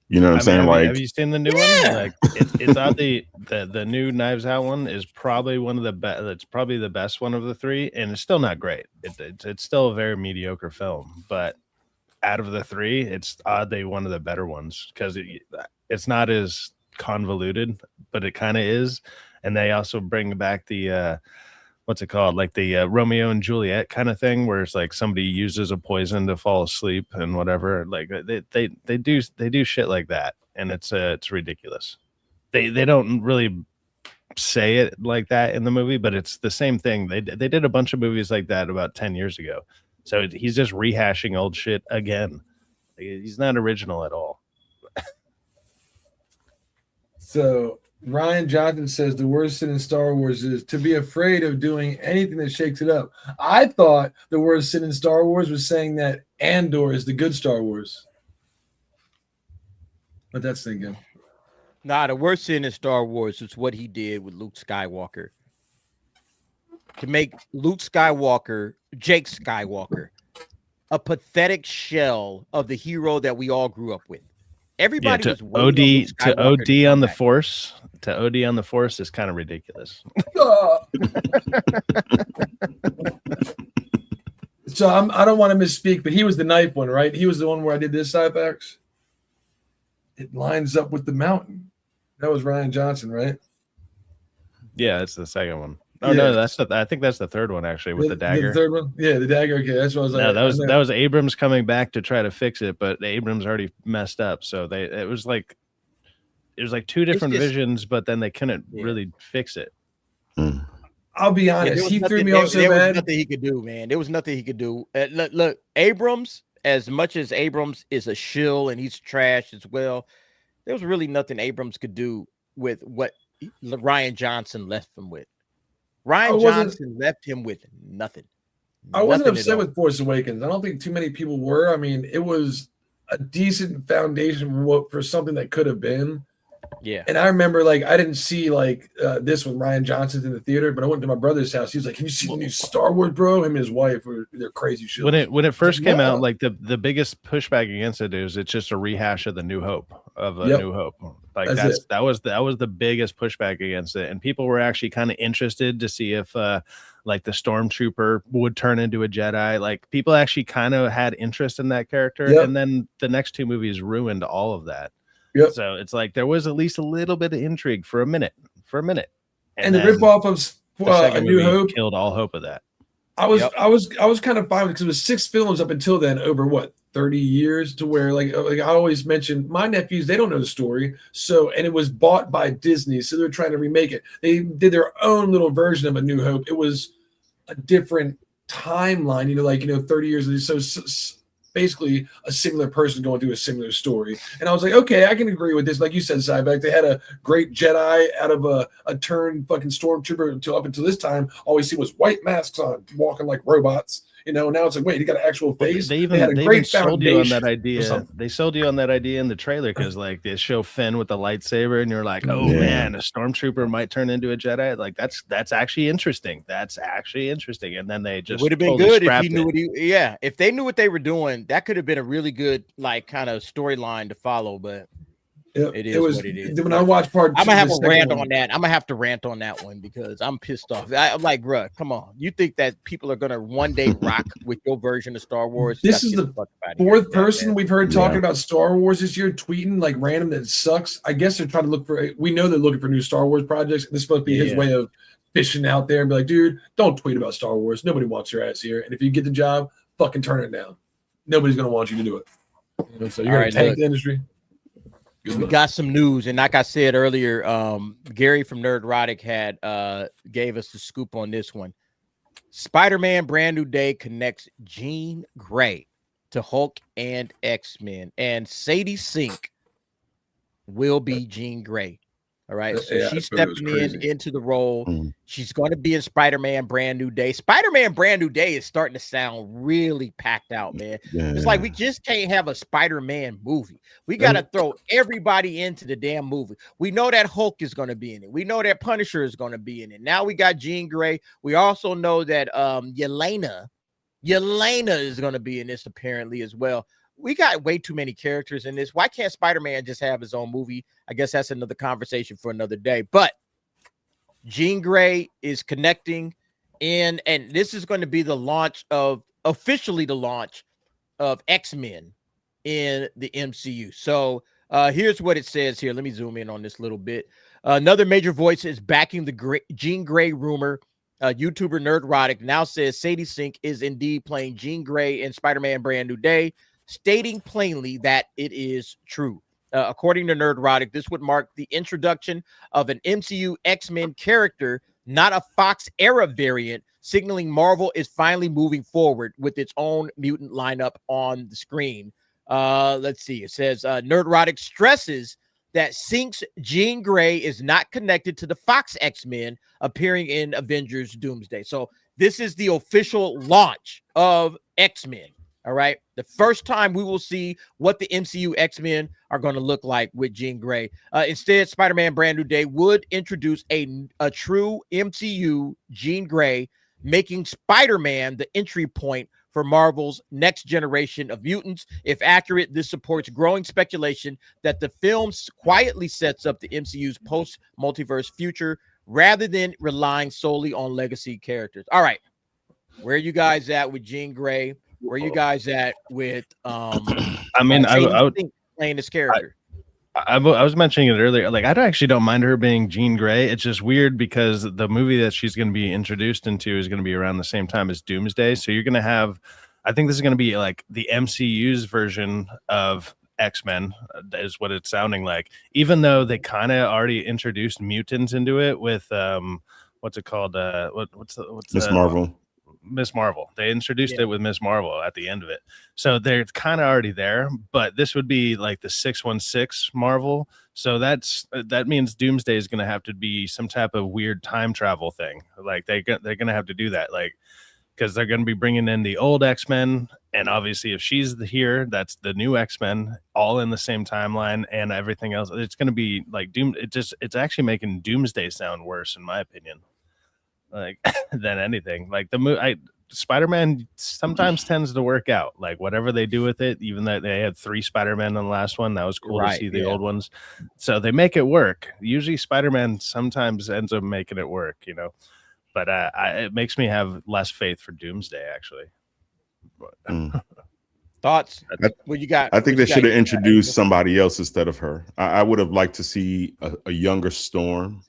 You know what I'm saying? Have you seen the new one? Like, it's out the new Knives Out one is probably one of the best. It's probably the best one of the three, and it's still not great. It's still a very mediocre film, but out of the three, it's oddly one of the better ones, because it's not as convoluted, but it kind of is. And they also bring back the what's it called? Like the Romeo and Juliet kind of thing, where it's like somebody uses a poison to fall asleep and whatever. Like they do shit like that, and it's ridiculous. They don't really say it like that in the movie, but it's the same thing. They did a bunch of movies like that about 10 years ago. So he's just rehashing old shit again. He's not original at all. So Rian Johnson says the worst sin in Star Wars is to be afraid of doing anything that shakes it up. I thought the worst sin in Star Wars was saying that Andor is the good Star Wars. But that's thinking. Nah, the worst sin in Star Wars is what he did with Luke Skywalker. To make Luke Skywalker, Jake Skywalker, a pathetic shell of the hero that we all grew up with. Everybody was OD on the Force. To OD on the Force is kind of ridiculous. So I don't want to misspeak, but he was the knife one, right? He was the one where I did this Cyphex. It lines up with the mountain. That was Rian Johnson, right? Yeah, that's the second one. Oh no, I think that's the third one actually, with the dagger. The third one, yeah, the dagger. Okay, that's what I was like. No, that was Abrams coming back to try to fix it, but Abrams already messed up. So it was like two different visions, but then they couldn't really fix it. I'll be honest, he threw me off so bad. There was nothing he could do, man. There was nothing he could do. Look, Abrams, as much as Abrams is a shill and he's trash as well, there was really nothing Abrams could do with what Rian Johnson left him with. Rian Johnson left him with nothing. I wasn't upset with Force Awakens. I don't think too many people were. I mean, it was a decent foundation for something that could have been. Yeah. And I remember, like, I didn't see like this with Rian Johnson's in the theater, but I went to my brother's house. He was like, "Can you see the new Star Wars, bro?" Him and his wife they're crazy shit. When it first came out, like the biggest pushback against it is it's just a rehash of the New Hope New Hope. Like that was the biggest pushback against it, and people were actually kind of interested to see if like the Stormtrooper would turn into a Jedi. Like people actually kind of had interest in that character, and then the next two movies ruined all of that. Yep. So it's like there was at least a little bit of intrigue for a minute. And the ripoff of A New Hope killed all hope of that. I was kind of fine because it was 6 films up until then over what 30 years to where like I always mention my nephews, they don't know the story. So and it was bought by Disney, so they're trying to remake it. They did their own little version of A New Hope. It was a different timeline, 30 years. So basically a similar person going through a similar story. And I was like, okay, I can agree with this. Like you said, Cyback, they had a great Jedi out of a turned fucking stormtrooper up until this time. All we see was white masks on, walking like robots. Now it's like, wait, he got an actual face. They sold you on that idea. They sold you on that idea in the trailer because like they show Finn with the lightsaber, and you're like, oh man, a stormtrooper might turn into a Jedi. Like that's actually interesting. And then they just would have been good if he knew if they knew what they were doing. That could have been a really good like kind of storyline to follow. But it is what it is. When I watch part 2, I'm gonna have a rant on that. I'm gonna have to rant on that one because I'm pissed off. I'm like, bruh, come on. You think that people are gonna one day rock with your version of Star Wars? This is the 4th person we've heard talking about Star Wars this year, tweeting like random that sucks. I guess they're trying to look for. We know they're looking for new Star Wars projects. This is supposed to be his way of fishing out there and be like, dude, don't tweet about Star Wars. Nobody wants your ass here. And if you get the job, fucking turn it down. Nobody's gonna want you to do it. So you're gonna tank the industry. We got some news, and like I said earlier, Gary from Nerdrotic had gave us the scoop on this one. Spider-Man Brand New Day connects Jean Grey to Hulk and X-Men, and Sadie Sink will be Jean Grey. All right, so she's stepping into the role. She's going to be in Spider-Man Brand New Day. Spider-Man Brand New Day is starting to sound really packed out, man. It's like we just can't have a Spider-Man movie. We got to throw everybody into the damn movie. We know that Hulk is going to be in it. We know that Punisher is going to be in it. Now we got Jean Grey. We also know that Yelena is going to be in this apparently as well. We got way too many characters in this. Why can't Spider-Man just have his own movie? I guess that's another conversation for another day. But Jean Grey is connecting in, and this is going to be officially the launch of X-Men in the MCU. So here's what it says here. Let me zoom in on this a little bit. Another major voice is backing the Jean Grey rumor. YouTuber Nerdrotic now says Sadie Sink is indeed playing Jean Grey in Spider-Man Brand New Day, stating plainly that it is true. According to Nerdrotic, this would mark the introduction of an MCU X-Men character, not a Fox era variant, signaling Marvel is finally moving forward with its own mutant lineup on the screen. Let's see. It says Nerdrotic stresses that Sink's Jean Grey is not connected to the Fox X-Men appearing in Avengers Doomsday. So this is the official launch of X-Men. All right. The first time we will see what the MCU X-Men are going to look like with Jean Grey. Instead, Spider-Man Brand New Day would introduce a true MCU Jean Grey, making Spider-Man the entry point for Marvel's next generation of mutants. If accurate, this supports growing speculation that the film quietly sets up the MCU's post-multiverse future rather than relying solely on legacy characters. All right. Where are you guys at with Jean Grey? Where are you guys at with I mean, I would playing this character? I was mentioning it earlier. Like, I actually don't mind her being Jean Grey. It's just weird because the movie that she's going to be introduced into is going to be around the same time as Doomsday. So you're going to have, I think this is going to be like the MCU's version of X-Men is what it's sounding like, even though they kind of already introduced mutants into it with what's it called? What's Miss Marvel. They introduced it with Miss Marvel at the end of it. So they're kind of already there, but this would be like the 616 Marvel. So that means Doomsday is going to have to be some type of weird time travel thing. Like they're going to have to do that. Like because they're going to be bringing in the old X-Men, and obviously if she's here, that's the new X-Men, all in the same timeline, and everything else. It's going to be like it's actually making Doomsday sound worse, in my opinion, like than anything. Like Spider-Man sometimes tends to work out, like whatever they do with it. Even though they had 3 Spider-Man in the last one, that was cool to see the old ones. So they make it work. Usually Spider-Man sometimes ends up making it work, you know. But it makes me have less faith for Doomsday, actually. Thoughts? What you got? I think they should have introduced somebody else instead of her. I would have liked to see a younger Storm,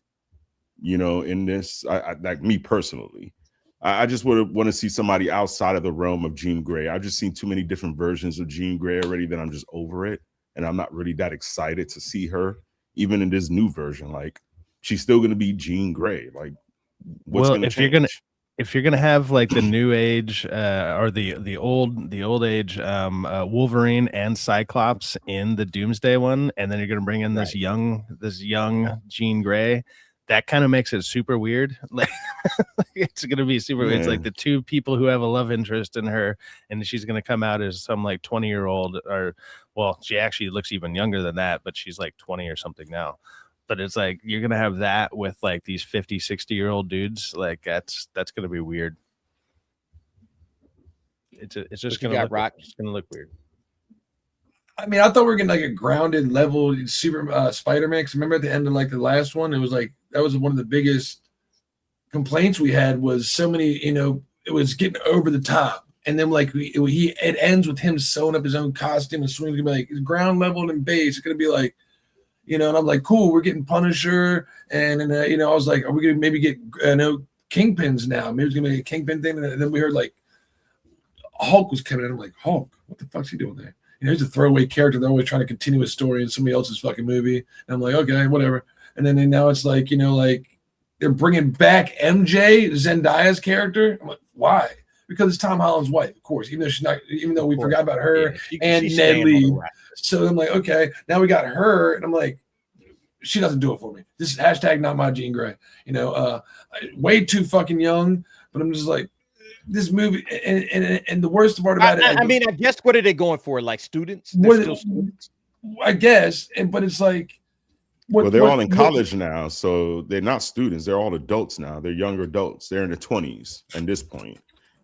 you know, in this. Like me personally. I just would want to see somebody outside of the realm of Jean Grey. I've just seen too many different versions of Jean Grey already that I'm just over it. And I'm not really that excited to see her, even in this new version. Like, she's still going to be Jean Grey. Like, what's going to change? If you're gonna have like the new age or the old age Wolverine and Cyclops in the Doomsday one, and then you're gonna bring in this young Jean Grey, that kind of makes it super weird. Like it's gonna be super weird. It's like the 2 people who have a love interest in her, and she's gonna come out as some like 20-year-old, or well, she actually looks even younger than that, but she's like 20 or something now. But it's like you're gonna have that with like these 50, 60-year-old dudes. Like that's gonna be weird. It's just gonna look weird. I mean, I thought we were getting like a grounded level super Spider-Man. Because remember at the end of like the last one, it was like that was one of the biggest complaints we had was so many, you know, it was getting over the top. And then like it ends with him sewing up his own costume and swinging. It's gonna be like ground level and base. It's gonna be like, you know, and I'm like, cool, we're getting Punisher, and you know, I was like, are we gonna maybe get Kingpins now? Maybe it's gonna be a Kingpin thing. And then we heard like Hulk was coming in. I'm like, Hulk, what the fuck's he doing there? You know, he's a throwaway character. They're always trying to continue a story in somebody else's fucking movie. And I'm like, okay, whatever. And then now it's like, you know, like they're bringing back MJ, Zendaya's character. I'm like, why? Because it's Tom Holland's wife, of course. Even though we forgot about her and Ned Lee. So I'm like, okay, now we got her, and I'm like, she doesn't do it for me. This is hashtag not my Jean Grey. You know, way too fucking young. But I'm just like, this movie, and the worst part about it. I mean, I guess what are they going for? Like students? They're still students? I guess, but it's like, well, they're all in college now, so they're not students. They're all adults now. They're younger adults. They're in their 20s at this point.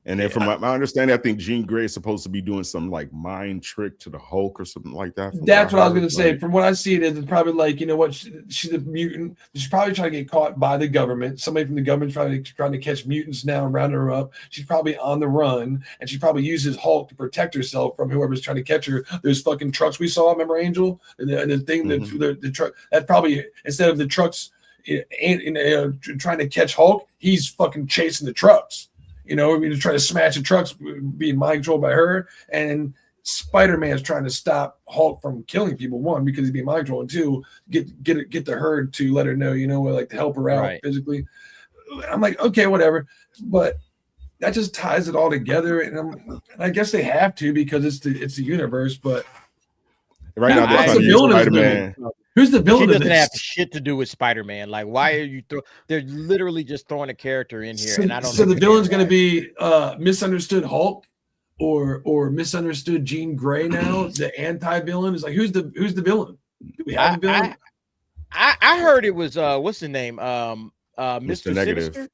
And then from my understanding, I think Jean Grey is supposed to be doing some like mind trick to the Hulk or something like that. That's what I was going to say. From what I see, it's probably like, you know what, she's a mutant. She's probably trying to get caught by the government. Somebody from the government trying to catch mutants now and round her up. She's probably on the run, and she probably uses Hulk to protect herself from whoever's trying to catch her. Those fucking trucks we saw, remember Angel? And the thing, the truck, that probably, instead of the trucks trying to catch Hulk, he's fucking chasing the trucks. You know, to try to smash the trucks, being mind controlled by her, and Spider-Man's trying to stop Hulk from killing people. 1, because he's being mind controlled, and 2, get the herd to let her know, you know, like to help her out physically. I'm like, okay, whatever, but that just ties it all together, and I guess they have to because it's the universe. But right now, they're trying to use Spider-Man. Who's the villain? She doesn't have shit to do with Spider-Man. Like, why are you they're literally just throwing a character in here, and I don't. So the villain's going to be misunderstood Hulk, or misunderstood Jean Grey. Now the anti-villain is like, who's the villain? Do we have a villain? I heard it was what's the name? Mr. Negative. Sinister?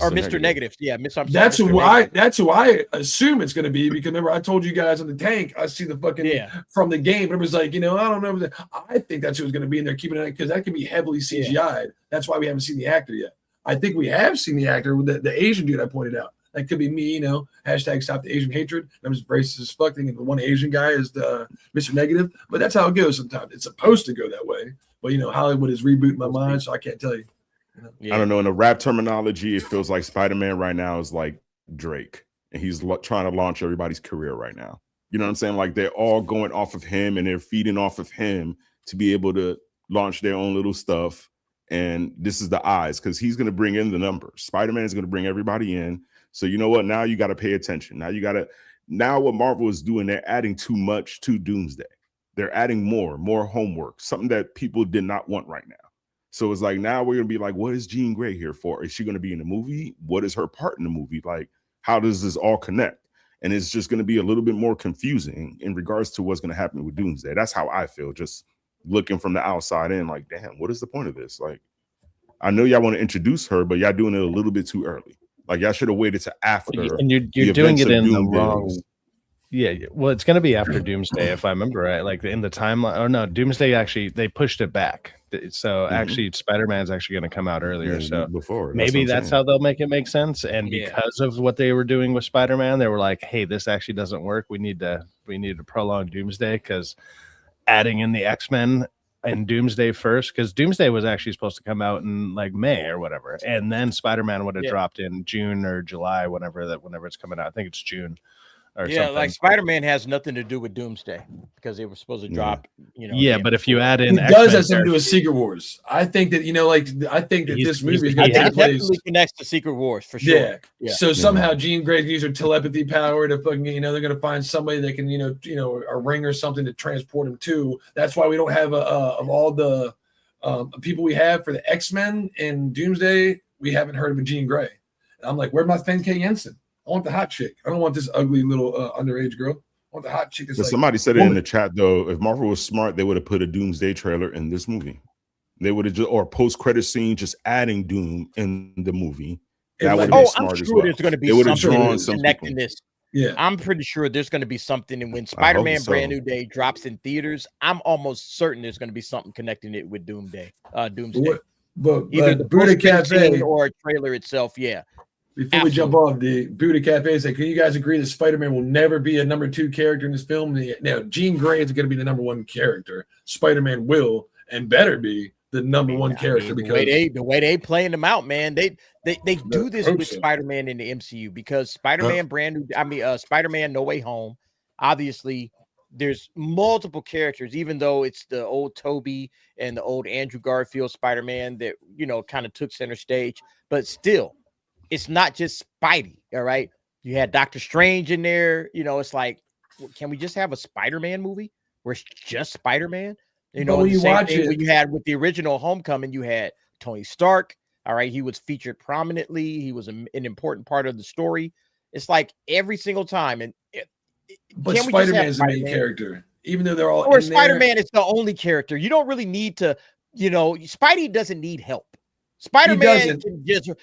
Or Mr. Negative. Yeah, That's who I assume it's going to be, because remember I told you guys on the tank, I see the fucking from the game. It was like, you know, I don't know. I think that's who's going to be in there keeping it, because that could be heavily CGI'd. That's why we haven't seen the actor yet. I think we have seen the actor, the Asian dude I pointed out. That could be me, you know, hashtag stop the Asian hatred. I'm just racist as fuck thinking the one Asian guy is the Mr. Negative. But that's how it goes sometimes. It's supposed to go that way. But, you know, Hollywood is rebooting my mind, so I can't tell you. I don't know. In the rap terminology, it feels like Spider-Man right now is like Drake, and he's trying to launch everybody's career right now. You know what I'm saying? Like they're all going off of him, and they're feeding off of him to be able to launch their own little stuff. And this is the eyes, because he's going to bring in the numbers. Spider-Man is going to bring everybody in. So you know what? Now you got to pay attention. Now what Marvel is doing, they're adding too much to Doomsday. They're adding more homework, something that people did not want right now. So it's like, now we're going to be like, what is Jean Grey here for? Is she going to be in the movie? What is her part in the movie? Like, how does this all connect? And it's just going to be a little bit more confusing in regards to what's going to happen with Doomsday. That's how I feel, just looking from the outside in, like, damn, what is the point of this? Like, I know y'all want to introduce her, but y'all doing it a little bit too early. Like, y'all should have waited to after. And you're doing it in the wrong. Yeah, well, it's going to be after Doomsday, if I remember right. Like in the timeline, or no, Doomsday actually they pushed it back. So actually, Spider-Man's actually going to come out earlier. So before maybe that's how they'll make it make sense. And because of what they were doing with Spider-Man, they were like, "Hey, this actually doesn't work. We need to prolong Doomsday because adding in the X-Men and Doomsday first, because Doomsday was actually supposed to come out in like May or whatever, and then Spider-Man would have dropped in June or July, whenever it's coming out. I think it's June." Yeah, like Spider-Man has nothing to do with Doomsday because they were supposed to drop, but if you add in, it does have something to do with Secret Wars. I think that I think that this movie is going to take place. Definitely connects to Secret Wars for sure. Yeah. So somehow Jean Grey can use her telepathy power to fucking, they're going to find somebody that can, a ring or something to transport him to. That's why we don't have of all the people we have for the X-Men and Doomsday, we haven't heard of a Jean Grey. And I'm like, where's my Fenke Jensen? I want the hot chick. I don't want this ugly little underage girl. I want the hot chick. But somebody said it in the chat though. If Marvel was smart, they would have put a Doomsday trailer in this movie. They would have just, or post-credit scene, just adding Doom in the movie. That would be smart I'm as sure well. there's going to be something connecting this. Yeah, I'm pretty sure there's going to be something. And when Spider-Man Brand New Day drops in theaters, I'm almost certain there's going to be something connecting it with Doomsday. But either the Buddha Cafe or a trailer itself. Yeah. Before we jump off, the Buddha Cafe say, can you guys agree that Spider-Man will never be a number 2 character in this film? Now, Jean Grey is going to be the number 1 character. Spider-Man will and better be the number 1 character because the way they playing them out, man. They do this with Spider-Man in the MCU because Spider-Man Spider-Man No Way Home. Obviously, there's multiple characters, even though it's the old Toby and the old Andrew Garfield Spider-Man that kind of took center stage, but still. It's not just Spidey, all right? You had Doctor Strange in there. It's like, can we just have a Spider-Man movie where it's just Spider-Man? When you watch it, when you had with the original Homecoming, you had Tony Stark. All right, he was featured prominently. He was an important part of the story. It's like every single time, but Spider-Man is the main character, even though they're all. Or Spider-Man is the only character. You don't really need to. Spidey doesn't need help. Spider-Man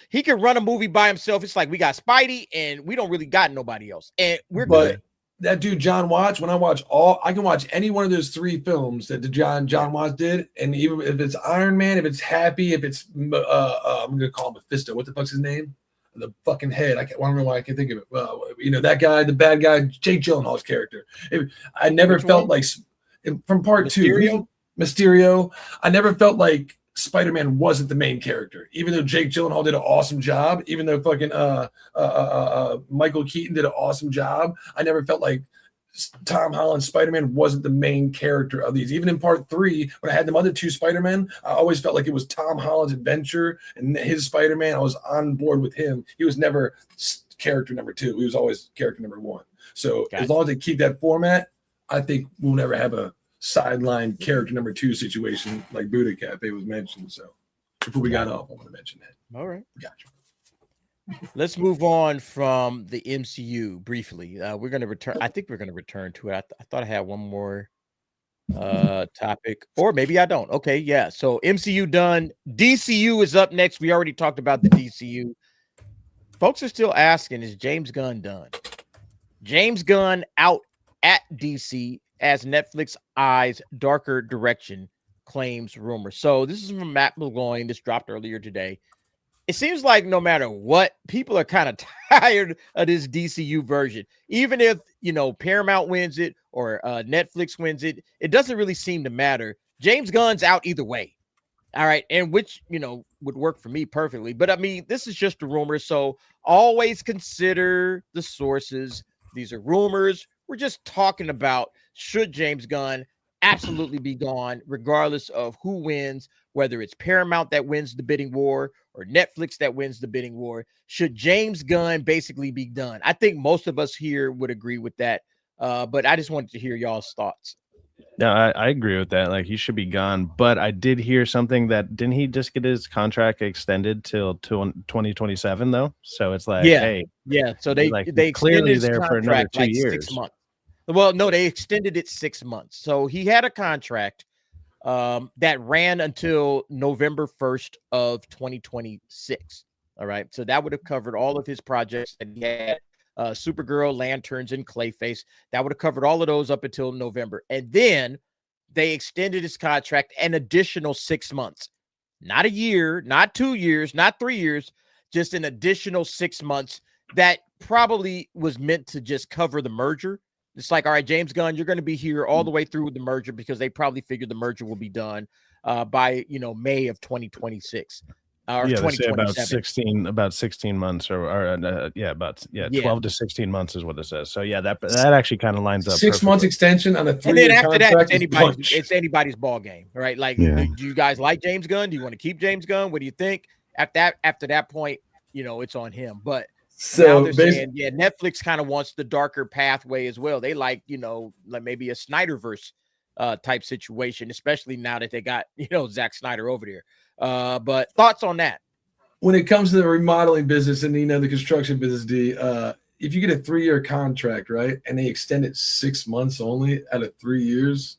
he can run a movie by himself. It's like we got Spidey and we don't really got nobody else. And we're good. That dude John Watts, when I can watch any one of those 3 films that the John Watts did, and even if it's Iron Man, if it's Happy, if it's I'm gonna call him Mephisto. What the fuck's his name? The fucking head. I don't know why I can't think of it. That guy, the bad guy, Jake Gyllenhaal's character. I never felt like from part Mysterio? 2, Mysterio. I never felt like Spider-Man wasn't the main character, even though Jake Gyllenhaal did an awesome job, even though fucking Michael Keaton did an awesome job. I never felt like Tom Holland's Spider-Man wasn't the main character of these. Even in part 3, when I had them other 2 Spider-Men, I always felt like it was Tom Holland's adventure and his Spider-Man. I was on board with him. He was never character number 2. He was always character number 1. So as long as they keep that format, I think we'll never have a sideline character number 2 situation like Buddha Cafe was mentioned. So before we got off, I want to mention that. All right, gotcha. Let's move on from the MCU briefly. We're going to return. I think we're going to return to it. I thought I had one more topic, or maybe I don't. Okay, yeah. So MCU done. DCU is up next. We already talked about the DCU. Folks are still asking, is James Gunn done? James Gunn out at DC as Netflix eyes darker direction, claims rumors. So this is from Matt McGloin. This dropped earlier today. It seems like no matter what, people are kind of tired of this DCU version. Even if, Paramount wins it or Netflix wins it, it doesn't really seem to matter. James Gunn's out either way. All right. And which, would work for me perfectly. But I mean, this is just a rumor. So always consider the sources. These are rumors. We're just talking about should James Gunn absolutely be gone, regardless of who wins, whether it's Paramount that wins the bidding war or Netflix that wins the bidding war. Should James Gunn basically be done? I think most of us here would agree with that. But I just wanted to hear y'all's thoughts. No, I agree with that. Like, he should be gone. But I did hear something that didn't he just get his contract extended till 2027 though? So it's like, hey, So they clearly extended his there for another contract 2 like years. 6 months. Well, no, they extended it 6 months. So he had a contract that ran until November 1st of 2026. All right. So that would have covered all of his projects that he had. Supergirl, Lanterns, and Clayface. That would have covered all of those up until November. And then they extended his contract an additional 6 months. Not a year, not 2 years, not 3 years, just an additional 6 months that probably was meant to just cover the merger. It's like, all right, James Gunn, you're going to be here all the way through with the merger because they probably figured the merger will be done by, May of 2026. Or Yeah, they say 2027. about 16 months or 12 to 16 months is what it says. So yeah, that actually kind of lines up. 6 months extension on a 3-year and then after contract. that, it's anybody's ball game, right? Like, do you guys like James Gunn? Do you want to keep James Gunn? What do you think? After that point, it's on him. But now they're saying, Netflix kind of wants the darker pathway as well. They like, like maybe a Snyderverse type situation, especially now that they got, Zack Snyder over there. But thoughts on that? When it comes to the remodeling business and the construction business, if you get a 3-year contract, right, and they extend it 6 months only out of 3 years,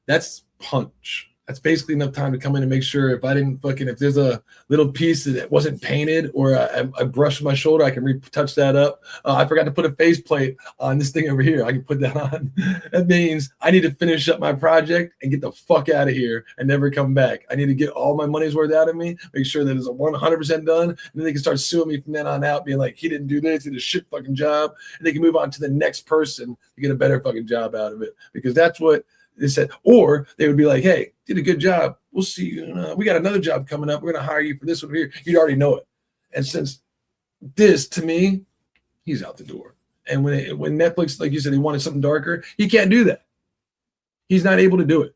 that's punch. That's basically enough time to come in and make sure if there's a little piece that wasn't painted or I brushed my shoulder, I can retouch that up. I forgot to put a faceplate on this thing over here. I can put that on. That means I need to finish up my project and get the fuck out of here and never come back. I need to get all my money's worth out of me, make sure that it's 100% done, and then they can start suing me from then on out, being like, he didn't do this, he did a shit fucking job, and they can move on to the next person to get a better fucking job out of it, because that's what they said. Or they would be like, hey, did a good job. We'll see you. We got another job coming up. We're going to hire you for this one here. You already know it. And since this, to me, he's out the door. And when Netflix, like you said, he wanted something darker, he can't do that. He's not able to do it.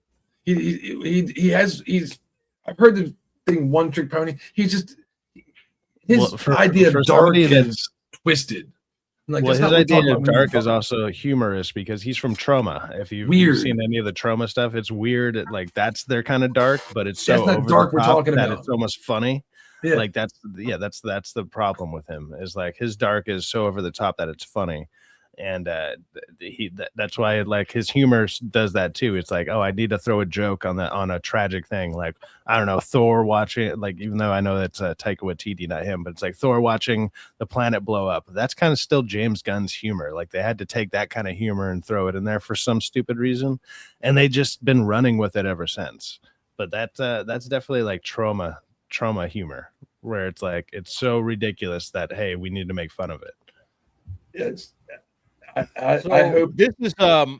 I've heard the thing, one trick pony. His idea of dark is twisted. Like, his idea of dark is also humorous because he's from Trauma. If you've seen any of the Trauma stuff, it's weird. Like, that's their kind of dark, but it's so not over dark the we're top talking that about. it's almost funny. Yeah. Like that's the problem with him, is like his dark is so over the top that it's funny. And that's why, like, his humor does that too. It's like, oh, I need to throw a joke on a tragic thing. Like, I don't know, Thor watching, like, even though I know that's Taika Waititi, not him, but it's like Thor watching the planet blow up. That's kind of still James Gunn's humor. Like, they had to take that kind of humor and throw it in there for some stupid reason, and they just been running with it ever since. But that's definitely like trauma humor, where it's like, it's so ridiculous that, hey, we need to make fun of it. Yes. I hope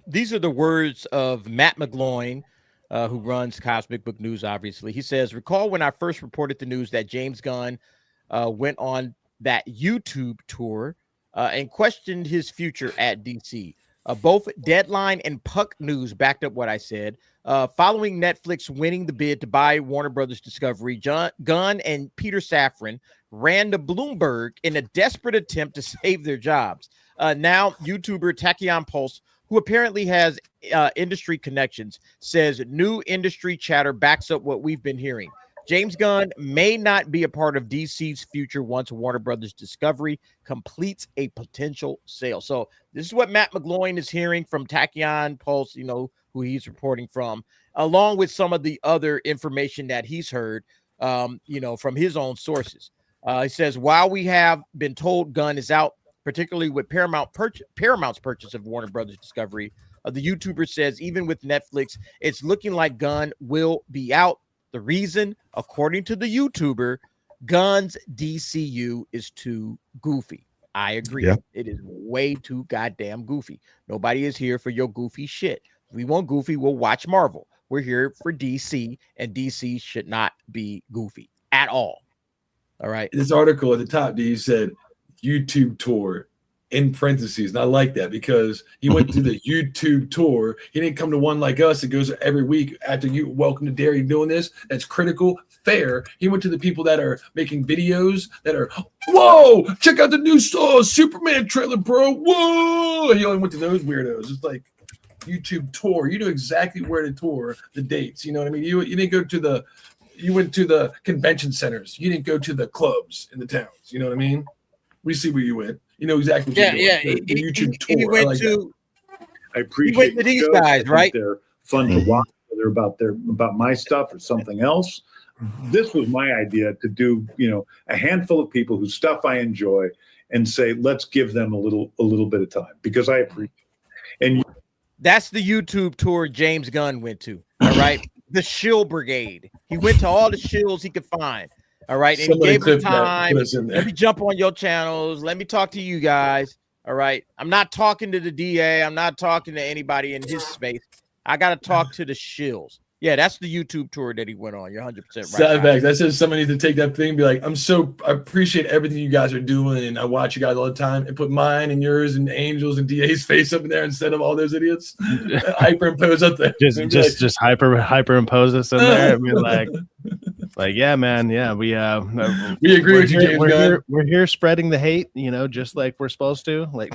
these are the words of Matt McGloin, who runs Cosmic Book News. Obviously, he says, "Recall when I first reported the news that James Gunn went on that YouTube tour and questioned his future at DC. Both Deadline and Puck News backed up what I said. Following Netflix winning the bid to buy Warner Brothers Discovery, Gunn and Peter Safran ran to Bloomberg in a desperate attempt to save their jobs. Now, YouTuber Tachyon Pulse, who apparently has industry connections, says new industry chatter backs up what we've been hearing. James Gunn may not be a part of DC's future once Warner Brothers Discovery completes a potential sale." So this is what Matt McGloin is hearing from Tachyon Pulse, who he's reporting from, along with some of the other information that he's heard, from his own sources. He says, while we have been told Gunn is out, particularly with Paramount's purchase of Warner Brothers Discovery, the YouTuber says even with Netflix, it's looking like Gunn will be out. The reason, according to the YouTuber, Gunn's DCU is too goofy. I agree. Yeah. It is way too goddamn goofy. Nobody is here for your goofy shit. If we want goofy, we'll watch Marvel. We're here for DC, and DC should not be goofy at all. All right. This article at the top, D said YouTube tour in parentheses, and I like that because he went to the YouTube tour. He didn't come to one like us that goes every week after you. Welcome to Derry doing this. That's critical, fair. He went to the people that are making videos that are, whoa, check out the new Superman trailer, bro. Whoa. He only went to those weirdos. It's like, YouTube tour. You knew exactly where to tour, the dates. You know what I mean? You didn't go to the, you went to the convention centers. You didn't go to the clubs in the towns. You know what I mean? We see where you went. You know exactly what you're doing. The YouTube tour. I appreciate he went to these guys, right? They're fun to watch, whether about my stuff or something else. This was my idea to do, a handful of people whose stuff I enjoy and say, let's give them a little bit of time because I appreciate it. And that's the YouTube tour James Gunn went to. All right. The shill brigade. He went to all the shills he could find. All right. And he gave them time. Let me jump on your channels. Let me talk to you guys. All right. I'm not talking to the DA. I'm not talking to anybody in his space. I got to talk to the shills. Yeah, that's the YouTube tour that he went on. You're 100% right. Sadbags. That says somebody needs to take that thing and be like, I appreciate everything you guys are doing, and I watch you guys all the time, and put mine and yours and Angel's and DA's face up in there instead of all those idiots. Hyperimpose up there. Just hyperimpose us in there. I mean, like, yeah, man, yeah, we agree with you, James Gunn. We're here spreading the hate, just like we're supposed to. Like,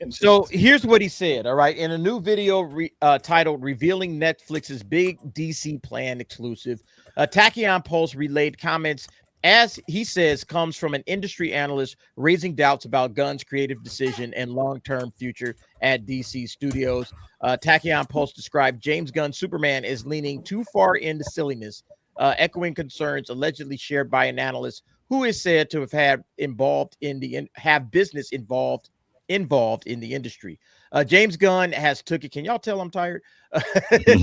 so here's what he said. All right, in a new video titled "Revealing Netflix's Big DC Plan Exclusive," Tachyon Pulse relayed comments, as he says, comes from an industry analyst raising doubts about Gunn's creative decision and long-term future at DC Studios. Tachyon Pulse described James Gunn's Superman as leaning too far into silliness, echoing concerns allegedly shared by an analyst who is said to have business involved in the industry. James Gunn has took it. Can y'all tell I'm tired?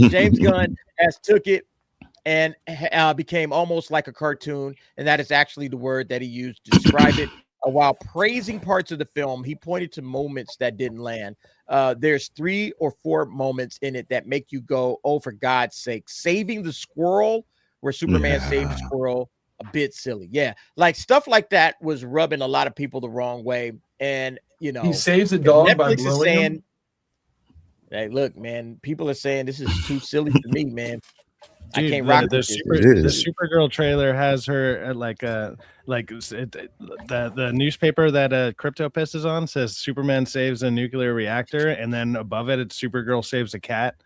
James Gunn has took it and became almost like a cartoon, and that is actually the word that he used to describe it. While praising parts of the film, he pointed to moments that didn't land. There's 3 or 4 moments in it that make you go, oh, for God's sake. Saving the squirrel, where Superman saved the squirrel, a bit silly. Yeah, like stuff like that was rubbing a lot of people the wrong way. And, he saves a dog by blowing him. Hey, look, man, people are saying this is too silly for me, man. Dude, I can't rock the Supergirl trailer has her the newspaper that Crypto pisses on says Superman saves a nuclear reactor, and then above it, it's Supergirl saves a cat.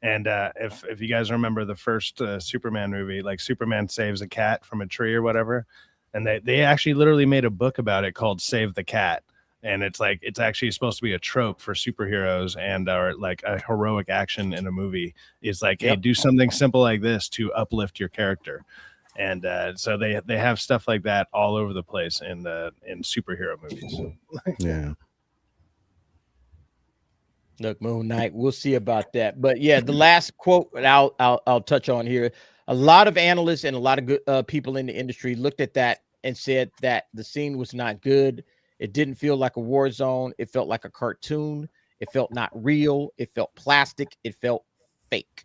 And if you guys remember the first Superman movie, like Superman saves a cat from a tree or whatever, and they actually literally made a book about it called Save the Cat. And it's actually supposed to be a trope for superheroes and or like a heroic action in a movie is like, hey, do something simple like this to uplift your character. And so they have stuff like that all over the place in superhero movies. Yeah. Look, Moon Knight, we'll see about that. But yeah, the last quote I'll touch on here. A lot of analysts and a lot of good people in the industry looked at that and said that the scene was not good. It didn't feel like a war zone. It felt like a cartoon. It felt not real. It felt plastic. It felt fake.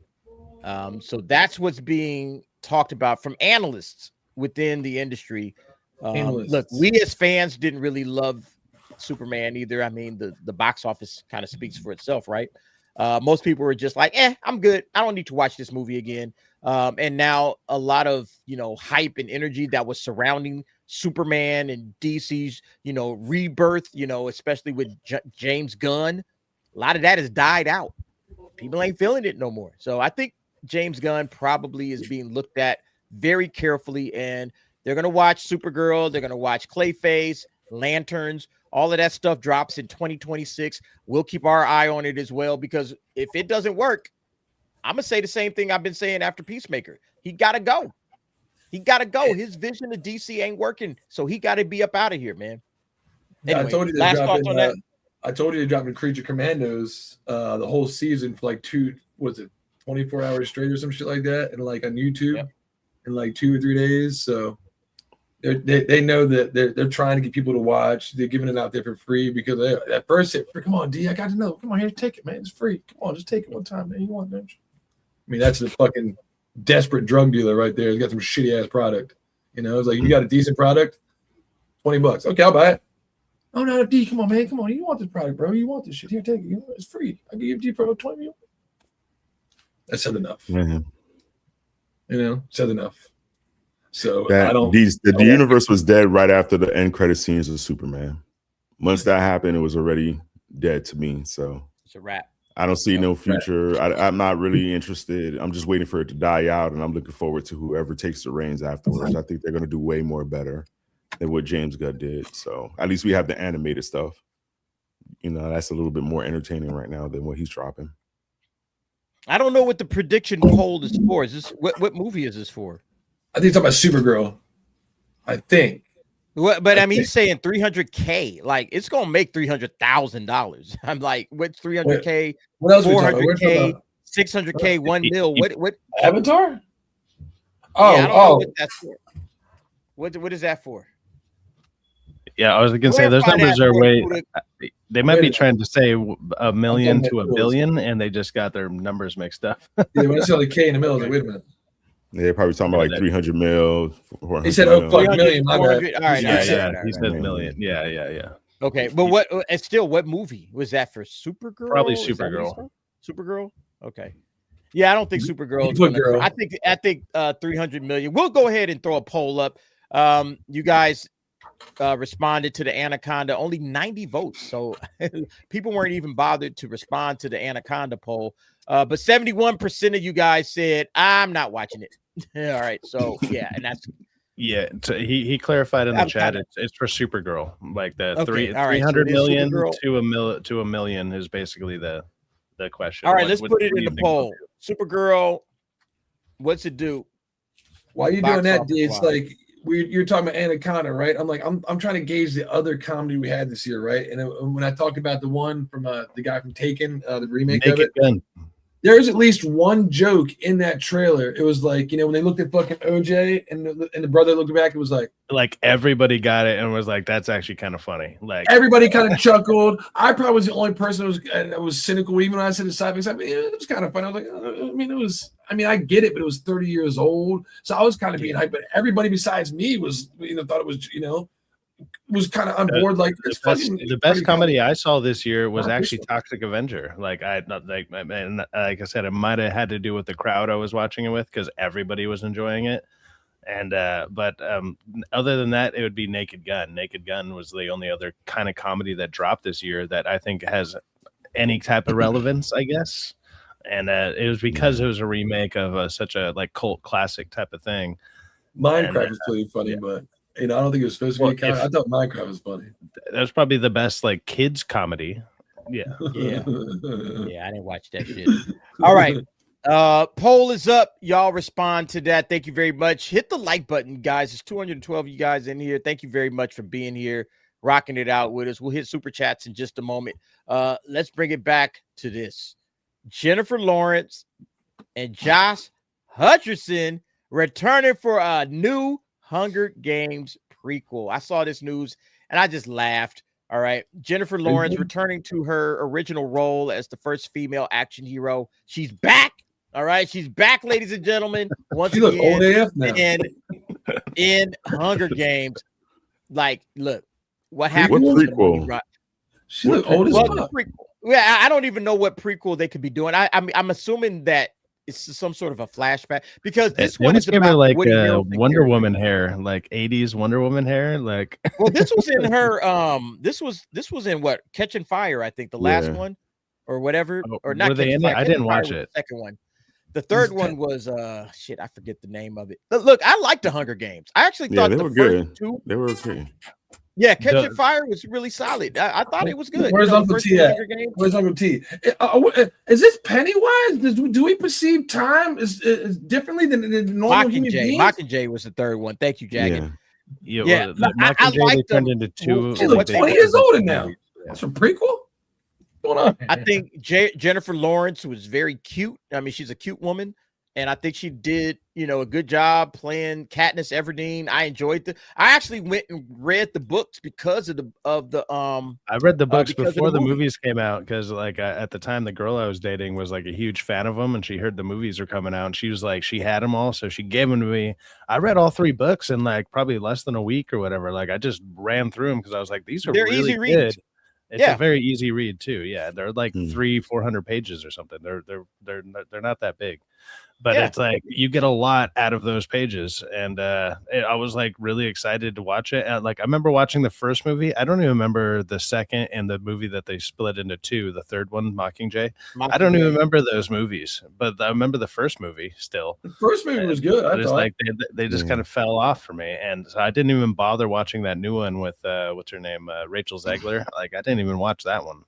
So that's what's being talked about from analysts within the industry. Look, we as fans didn't really love Superman either. I mean, the box office kind of speaks for itself, right? Most people were just like, I'm good. I don't need to watch this movie again. And now a lot of, hype and energy that was surrounding Superman and DC's, rebirth, especially with James Gunn, a lot of that has died out. People ain't feeling it no more. So I think James Gunn probably is being looked at very carefully, and they're going to watch Supergirl. They're going to watch Clayface, Lanterns. All of that stuff drops in 2026. We'll keep our eye on it as well, because if it doesn't work, I'm going to say the same thing I've been saying after Peacemaker. He got to go. He got to go. His vision of DC ain't working, so he got to be up out of here, man. Anyway, I told you last thoughts on that. I told you to drop in Creature Commandos the whole season for like 24 hours straight or some shit like that, and like on YouTube in like 2 or 3 days. So they know that they're trying to get people to watch. They're giving it out there for free because at first it, come on, D, I got to know. Come on, here, take it, man. It's free. Come on, just take it one time, man. You want it? I mean, that's the fucking desperate drug dealer right there. He's got some shitty ass product. It's like, you got a decent product, $20. Okay, I'll buy it. Oh no, D, come on, man. Come on. You want this product, bro. You want this shit. Here, take it. It's free. I can give it to you for $20. That said enough. Mm-hmm. Said enough. So the universe was dead right after the end credit scenes of Superman. Once that happened, it was already dead to me. So it's a wrap. I don't see no future. I'm not really interested. I'm just waiting for it to die out, and I'm looking forward to whoever takes the reins afterwards. I think they're going to do way more better than what James Gunn did. So at least we have the animated stuff. You know, that's a little bit more entertaining right now than what he's dropping. I don't know what the prediction poll is for. Is this what movie is this for? I think it's about Supergirl. I think. But I mean, he's saying 300K. Like, it's gonna make $300,000. I'm like, what's 300K? What else? 400K, 600K, 1 mil. What? Avatar? Oh, yeah, I don't know what that's for. What is that for? Yeah, I was gonna say those numbers are way. They might be trying to say 1 million to 1 billion, and they just got their numbers mixed up. Yeah, when I saw the K in the middle, I was like, wait a minute. Yeah, they're probably talking about like 300 mil. He said, "Oh, fuck, million." My bad. All right, he said million. Yeah. Okay, but what? And still, what movie was that for? Supergirl. Probably Supergirl. Supergirl. Okay. Yeah, I don't think Supergirl. I think 300 million. We'll go ahead and throw a poll up. You guys responded to the Anaconda, only 90 votes. So people weren't even bothered to respond to the Anaconda poll. But 71% of you guys said, I'm not watching it. All right. So yeah, and that's he clarified in the chat. It's for Supergirl. Like the 300 so million to a million is basically the question. All right, let's put it in the poll. Supergirl, what's it do? While you're doing that, D, it's like you're talking about Anaconda, right? I'm like, I'm trying to gauge the other comedy we had this year, right? And when I talked about the one from the guy from Taken, the remake of it, there's at least one joke in that trailer. It was like, you know, when they looked at fucking OJ and the brother looked back, it was like everybody got it and was like, that's actually kind of funny. Like everybody kind of chuckled. I probably was the only person that was cynical, even when I said it side by side. It was kind of funny. I was like, I get it, but it was 30 years old, so I was kind of being hyped. But everybody besides me was, thought it was, was kind of on board. Like the best comedy I saw this year was actually Toxic Avenger. Like I said, it might have had to do with the crowd I was watching it with, because everybody was enjoying it. And but other than that, it would be Naked Gun. Naked Gun was the only other kind of comedy that dropped this year that I think has any type of relevance, I guess. And it was because it was a remake of such a like cult classic type of thing. Minecraft was pretty funny, but I don't think it was supposed to be a comedy. I thought Minecraft was funny. That's probably the best like kids comedy. Yeah. I didn't watch that shit. All right. Poll is up. Y'all respond to that. Thank you very much. Hit the like button, guys. There's 212 of you guys in here. Thank you very much for being here, rocking it out with us. We'll hit super chats in just a moment. Let's bring it back to this. Jennifer Lawrence and Josh Hutcherson returning for a new Hunger Games prequel. I saw this news and I just laughed. All right. Jennifer Lawrence returning to her original role as the first female action hero. She's back. All right. She's back, ladies and gentlemen. Once she look old AF now. In Hunger Games. Like, look, what happened? What prequel? She look old as fuck. Yeah, I don't even know what prequel they could be doing. I'm assuming that it's some sort of a flashback, because this one is about like Wonder Woman hair, like 80s Wonder Woman hair. Like, well, this was in her. This was in what, Catching Fire, I think, the last one or whatever, or not. Were they in it? I didn't watch it. The second one. The third one was shit. I forget the name of it. But look, I liked the Hunger Games. I actually thought they the were first good. two. They were okay. Yeah, Catching Fire was really solid. I thought it was good. Where's Uncle T at? Where's Uncle T? Is this Pennywise? Do we perceive time is differently than normal human beings? Mockingjay was the third one. Thank you, Jagged. Yeah. Mockingjay turned into two. She's like 20 years older now. That's a prequel? What's going on? I think Jennifer Lawrence was very cute. I mean, she's a cute woman. And I think she did, a good job playing Katniss Everdeen. I enjoyed I actually went and read the books because of the I read the books before the movies came out, because like at the time the girl I was dating was like a huge fan of them, and she heard the movies were coming out, and she was like, she had them all, so she gave them to me. I read all 3 books in like probably less than a week or whatever. Like I just ran through them because I was like, they're really easy reads. It's a very easy read too. Yeah, they're like 300-400 pages or something. They're not that big. But it's like you get a lot out of those pages, and I was like really excited to watch it. And like I remember watching the first movie. I don't even remember the second and the movie that they split into two. The third one, Mockingjay. I don't even remember those movies, but I remember the first movie still. The first movie was good. I thought. Like they just kind of fell off for me, and so I didn't even bother watching that new one with what's her name, Rachel Zegler. Like I didn't even watch that one.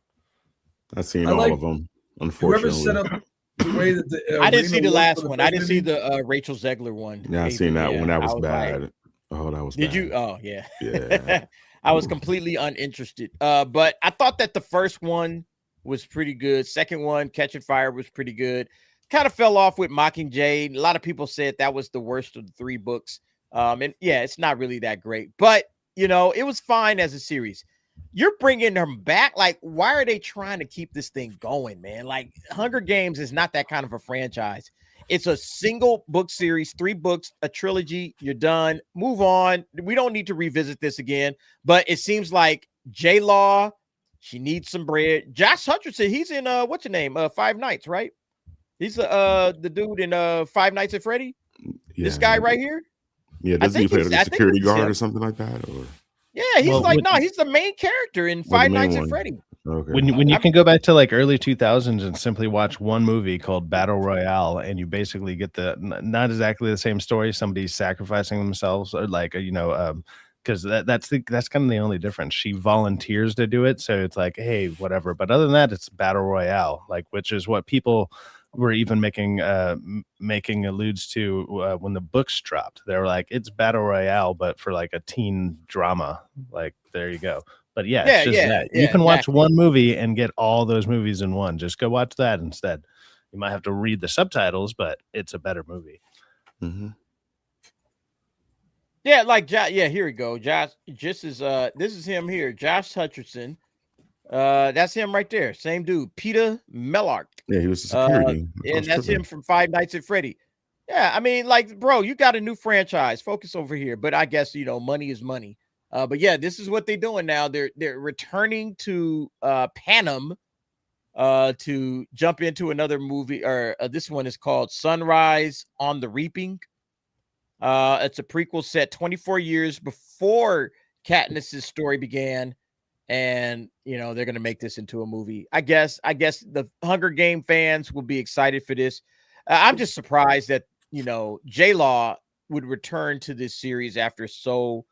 I've seen all of them. Unfortunately, whoever set up the way that I didn't see the last one. I didn't see the Rachel Zegler one. Yeah, I seen that one. That was bad. Like, oh, that was. Did bad. you? Oh, yeah. Yeah. I was completely uninterested. But I thought that the first one was pretty good. Second one, Catching Fire, was pretty good. Kind of fell off with Mockingjay. A lot of people said that was the worst of the three books. And yeah, it's not really that great, but you know, it was fine as a series. You're bringing them back. Like, why are they trying to keep this thing going, man? Like, Hunger Games is not that kind of a franchise. It's a single book series, 3 books, a trilogy. You're done. Move on. We don't need to revisit this again. But it seems like J-Law, she needs some bread. Josh Hutcherson, he's in what's your name? Five Nights, right? He's the dude in Five Nights at Freddy. Yeah. This guy right here. Yeah, doesn't he play like a security guard or something like that? Or yeah, he's he's the main character in Five Nights at Freddy. Okay. When you can go back to like early 2000s and simply watch one movie called Battle Royale, and you basically get the not exactly the same story. Somebody's sacrificing themselves, or like because that's kind of the only difference. She volunteers to do it, so it's like, hey, whatever. But other than that, it's Battle Royale, like, which is what people were even making alludes to when the books dropped. They were like, it's Battle Royale, but for like a teen drama. Like, there you go. But yeah, it's just that. You can watch one movie and get all those movies in one. Just go watch that instead. You might have to read the subtitles, but it's a better movie. Mm-hmm. Yeah, like here we go. Josh, this is him here. Josh Hutcherson. That's him right there. Same dude, Peter Mellark. Yeah, he was the security. And that's him from Five Nights at Freddy. Yeah, I mean, like, bro, you got a new franchise. Focus over here. But I guess, you know, money is money. But yeah, this is what they're doing now. They're returning to Panem to jump into another movie. Or this one is called Sunrise on the Reaping. It's a prequel set 24 years before Katniss's story began. And, you know, they're going to make this into a movie. I guess the Hunger Game fans will be excited for this. I'm just surprised that, you know, J-Law would return to this series after so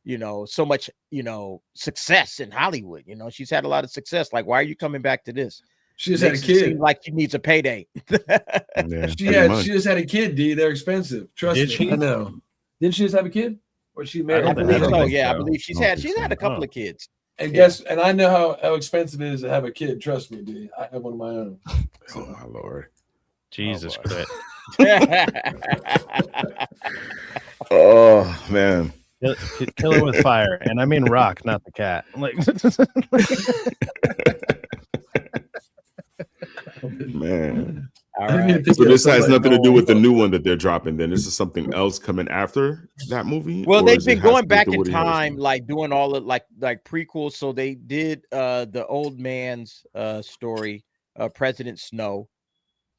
much, you know, success in Hollywood. You know, she's had a lot of success. Like, why are you coming back to this? She just had a kid. Like she needs a payday. She just had a kid, D. They're expensive. Trust me. I know. Didn't she just have a kid? Or she married? I believe so. Yeah, I believe she's had a couple of kids. And and I know how expensive it is to have a kid. Trust me, D. I have one of my own. Oh my Lord. Jesus Christ. Oh man. Kill her with fire. And I mean rock, not the cat. Like man. All right. So this has nothing to do with the new one that they're dropping. Then this is something else coming after that movie. Well, they've been going back in time, like doing all of like prequels. So they did the old man's story, President Snow.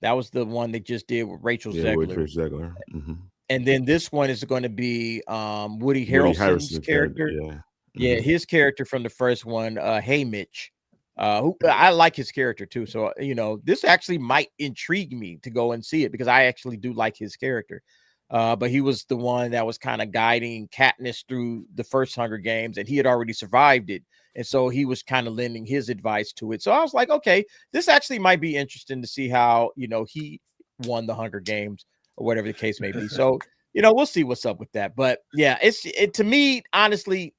That was the one they just did with Rachel Zegler. With Rachel Zegler. Mm-hmm. And then this one is going to be Woody Harrelson's character. Yeah, his character from the first one, Hey Mitch. Who I like his character too. So, you know, this actually might intrigue me to go and see it because I actually do like his character. But he was the one that was kind of guiding Katniss through the first Hunger Games, and he had already survived it. And so he was kind of lending his advice to it. So I was like, okay, this actually might be interesting to see how, you know, he won the Hunger Games or whatever the case may be. So, you know, we'll see what's up with that. But yeah, it to me, honestly,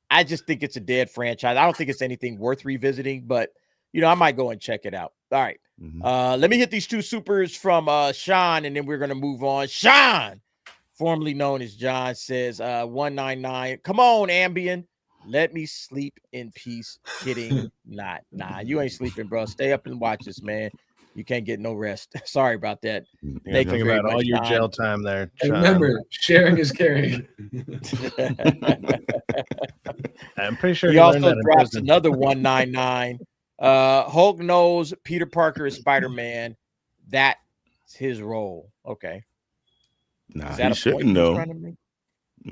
I just think it's a dead franchise. I don't think it's anything worth revisiting, but, you know, I might go and check it out. All right. Let me hit these 2 supers from Sean, and then we're going to move on. Sean, formerly known as John, says 199. Come on, Ambien. Let me sleep in peace. Kidding. Nah, you ain't sleeping, bro. Stay up and watch this, man. You can't get no rest. Sorry about that. Yeah, thank you about all your jail time there. And remember, sharing is caring. I'm pretty sure he also drops another 199. Hulk knows Peter Parker is Spider-Man. That It's his role. Okay. Nah, he shouldn't know.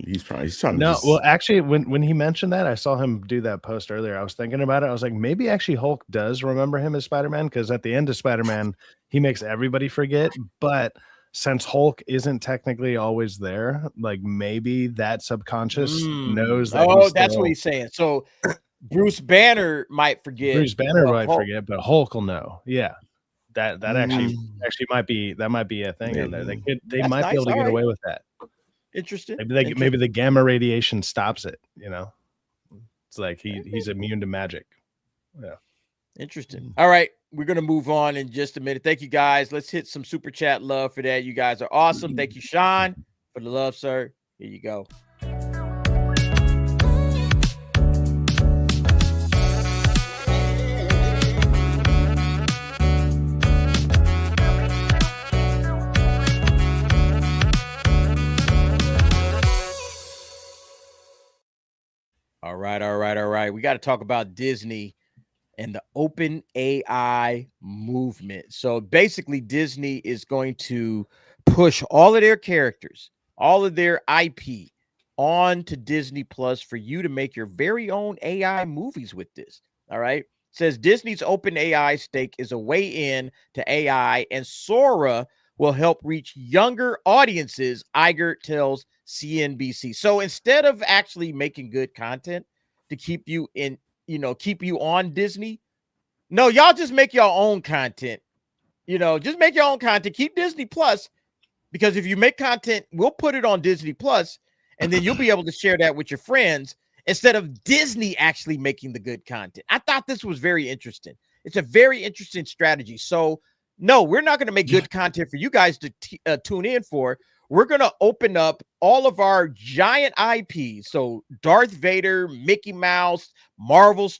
He's trying to No, just... well, actually, when he mentioned that, I saw him do that post earlier. I was thinking about it. I was like, maybe actually Hulk does remember him as Spider-Man, because at the end of Spider-Man, he makes everybody forget. But since Hulk isn't technically always there, like maybe that subconscious knows that. Oh, that's what he's saying. So Bruce Banner might forget. Bruce Banner might forget, but Hulk will know. Yeah, that actually might be a thing in there. They might be able to get away with that. Interesting. Maybe the gamma radiation stops it. You know, it's like he's immune to magic. Yeah. Interesting. All right, we're gonna move on in just a minute. Thank you guys. Let's hit some super chat love for that. You guys are awesome. Thank you, Sean, for the love, sir. Here you go. All right. We got to talk about Disney and the open AI movement. So basically, Disney is going to push all of their characters, all of their IP on to Disney Plus for you to make your very own AI movies with this. All right. It says Disney's open AI stake is a way in to AI, and Sora will help reach younger audiences, Iger tells CNBC. So instead of actually making good content to keep you in, keep you on Disney, no, y'all just make your own content. Just make your own content. Keep Disney Plus, because if you make content, we'll put it on Disney Plus, and then you'll be able to share that with your friends instead of Disney actually making the good content. I thought this was very interesting. It's a very interesting strategy. So no, we're not going to make good content for you guys to tune in for. We're going to open up all of our giant IPs. So Darth Vader, Mickey Mouse, Marvel's,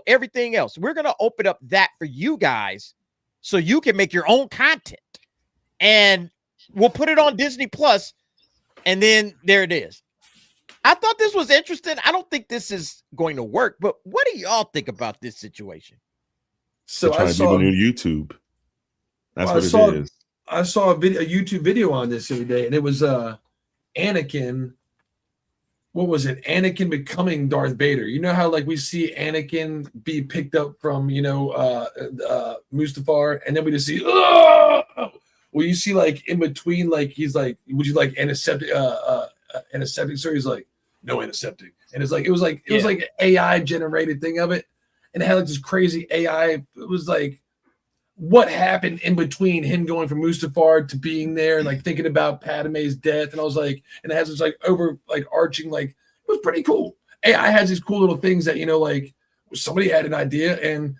everything else. We're going to open up that for you guys so you can make your own content. And we'll put it on Disney Plus, and then there it is. I thought this was interesting. I don't think this is going to work, but what do y'all think about this situation? So I saw new YouTube. That's what it is. I saw a YouTube video on this the other day, and it was Anakin. What was it? Anakin becoming Darth Vader. You know how like we see Anakin be picked up from Mustafar, and then we just see well, you see like in between, like he's like, would you like antiseptic? Antiseptic? So he's like, no antiseptic, and it was like AI generated thing of it, and it had like this crazy AI. It was like, what happened in between him going from Mustafar to being there and like thinking about Padme's death. And I was like, and it has this like arching, like, it was pretty cool. AI has these cool little things that, like somebody had an idea. And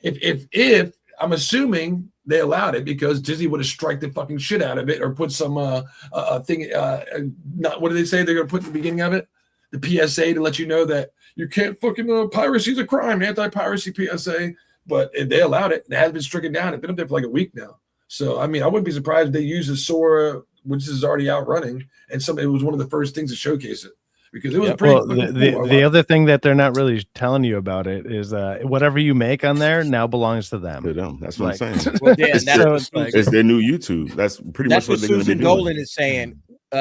if I'm assuming they allowed it, because Disney would have striked the fucking shit out of it or put some thing, not, what do they say they're going to put at the beginning of it? The PSA to let you know that you can't fucking, piracy is a crime, anti-piracy PSA. But they allowed it, and it has been stricken down. It's been up there for like a week now. So, I mean, I wouldn't be surprised if they use the Sora, which is already out running, and it was one of the first things to showcase it, because it was pretty cool. The other thing that they're not really telling you about it is whatever you make on there now belongs to them. That's what I'm saying. Well, Dan, it's their new YouTube. That's pretty much what they're going to be doing. Nolan is saying.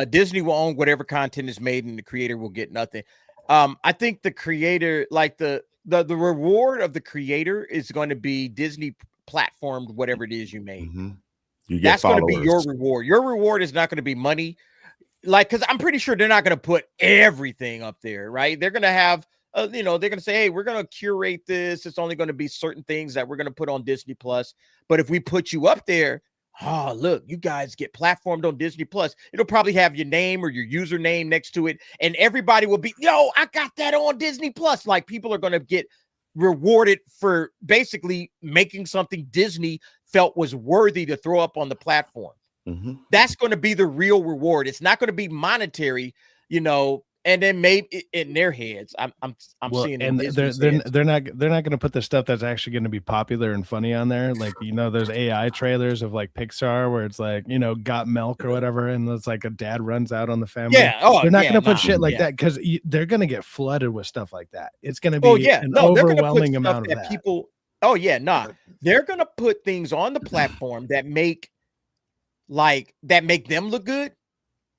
Disney will own whatever content is made, and the creator will get nothing. I think the creator, like the reward of the creator is going to be Disney platformed whatever it is you made. You get That's followers. going to be your reward. Your reward is not going to be money. Like, because I'm pretty sure they're not going to put everything up there, right? They're going to have, they're going to say, hey, we're going to curate this. It's only going to be certain things that we're going to put on Disney Plus. But if we put you up there, oh, look, you guys get platformed on Disney Plus. It'll probably have your name or your username next to it. And everybody will be, yo, I got that on Disney Plus. Like, people are going to get rewarded for basically making something Disney felt was worthy to throw up on the platform. That's going to be the real reward. It's not going to be monetary, and then maybe in their heads, I'm seeing. And they're not going to put the stuff that's actually going to be popular and funny on there. Like, there's AI trailers of like Pixar where it's like, got milk or whatever, and it's like a dad runs out on the family. Yeah, oh, they're not going to put shit like that, because they're going to get flooded with stuff like that. It's going to be an overwhelming amount of that. People. Oh yeah, nah. They're going to put things on the platform that make like that make them look good.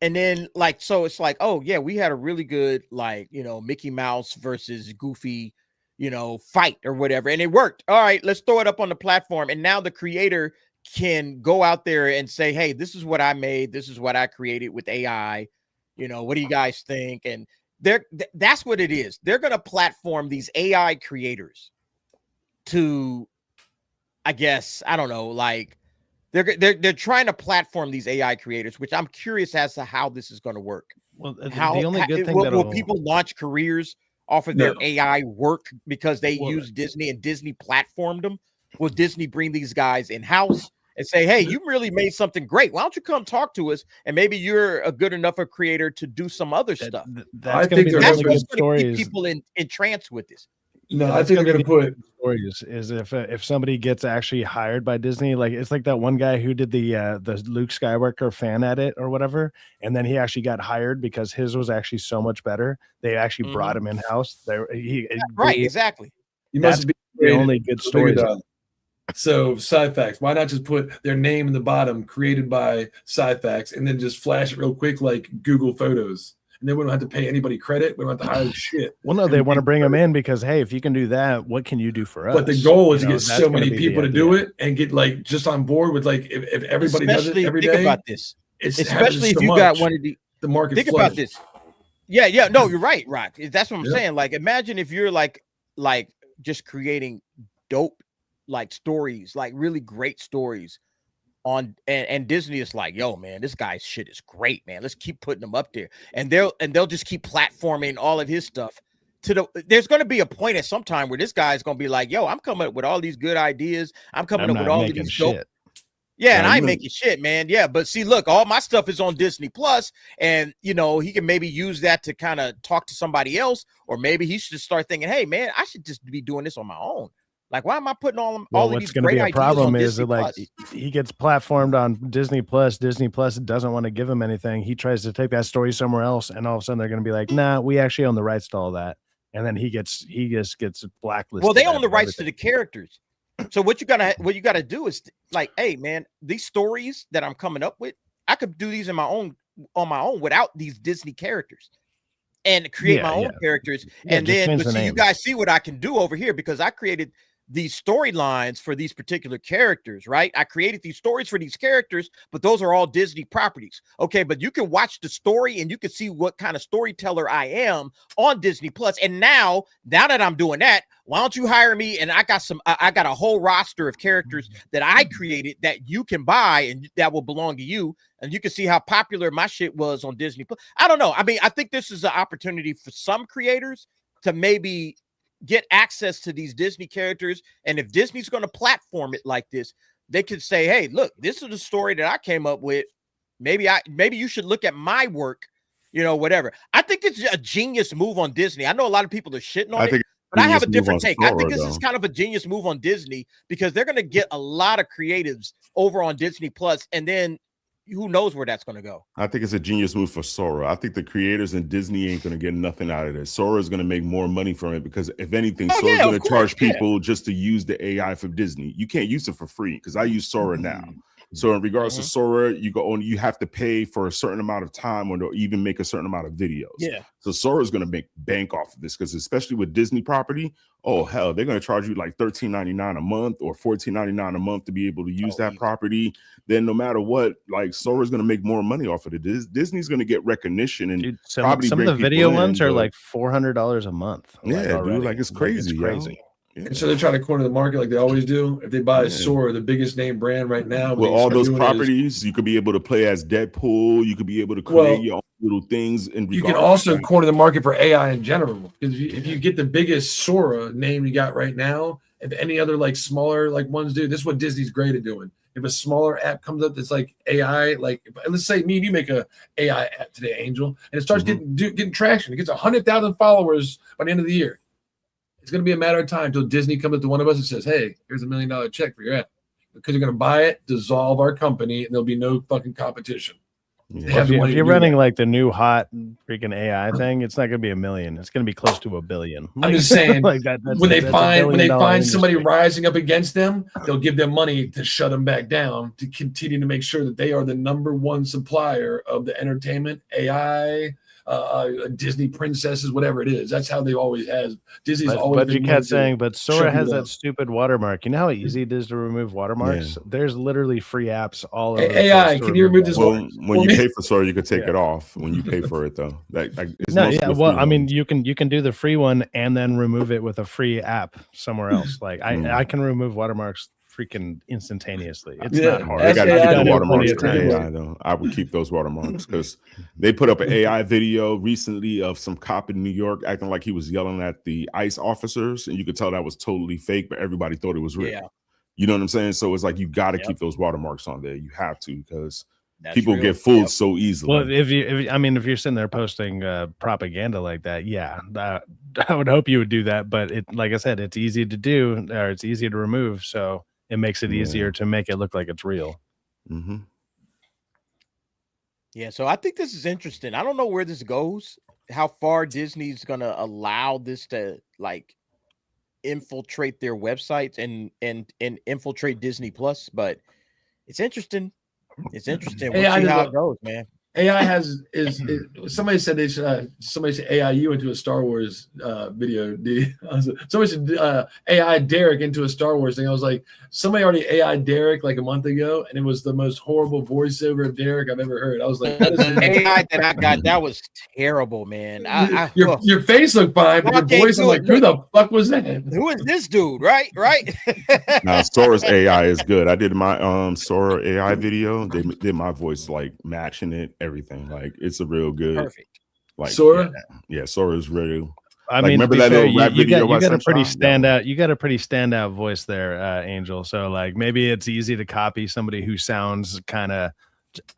And then like, so it's like, oh yeah, we had a really good, like, you know, Mickey Mouse versus Goofy, you know, fight or whatever. And it worked. All right, let's throw it up on the platform. And now the creator can go out there and say, hey, this is what I made. This is what I created with AI. You know, what do you guys think? And that's what it is. They're going to platform these AI creators to, I guess, I don't know, like, they're trying to platform these AI creators, which I'm curious as to how this is going to work. Well, the only good thing will people launch careers off of their AI work because they use Disney and Disney platformed them? Will Disney bring these guys in house and say, "Hey, you really made something great. Why don't you come talk to us? And maybe you're a good enough a creator to do some other stuff." That's going to be that's what's going to keep people in trance with this. No, I think they're going to put stories is if somebody gets actually hired by Disney, like it's like that one guy who did the Luke Skywalker fan edit or whatever, and then he actually got hired because his was actually so much better. They actually brought him in house. Exactly. You must be the only good story. So Sci-Fax, why not just put their name in the bottom, created by Sci-Fax, and then just flash it real quick like Google Photos? And then we don't have to pay anybody credit. We don't have to hire shit. Well, no, they want to bring them in because, hey, if you can do that, what can you do for us? But the goal is to get so many people to do it and get like just on board with like if everybody does it every day. Think about this. Especially if you got one of the market. Think about this. Yeah. No, you're right, Rock. That's what I'm saying. Like, imagine if you're like just creating dope like stories, like really great stories. And Disney is like, yo, man, this guy's shit is great, man. Let's keep putting them up there, and they'll just keep platforming all of his stuff. There's going to be a point at some time where this guy's going to be like, yo, I'm coming up with all these good ideas. I'm coming up with all of these dope. Yeah, and I ain't making shit, man. Yeah, but see, look, all my stuff is on Disney Plus, and you know he can maybe use that to kind of talk to somebody else, or maybe he should start thinking, hey, man, I should just be doing this on my own. Like, why am I putting all of these great ideas on Disney Plus? Like he gets platformed on Disney Plus. Disney Plus doesn't want to give him anything. He tries to take that story somewhere else, and all of a sudden they're going to be like, "Nah, we actually own the rights to all that." And then he just gets blacklisted. Well, they own the rights to the characters. So what you gotta do is like, hey, man, these stories that I'm coming up with, I could do these on my own without these Disney characters. And create my own characters, and then you guys see what I can do over here because I created these storylines for these particular characters, right? I created these stories for these characters, but those are all Disney properties. Okay, but you can watch the story and you can see what kind of storyteller I am on Disney Plus. And now that I'm doing that, why don't you hire me? And I got a whole roster of characters that I created that you can buy and that will belong to you. And you can see how popular my shit was on Disney Plus. I don't know. I mean, I think this is an opportunity for some creators to maybe get access to these Disney characters. And if Disney's going to platform it like this, they could say, hey, look, this is the story that I came up with. Maybe you should look at my work, you know, whatever. I think it's a genius move on Disney. I know a lot of people are shitting on it, but I have a different take. I think this is kind of a genius move on Disney because they're going to get a lot of creatives over on Disney Plus, and then who knows where that's going to go. I think it's a genius move for Sora. I think the creators in Disney ain't going to get nothing out of this. Sora is going to make more money from it because if anything, Sora's going to charge people just to use the AI from Disney. You can't use it for free because I use Sora now. So in regards to Sora, you have to pay for a certain amount of time or even make a certain amount of videos. Yeah. So Sora is going to make bank off of this because especially with Disney property, oh hell, they're going to charge you like $13.99 a month or $14.99 a month to be able to use that property. Then no matter what, like Sora's going to make more money off of it. Disney's going to get recognition and some of the video ones are like $400 a month. Yeah, dude, like it's crazy. It's crazy. And so they're trying to corner the market like they always do. If they buy Sora, the biggest name brand right now, with all those properties, you could be able to play as Deadpool. You could be able to create your own little things. You can also corner the market for AI in general. Because if you get the biggest Sora name you got right now, if any other like smaller like ones do, this is what Disney's great at doing. If a smaller app comes up that's like AI, like let's say me and you make a AI app today, Angel, and it starts getting traction. It gets 100,000 followers by the end of the year. It's going to be a matter of time until Disney comes up to one of us and says, hey, here's $1 million check for your app. Because you're going to buy it, dissolve our company, and there'll be no fucking competition. Yeah. If you're running like the new hot freaking AI thing, it's not going to be 1 million. It's going to be close to 1 billion. I'm just saying, like that, when they find somebody industry. rising up against them, they'll give them money to shut them back down to continue to make sure that they are the #1 supplier of the entertainment, AI, Disney princesses, whatever it is. That's how they always has. Disney's always. But you kept saying, but Sora has that stupid watermark. You know how easy it is to remove watermarks? Yeah. There's literally free apps all over. AI, can you remove this? Well, when you pay for Sora, you can take it off. When you pay for it, though, well, I mean, you can do the free one and then remove it with a free app somewhere else. Like I can remove watermarks freaking instantaneously. It's not hard. They got to keep the watermarks for AI, though. I would keep those watermarks because they put up an AI video recently of some cop in New York acting like he was yelling at the ICE officers, and you could tell that was totally fake, but everybody thought it was real. Yeah. You know what I'm saying? So it's like you got to keep those watermarks on there. You have to, because That's people real. get fooled so easily. Well, if you're sitting there posting propaganda like that, yeah, I would hope you would do that. But like I said, it's easy to do, or it's easy to remove. So it makes it easier to make it look like it's real. Mm-hmm. Yeah, so I think this is interesting. I don't know where this goes, how far Disney's gonna allow this to like infiltrate their websites and infiltrate Disney Plus, but it's interesting. It's interesting. We'll see how it goes, man. AI somebody said they should somebody should AI you into a Star Wars video. Somebody should AI Derek into a Star Wars thing. I was like, somebody already AI Derek like a month ago, and it was the most horrible voiceover of Derek I've ever heard. I was like, that is AI that I got, that was terrible, man. Your face looked fine, but your voice, I'm like, who the fuck was that? Who is this dude? Right? Now Sora's AI is good. I did my Sora AI video. They did my voice like matching it, everything. Like it's a real good. Perfect. Like Sora? Yeah, Sora is real. I like, mean, remember that little rap video? You got a pretty standout. You got a pretty standout voice there, Angel. So like maybe it's easy to copy somebody who sounds kind of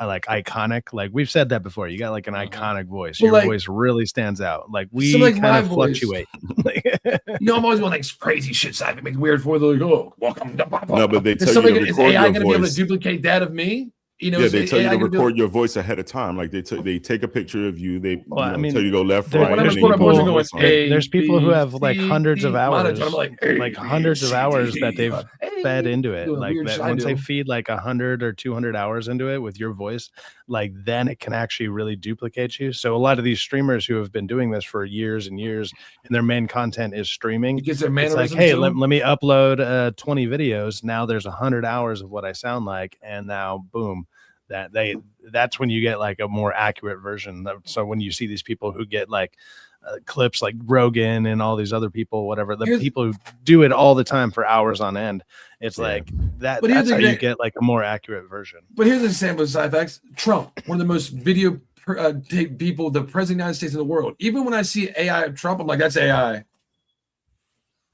like iconic. Like we've said that before. You got like an iconic voice. Your voice really stands out. Like we kind of fluctuate. I'm always going like crazy shit. So I can make weird for like, oh, welcome. No, but they tell you to is record AI your going to be able to voice. duplicate that of me? You know, Yeah, they tell you to record your voice ahead of time. Like they take a picture of you. They tell you to go left, right. There's people who have like hundreds of hours, like hundreds of hours that they've fed into it. Like that once they feed like 100 or 200 hours into it with your voice, like then it can actually really duplicate you. So a lot of these streamers who have been doing this for years and years, and their main content is streaming. It's like, hey, let me upload 20 videos. Now there's 100 hours of what I sound like, and now boom. That's when you get like a more accurate version. So when you see these people who get like clips like Rogan and all these other people, whatever, the people who do it all the time for hours on end, it's like that. That's how you get like a more accurate version. But here's an example of side facts. Trump, one of the most video people, the president of the United States in the world. Even when I see AI of Trump, I'm like, that's AI.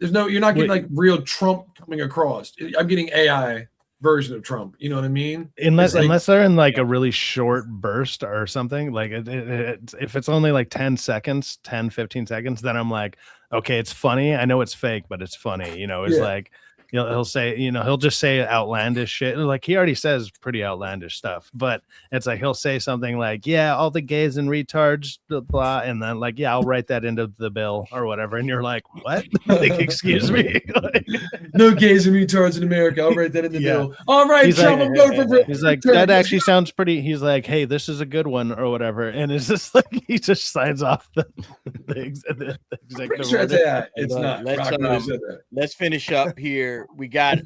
You're not getting like real Trump coming across. I'm getting AI version of Trump, you know what I mean? Unless they're in like a really short burst or something, like if it's only like 10 seconds, 10, 15 seconds, then I'm like, okay, it's funny. I know it's fake, but it's funny. You know, it's like, he'll say, he'll just say outlandish shit. Like he already says pretty outlandish stuff, but it's like, he'll say something like, yeah, all the gays and retards, blah, blah. And then like, yeah, I'll write that into the bill or whatever. And you're like, what? Like, excuse me. No gays and retards in America. I'll write that in the bill. All right, Trump, I'm going for he's like, that actually sounds pretty. He's like, hey, this is a good one or whatever. And it's just like, he just signs off the executive order. It's not. Let's finish up here. We got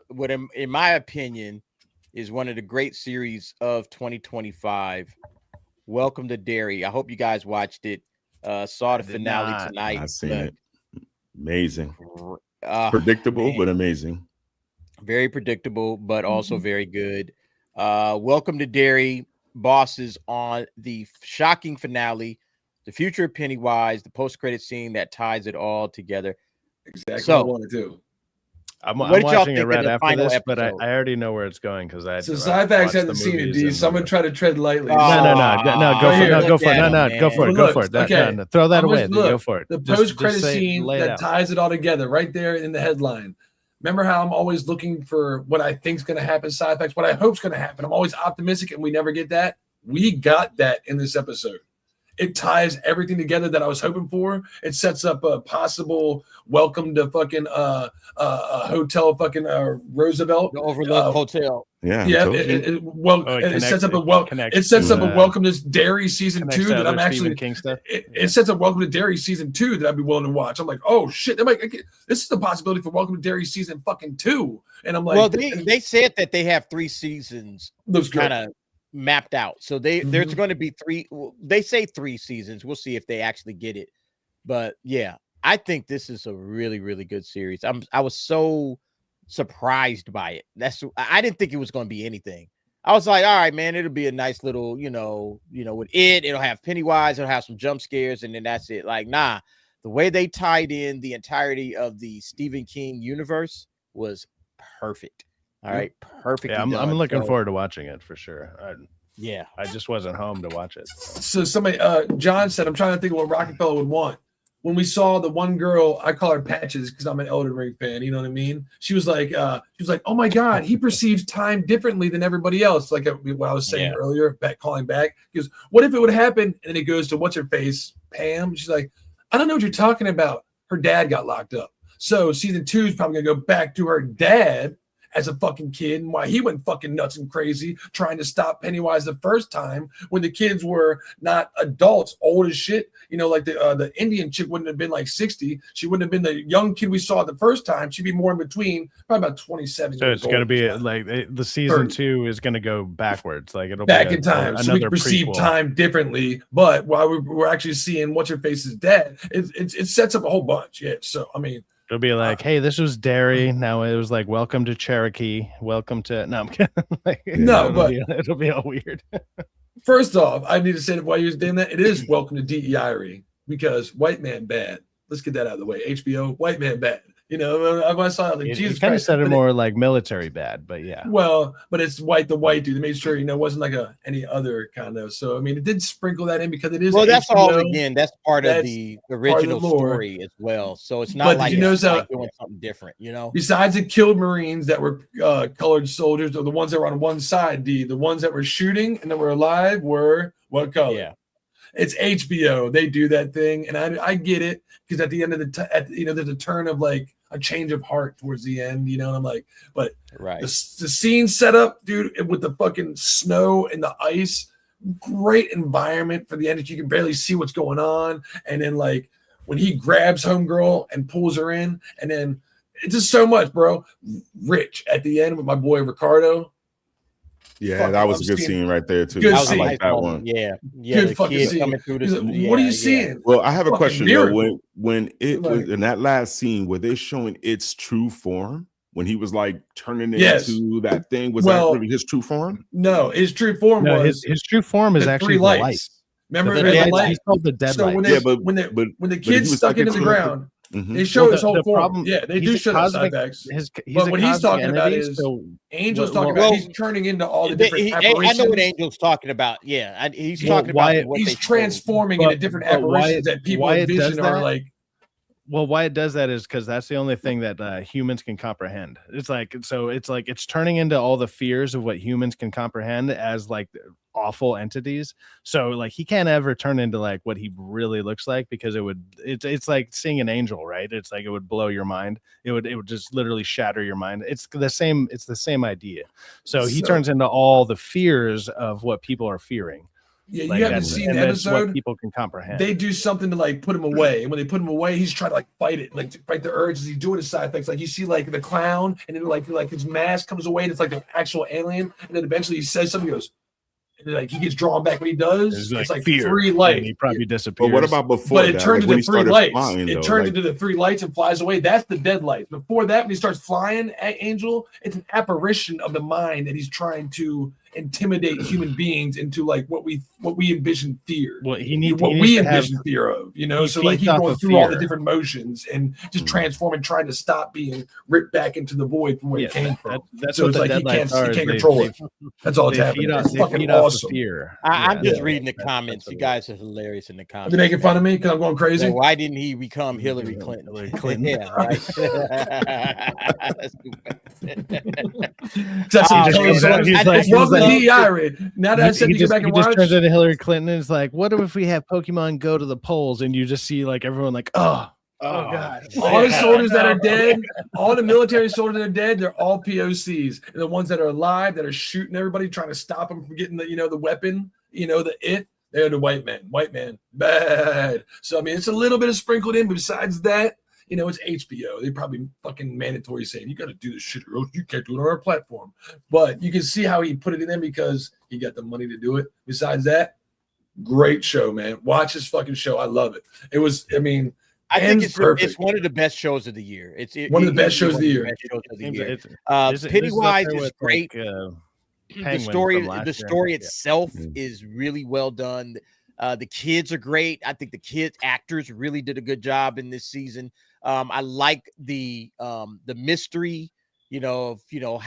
what in my opinion is one of the great series of 2025. Welcome to Derry. I hope you guys watched it. Saw the finale tonight. I've seen it. Amazing. Predictable, but amazing. Very predictable, but also very good. Welcome to Derry. Bosses on the shocking finale, the future of Pennywise, the post-credit scene that ties it all together. Exactly what I want to do. I'm watching it right after this, but I already know where it's going because I. So Cyfax hasn't seen it, D. So I'm gonna try to tread lightly. No, go for it. Okay, throw that away. Go for it. The post-credit scene that ties it all together, right there in the headline. Remember how I'm always looking for what I think's gonna happen, Cyfax, what I hope's gonna happen. I'm always optimistic, and we never get that. We got that in this episode. It ties everything together that I was hoping for. It sets up a possible welcome to fucking hotel fucking Roosevelt, the Overlook Hotel. Yeah, it sets up a welcome to Derry season 2 that I'm actually. It sets up welcome to Derry season 2 that I'd be willing to watch. I'm like, oh shit! I'm like, this is the possibility for welcome to Derry season fucking 2, and I'm like, well, they said that they have 3 seasons kind of mapped out, so there's going to be 3. They say 3 seasons. We'll see if they actually get it, but yeah, I think this is a really, really good series. I was so surprised by it. I didn't think it was going to be anything. I was like, all right, man, it'll be a nice little, with it'll have Pennywise, it'll have some jump scares, and then that's it. Like, nah, the way they tied in the entirety of the Stephen King universe was perfect. All right, perfect. Yeah, I'm looking forward to watching it for sure. I just wasn't home to watch it. So somebody, John said, I'm trying to think of what Rockefeller would want. When we saw the one girl, I call her Patches because I'm an Elden Ring fan. You know what I mean? She was like, oh my God, he perceives time differently than everybody else. Like what I was saying earlier, calling back. He goes, what if it would happen? And then it goes to what's her face, Pam. She's like, I don't know what you're talking about. Her dad got locked up. So season 2 is probably gonna go back to her dad as a fucking kid and why he went fucking nuts and crazy trying to stop Pennywise the first time when the kids were not adults, old as shit. Like the Indian chick wouldn't have been like 60. She wouldn't have been the young kid we saw the first time. She'd be more in between, probably about 27. So it's going to be like the season 2 is going to go backwards. Like it'll back be in time. So we can perceive time differently. But while we're actually seeing what's her face's dad, it sets up a whole bunch. Yeah. So, I mean, it'll be like, hey, this was Derry. Now it was like, welcome to Cherokee. Welcome to. No, I'm kidding. It'll be all weird. First off, I need to say that while you're doing that, it is welcome to DEI because white man bad. Let's get that out of the way. HBO, white man bad. I saw it, like, Jesus kind of Christ, said it more like military bad, but yeah. Well, but it's the white dude. They made sure, it wasn't like any other kind of. So, I mean, it did sprinkle that in because it is. Well, that's HBO. All, again, that's part of the original story as well. So it's not like it's like doing something different, Besides the killed Marines that were colored soldiers, or the ones that were on one side, the ones that were shooting and that were alive were what color? Yeah. It's HBO. They do that thing, and I get it because at the end of there's a turn of like a change of heart towards the end, and I'm like, but right, the scene set up, dude, with the fucking snow and the ice, great environment for the end. You can barely see what's going on, and then like when he grabs homegirl and pulls her in, and then it's just so much, bro. Rich at the end with my boy Ricardo. Yeah, that was a good scene right there too. Good I scene. like that one. Yeah. Good fucking scene. Coming through this. Like, what are you seeing? Well, I have a question though. When it like, was in that last scene, were they showing its true form? When he was like turning into that thing, was that really his true form? No, his true form was his true form is actually the light. Remember the light? He's called the dead light. When the kid's stuck into the ground. They show his whole form. Yeah, they do show the side backs. But what he's talking about is Angel's talking about he's turning into all the different apparitions. I know what Angel's talking about. Yeah, he's talking about what he's transforming into different apparitions that people envision are like. Well, why it does that is because that's the only thing that humans can comprehend. It's like it's turning into all the fears of what humans can comprehend as like awful entities. So like he can't ever turn into like what he really looks like because it's like seeing an angel, right? It's like it would blow your mind. It would just literally shatter your mind. It's the same idea. So he turns into all the fears of what people are fearing. Yeah, you haven't seen the episode. What people can comprehend. They do something to like put him away, and when they put him away, he's trying to like fight it, like to fight the urges. He's doing his side effects, like you see like the clown, and then like his mask comes away, and it's like an actual alien, and then eventually he says something, he goes, and then, like he gets drawn back. When he does, it's like fear. 3 lights. And he probably disappears. But what about before? But it turns into 3 lights. Flying, it turns into the 3 lights and flies away. That's the dead light. Before that, when he starts flying at Angel, it's an apparition of the mind that he's trying to intimidate human beings into like what we envision fear. Well, we envision fear of, so like he's going through all the different motions and just transforming, trying to stop being ripped back into the void from where he came from. That's so what it's like he can't control it. That's all it's happening. It's fucking awesome. Fear. I'm just reading the comments. You guys are hilarious in the comments. They're making fun of me because I'm going crazy. Well, why didn't he become Hillary Clinton? Yeah, right. He's like, DEI read. Now that I said you go back and watch. He just turns into Hillary Clinton and is like, what if we have Pokemon go to the polls and you just see like everyone like, oh God. All the soldiers that are dead, all the military soldiers that are dead, they're all POCs. And the ones that are alive, that are shooting everybody, trying to stop them from getting the weapon, they're the white man. White man, bad. So, I mean, it's a little bit of sprinkled in, but besides that, it's HBO. They probably fucking mandatory saying, you got to do this shit or else you can't do it on our platform. But you can see how he put it in there because he got the money to do it. Besides that, great show, man. Watch this fucking show. I love it. It was, I think it's one of the best shows of the year. It's one of the best shows of the year. Pennywise is great. The story itself is really well done. The kids are great. I think the kids actors really did a good job in this season. I like the mystery, how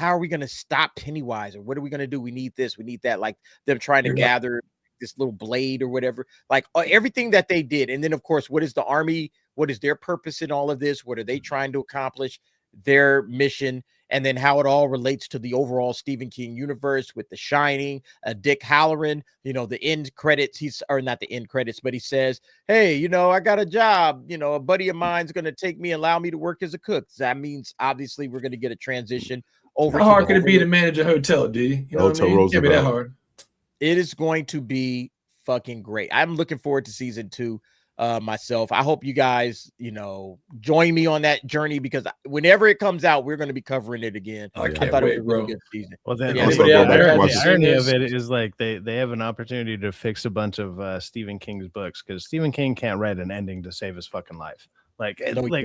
are we going to stop Pennywise or what are we going to do? We need this, we need that, like them trying to gather this little blade or whatever, like everything that they did. And then of course, what is the army? What is their purpose in all of this? What are they trying to accomplish? Their mission, and then how it all relates to the overall Stephen King universe with The Shining, Dick Halloran, the end credits, not the end credits, but he says, hey, I got a job, a buddy of mine's going to take me and allow me to work as a cook. That means obviously we're going to get a transition over. How hard could it be to manage a hotel, D? Hotel Roosevelt. Can't be that hard. It is going to be fucking great. I'm looking forward to season 2. Myself, I hope you guys, join me on that journey because whenever it comes out, we're going to be covering it again. I thought it was a really good season. Well, then the irony of it is like they have an opportunity to fix a bunch of Stephen King's books because Stephen King can't write an ending to save his fucking life. Like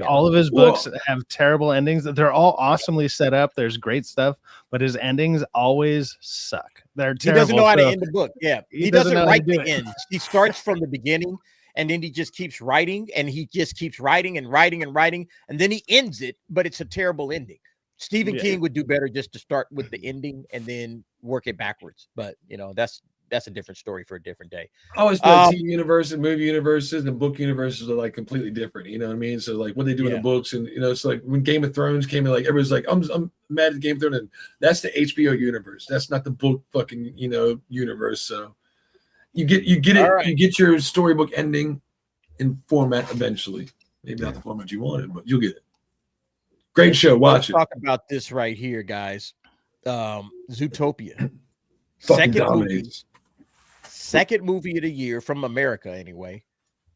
all of his books have terrible endings. They're all awesomely set up. There's great stuff, but his endings always suck. They're terrible. He doesn't know how to end a book. Yeah, he doesn't write the end. He starts from the beginning. And then he just keeps writing and he just keeps writing and writing and writing. And then he ends it, but it's a terrible ending. Stephen King would do better just to start with the ending and then work it backwards. But, that's a different story for a different day. I always feel like TV universe and movie universes and book universes are like completely different. You know what I mean? So like what they do in the books and, it's like when Game of Thrones came in, like everybody's like, I'm mad at Game of Thrones. And that's the HBO universe. That's not the book fucking, universe. So. You get it. Right. You get your storybook ending in format eventually. Maybe not the format you wanted, but you'll get it. Great show. Watch it. Talk about this right here, guys. Zootopia. Second movie of the year from America, anyway,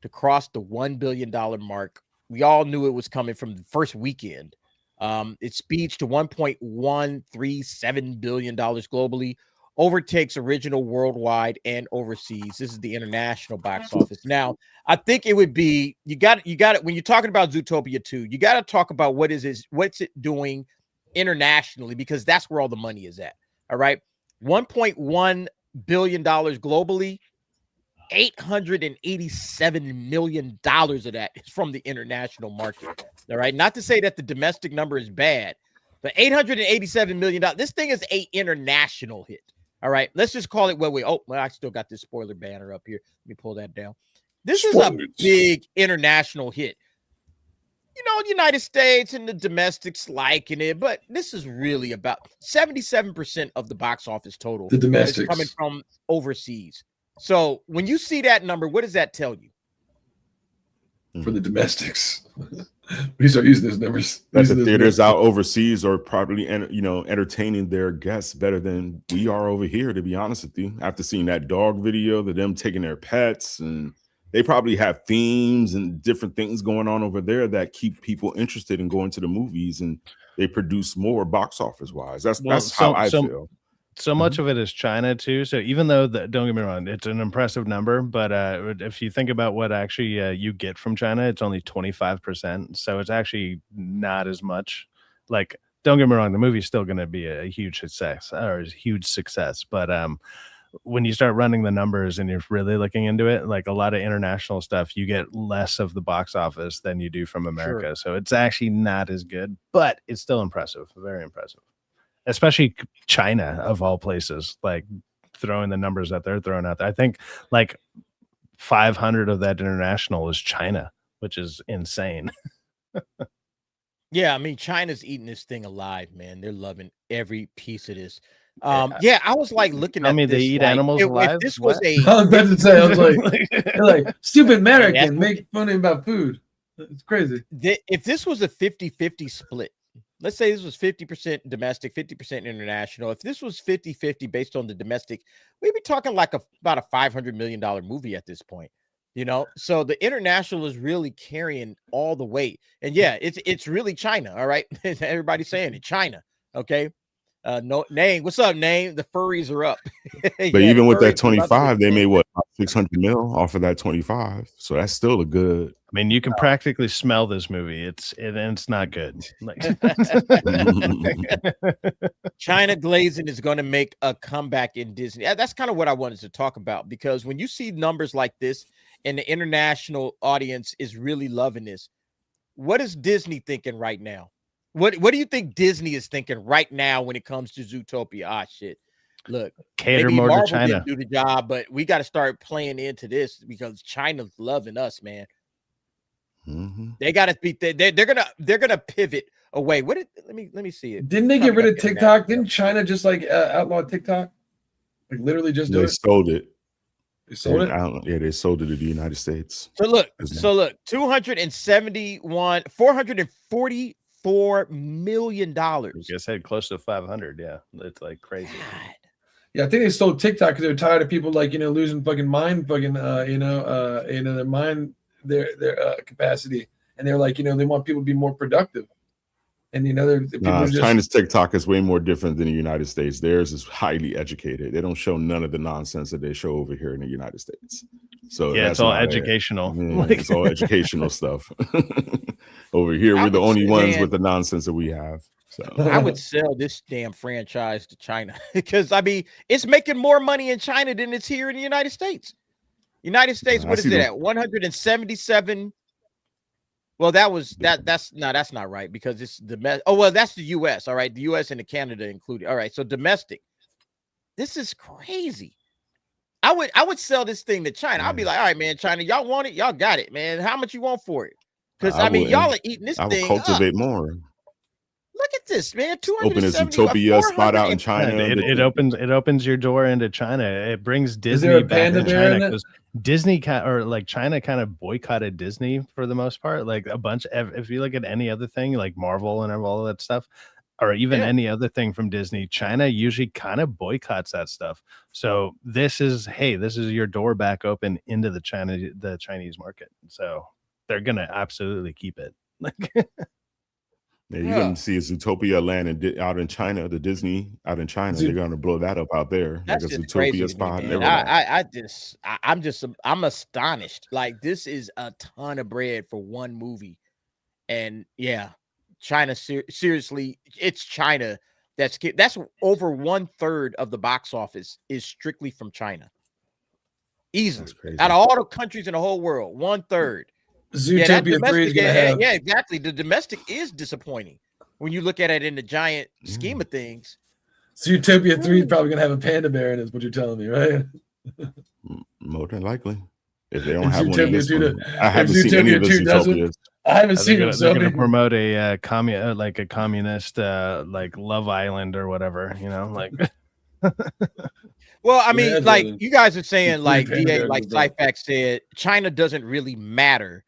to cross the $1 billion mark. We all knew it was coming from the first weekend. It speeds to $1.137 billion globally. Overtakes original worldwide and overseas. This is the international box office. Now, I think it would be you got it when you're talking about Zootopia 2, you got to talk about what's it doing internationally because that's where all the money is at. All right. $1.1 billion globally, $887 million of that is from the international market. All right. Not to say that the domestic number is bad, but $887 million. This thing is an international hit. All right, let's just call it I still got this spoiler banner up here. Let me pull that down. This is a big international hit. United States and the domestics liking it, but this is really about 77% of the box office total. The domestics is coming from overseas. So when you see that number, what does that tell you? For the domestics. We start using those numbers. That the theaters out overseas are probably, entertaining their guests better than we are over here, to be honest with you. After seeing that dog video, them taking their pets, and they probably have themes and different things going on over there that keep people interested in going to the movies, and they produce more box office wise. That's how I feel. So much of it is China too. So even though don't get me wrong, it's an impressive number, but if you think about what actually you get from China, it's only 25%. So it's actually not as much. Like, don't get me wrong, the movie's still going to be a huge success But when you start running the numbers and you're really looking into it, like a lot of international stuff, you get less of the box office than you do from America. Sure. So it's actually not as good, but it's still impressive, very impressive. Especially China, of all places, like throwing the numbers that they're throwing out there. I think like 500 of that international is China, which is insane. Yeah, I mean, China's eating this thing alive, man. They're loving every piece of this. Yeah, I was like looking Tell at me this, they eat like, animals alive? if this was What? a, I was about to say, I was like, they're like stupid American that's- make funny about food. It's crazy. if this was a 50-50 split, let's say this was 50% domestic, 50% international. If this was 50-50 based on the domestic, we'd be talking like about a $500 million movie at this point, you know? So the international is really carrying all the weight. And yeah, it's really China. All right. Everybody's saying it, China. Okay. No name. What's up, name? The furries are up. But even with that 25, they made what, 600 mil off of that 25. So that's still a good. I mean, you can practically smell this movie. It's not good. Like, China glazing is going to make a comeback in Disney. That's kind of what I wanted to talk about, because when you see numbers like this and the international audience is really loving this, what is Disney thinking right now? What do you think Disney is thinking right now when it comes to Zootopia? Ah, shit. Look, cater maybe more Marvel to China. didn't do the job, but we got to start playing into this because China's loving us, man. They got to be. They're gonna pivot away. Let me see it. Didn't they get rid of TikTok? Didn't China just like outlaw TikTok? Like literally just do They it? sold it. They sold it? Yeah, they sold it to the United States. So look, 444 million dollars. I said close to 500. Yeah, it's like crazy. Yeah, I think they sold TikTok because they're tired of people like losing fucking mind, their mind, their capacity, and they're like they want people to be more productive, and China's TikTok is way more different than the United States. Theirs is highly educated. They don't show none of the nonsense that they show over here in the United States. So yeah, it's all educational. It's all educational stuff. Over here, we're the only ones with the nonsense that we have. So I would sell this damn franchise to China because I mean it's making more money in China than it's here in the United States. United States, what is it at? 177. Well, that's not right because it's domestic. Oh, well, that's the US. All right. The US and the Canada included. All right. So domestic. This is crazy. I would sell this thing to China. I'll be like, all right, man, China, y'all want it? Y'all got it, man. How much you want for it? Because I mean, y'all are eating this thing. I would cultivate more. Look at this, man. Open a Zootopia spot out in China. It opens your door into China. It brings Disney back to China because Disney China kind of boycotted Disney for the most part. Like a bunch. If you look at any other thing like Marvel and all of that stuff, or even any other thing from Disney, China usually kind of boycotts that stuff. So this is your door back open into the Chinese market. So they're gonna absolutely keep it. Yeah, you're going to see a Zootopia land out in China, the Disney out in China. They're going to blow that up out there. That's like a just crazy Zootopia spot. Me, I'm astonished. Like this is a ton of bread for one movie. And yeah, China, seriously, it's China. That's over 1/3 of the box office is strictly from China. Easily. Out of all the countries in the whole world, 1/3. Zootopia 3 is gonna have. Yeah, exactly. The domestic is disappointing when you look at it in the giant scheme of things. Zootopia 3 is probably gonna have a panda bear in it, is what you're telling me, right? More than likely. If they don't have one in this one. I haven't seen any of the Zootopias. I haven't seen it. They're going to promote a communist like Love Island or whatever, like. Well, I mean, like you guys are saying, like DA, like Cyfax said, China doesn't really matter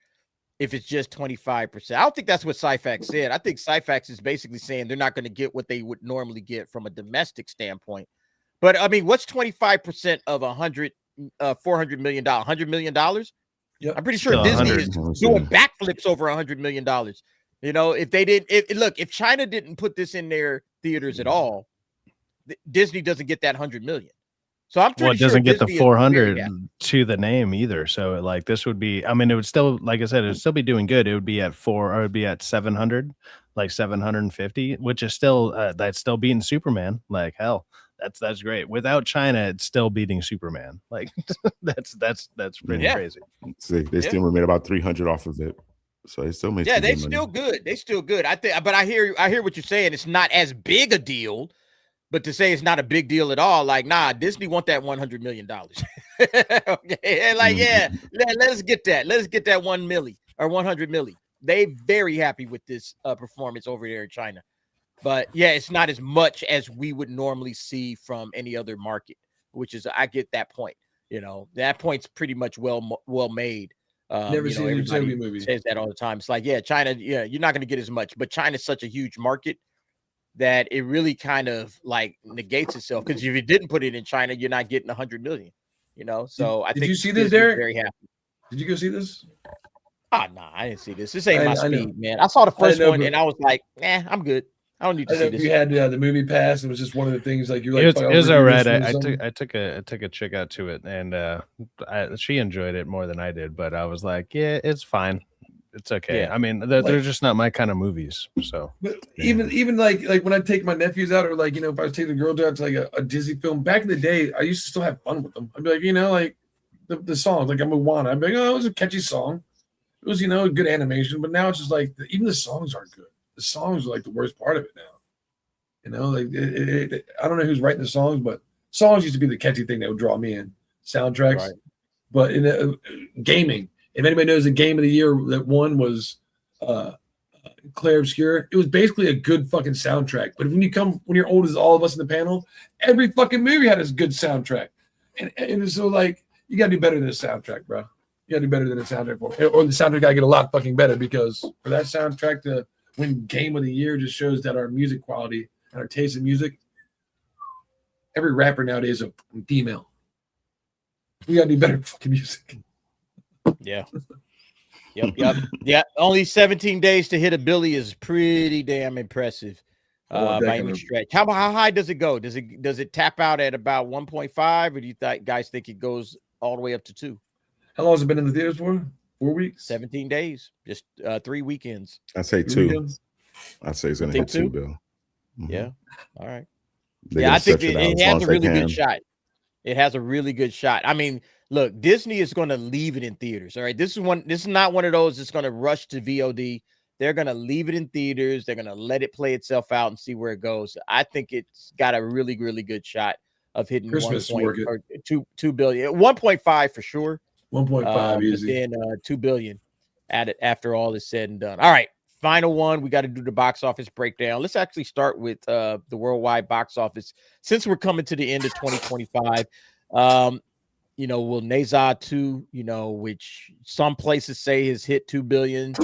if it's just 25%. I don't think that's what Cyfax said. I think Cyfax is basically saying they're not going to get what they would normally get from a domestic standpoint. But I mean, what's 25% of $400 million? $100 million? Yep. I'm pretty sure Disney is doing backflips over $100 million. If they didn't, if China didn't put this in their theaters at all, Disney doesn't get that $100 million. So I'm pretty it doesn't get Disney the 400 to the name either. So like this would be, I mean, it would still, like I said, it would still be doing good. It would be at 700, like 750, which is still that's still beating Superman. Like hell, that's great. Without China, it's still beating Superman. Like that's pretty crazy. See, they still made about 300 off of it. So they still made they still good. They still good. I think, but I hear what you're saying. It's not as big a deal. But to say it's not a big deal at all, like, nah, Disney want that $100 million. Okay, like, let's get that. Let's get that 1 milli or 100 milli. They very happy with this performance over there in China. But yeah, it's not as much as we would normally see from any other market, which is, I get that point. You know, that point's pretty much well made. Never seen a Zootopia movie. Says that all the time. It's like, yeah, China, yeah, you're not going to get as much, but China's such a huge market that it really kind of like negates itself. Because if you didn't put it in China, you're not getting 100 million. You know, so I think. Did you see this, Derek? Very happy. Did you go see this? Oh, nah, I didn't see this. This ain't my speed, man. I saw the first one and I was like, nah, I'm good. I don't need to see this. You had the movie pass. It was just one of the things like you're like. It was all right. I took a chick out to it, and she enjoyed it more than I did. But I was like, yeah, it's fine. It's okay. Yeah. I mean, they're just not my kind of movies. So, but even like when I take my nephews out, or like, you know, if I was taking the girls out to like a Disney film back in the day, I used to still have fun with them. I'd be like, you know, like the songs, like I'm a Moana. I'd be like, oh, it was a catchy song. It was, you know, a good animation. But now it's just like even the songs aren't good. The songs are like the worst part of it now. You know, like I don't know who's writing the songs, but songs used to be the catchy thing that would draw me in. Soundtracks, right. But in gaming, if anybody knows the game of the year that won was Clair Obscur, it was basically a good fucking soundtrack. But when you're old as all of us in the panel, every fucking movie had a good soundtrack, and so like you gotta do better than a soundtrack, bro. You gotta do better than a soundtrack, or the soundtrack gotta get a lot fucking better, because for that soundtrack to win game of the year just shows that our music quality and our taste in music. Every rapper nowadays is a female. We gotta do better fucking music. Yeah. Yep. Yeah. Only 17 days to hit a billy is pretty damn impressive. By any stretch. How high does it go? Does it tap out at about 1.5, or do you guys think it goes all the way up to 2? How long has it been in the theaters for? 4 weeks? 17 days. Just 3 weekends. I'd say 2. I'd say it's gonna hit 2, Bill. Mm-hmm. Yeah. All right. Yeah, I think it has a really good shot. It has a really good shot. I mean, look, Disney is going to leave it in theaters. All right. This is not one of those that's going to rush to VOD. They're going to leave it in theaters. They're going to let it play itself out and see where it goes. I think it's got a really, really good shot of hitting 2 billion. 1.5 for sure. 1.5 easy. Then 2 billion at it after all is said and done. All right. Final one, we got to do the box office breakdown. Let's actually start with the worldwide box office. Since we're coming to the end of 2025, you know, will Nazar 2, you know, which some places say has hit 2 billion.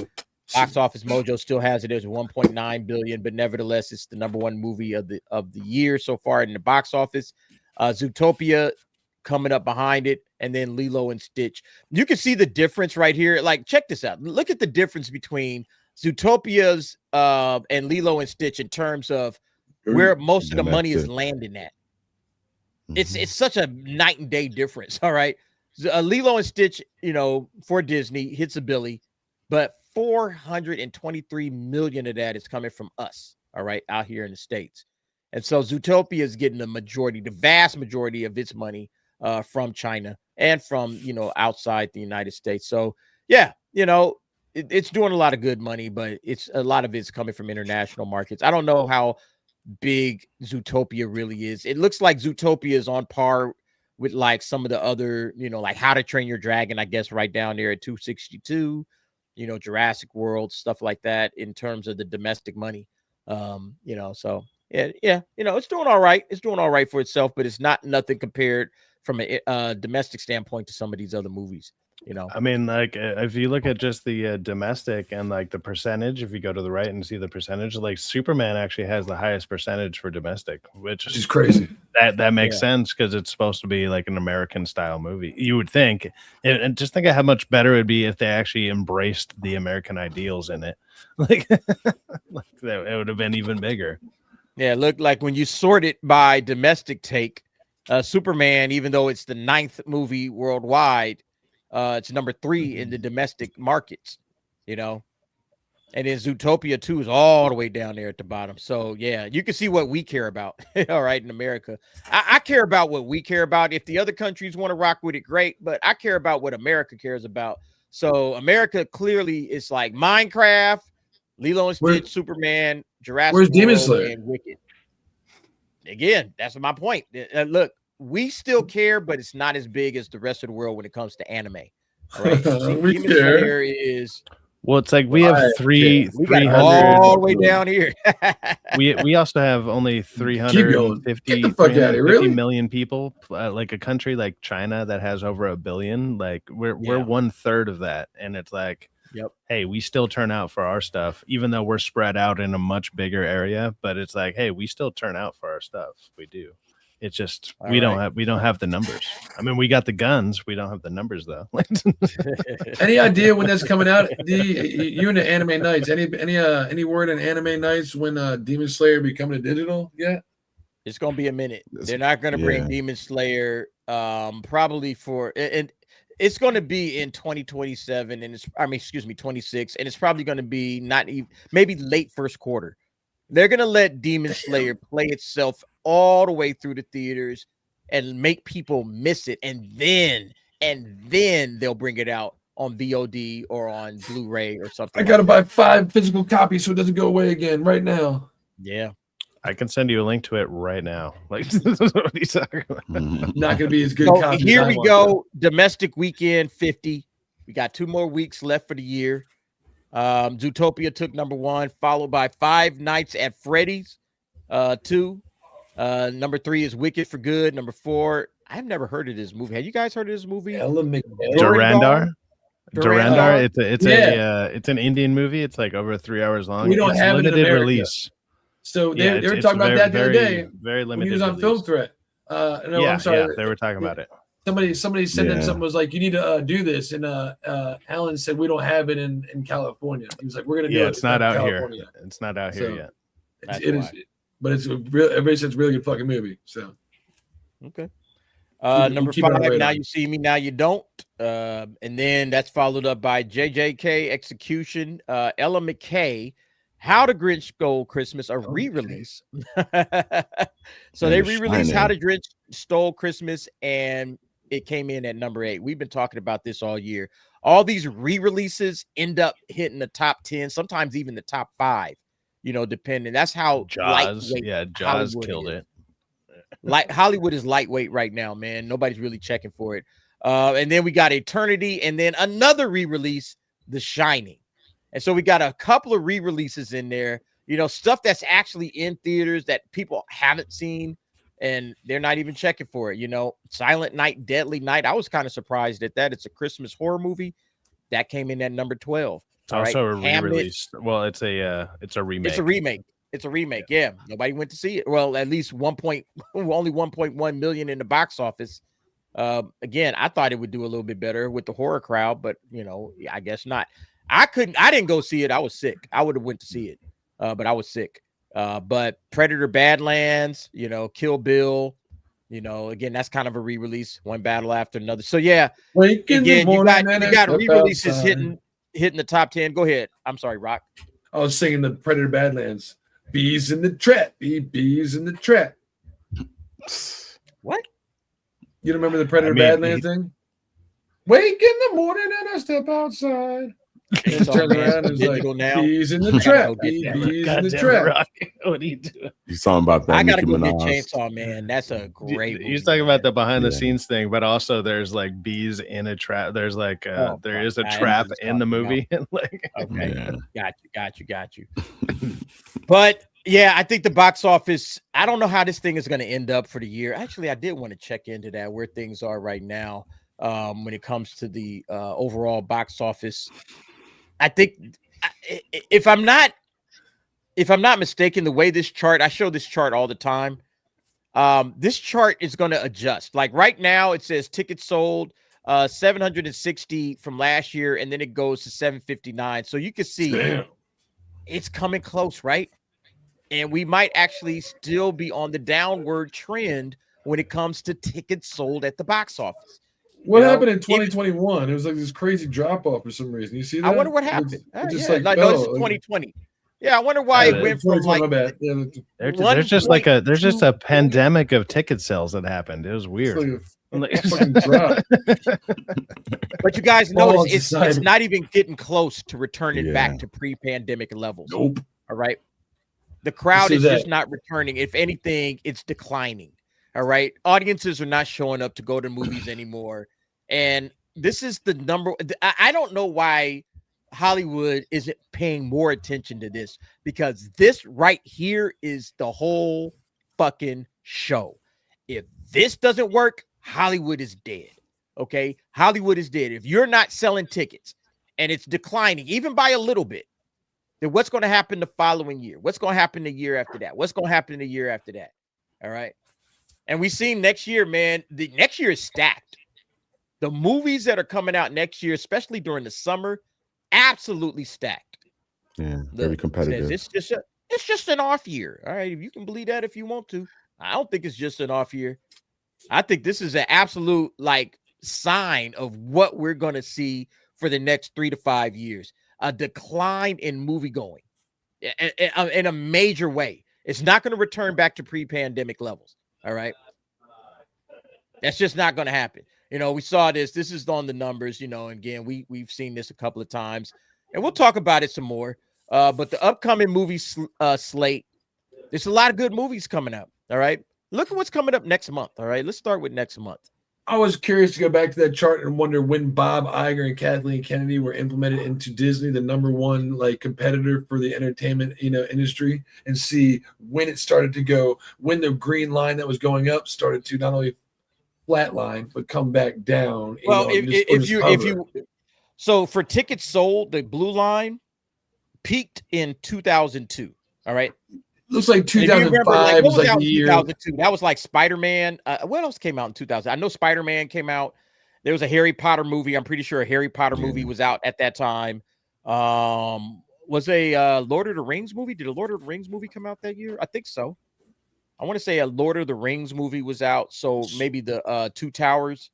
Box Office Mojo still has it as 1.9 billion, but nevertheless, it's the #1 movie of the year so far in the box office. Zootopia coming up behind it, and then Lilo and Stitch. You can see the difference right here. Like, check this out. Look at the difference between Zootopia's and Lilo and Stitch in terms of where most of the money is landing at. It's such a night and day difference. All right. Lilo and Stitch, you know, for Disney hits a billy, but 423 million of that is coming from us. All right. Out here in the States. And so Zootopia is getting the vast majority of its money from China and from, you know, outside the United States. So yeah, you know, it's doing a lot of good money, but a lot of it's coming from international markets. I don't know how big Zootopia really is. It looks like Zootopia is on par with like some of the other, you know, like How to Train Your Dragon, I guess, right down there at 262, you know, Jurassic World, stuff like that in terms of the domestic money. You know, so yeah, you know, it's doing all right. It's doing all right for itself, but it's not nothing compared from a domestic standpoint to some of these other movies. You know, I mean, like if you look at just the domestic and like the percentage, if you go to the right and see the percentage, like Superman actually has the highest percentage for domestic, which is crazy. That makes sense because it's supposed to be like an American style movie. You would think, and just think of how much better it would be if they actually embraced the American ideals in it. Like, like it would have been even bigger. Yeah, look, like when you sort it by domestic take, Superman, even though it's the 9th movie worldwide, it's number 3 in the domestic markets, you know, and then Zootopia 2 is all the way down there at the bottom. So yeah, you can see what we care about. All right, in America, I care about what we care about. If the other countries want to rock with it, great, but I care about what America cares about. So America clearly is like Minecraft, Lilo and Stitch, Superman, Jurassic World, Demon Slayer, and Wicked. Again, that's my point. Look. We still care, but it's not as big as the rest of the world when it comes to anime. All right? We care. Is Well, it's like we have we got 300 all the way down here. we also have only 350 million people, like a country like China that has over 1 billion. Like we're 1/3 of that, and it's like, hey, we still turn out for our stuff, even though we're spread out in a much bigger area. But it's like, hey, we still turn out for our stuff. We do. It's just we don't have the numbers. I mean, we got the guns. We don't have the numbers though. Any idea when that's coming out? You and the Anime Nights. Any word on Anime Nights when Demon Slayer be coming to digital yet? It's gonna be a minute. They're not gonna bring Demon Slayer probably for and it's gonna be in 2027 and it's 26, and it's probably gonna be not even maybe late first quarter. They're gonna let Demon Slayer play itself all the way through the theaters and make people miss it, and then they'll bring it out on VOD or on Blu-ray or something. I gotta buy 5 physical copies so it doesn't go away again right now. Yeah, I can send you a link to it right now. Like, what are you talking about? Not gonna be as good. So here we go. Domestic weekend 50. We got 2 more weeks left for the year. Zootopia took number 1, followed by Five Nights at Freddy's 2. Number 3 is Wicked for Good. Number 4, I've never heard of this movie. Have you guys heard of this movie? Durandar. It's an Indian movie. It's like over 3 hours long. We don't have limited it in America. Release. So they were talking about that the other day. Very limited. When he was on Film Threat. I'm sorry. They were talking about it. Somebody sent them something, was like, you need to do this, and Alan said we don't have it in California. He was like, we're gonna do it. It's not out here. It's not out here yet. It is, but it's a real. Everybody says it's a really good fucking movie. So okay. Number 5, Now You See Me, Now You Don't, and then that's followed up by JJK Execution, Ella McKay, How the Grinch Stole Christmas, a re-release. So they re-released How the Grinch Stole Christmas, and it came in at number 8. We've been talking about this all year. All these re-releases end up hitting the top 10, sometimes even the top 5, depending. That's how Jaws killed it. Like Hollywood is lightweight right now, man. Nobody's really checking for it. And then we got Eternity, and then another re-release, The Shining. And so we got a couple of re-releases in there, stuff that's actually in theaters that people haven't seen, and they're not even checking for it. Silent Night, Deadly Night. I was kind of surprised at that. It's a Christmas horror movie that came in at number 12. It's also a re-release. Well, it's a remake. It's a remake. Yeah. Nobody went to see it. Well, at least only 1.1 million in the box office. Again, I thought it would do a little bit better with the horror crowd, but I guess not. I didn't go see it. I was sick. I would have went to see it, but I was sick. But Predator Badlands, Kill Bill, again, that's kind of a re-release, one battle after another. So yeah, again, you got re-releases hitting the top 10. Go ahead. I'm sorry, Rock. I was singing the Predator Badlands. Bees in the trap. Bees in the trap. What? You don't remember the Predator Badlands thing? Wake in the morning and I step outside. And turns around and is like, bees in the trap. Bees in the trap. What are you doing? He's talking about that. I gotta go get Chainsaw Man. That's a great movie. He's talking about the behind the scenes thing, but also there's like bees in a trap. There's like there is a trap in the movie. Like, okay, got you. But yeah, I think the box office, I don't know how this thing is going to end up for the year. Actually, I did want to check into that, where things are right now when it comes to the overall box office. I think if I'm not mistaken, the way this chart, I show this chart all the time. This chart is going to adjust. Like right now, it says tickets sold 760 from last year, and then it goes to 759. So you can see it's coming close, right? And we might actually still be on the downward trend when it comes to tickets sold at the box office. What happened in 2021? It was like this crazy drop off for some reason. You see that? I wonder what happened. No, this is 2020. Yeah, I wonder why it went from like. There's just a pandemic of ticket sales that happened. It was weird. But you guys notice it's not even getting close to returning back to pre-pandemic levels. Nope. All right. The crowd is just not returning. If anything, it's declining. All right. Audiences are not showing up to go to movies anymore. And this is the number. I don't know why Hollywood isn't paying more attention to this, because this right here is the whole fucking show. If this doesn't work, Hollywood is dead. Okay, Hollywood is dead. If you're not selling tickets and it's declining even by a little bit, then what's going to happen the following year? What's going to happen the year after that? What's going to happen the year after that? All right. And we see next year, man, the next year is stacked. The movies that are coming out next year, especially during the summer, absolutely stacked. Yeah, very competitive. It's just an off year. All right. If you can believe that if you want to. I don't think it's just an off year. I think this is an absolute like sign of what we're going to see for the next 3 to 5 years. A decline in movie going in a major way. It's not going to return back to pre-pandemic levels. All right. That's just not going to happen. You know, we saw this. This is on the numbers, you know, and again, we've seen this a couple of times, and we'll talk about it some more. But the upcoming movie slate, there's a lot of good movies coming up. All right. Look at what's coming up next month. All right. Let's start with next month. I was curious to go back to that chart and wonder when Bob Iger and Kathleen Kennedy were implemented into Disney, the #1 like competitor for the entertainment, you know, industry, and see when it started to go, when the green line that was going up started to not only flatline but come back down. Well, if you so for tickets sold, the blue line peaked in 2002. All right. Looks like 2005 was like the year. 2002. That was like Spider-Man. What else came out in 2000? I know Spider-Man came out. There was a Harry Potter movie. I'm pretty sure a Harry Potter movie was out at that time. Was a Lord of the Rings movie? Did a Lord of the Rings movie come out that year? I think so. I want to say a Lord of the Rings movie was out. So maybe the Two Towers.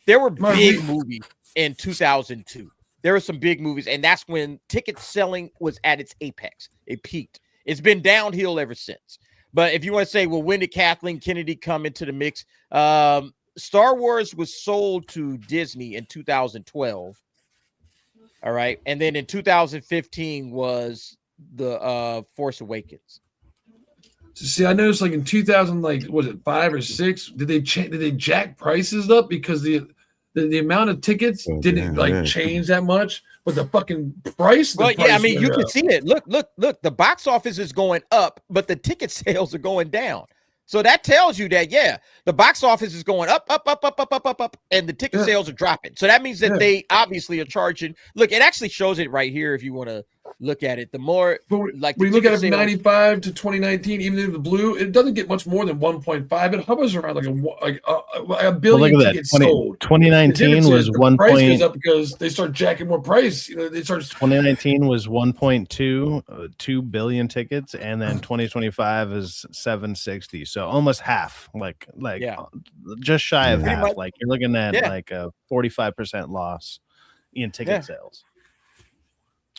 There were big movies in 2002. There were some big movies, and that's when ticket selling was at its apex. It peaked. It's been downhill ever since. But if you want to say, well, when did Kathleen Kennedy come into the mix? Star Wars was sold to Disney in 2012. All right. And then in 2015 was the Force Awakens. So see, I noticed like in 2000, like was it 5 or 6? Did they jack prices up because the amount of tickets didn't change that much, but the fucking price. Well, yeah, I mean, you can see it. Look. The box office is going up, but the ticket sales are going down. So that tells you that, yeah, the box office is going up, and the ticket sales are dropping. So that means that they obviously are charging. Look, it actually shows it right here if you want to look at it. The more, like, when you look at it from 95 to 2019, even in the blue, it doesn't get much more than 1.5. It hovers around like a billion tickets sold. 2019 was 1. Price goes up because they start jacking more price. You know, they start. 2019 was 2 billion tickets, and then 2025 is 760. So almost half, like just shy of half. Like you're looking at like a 45% loss in ticket sales.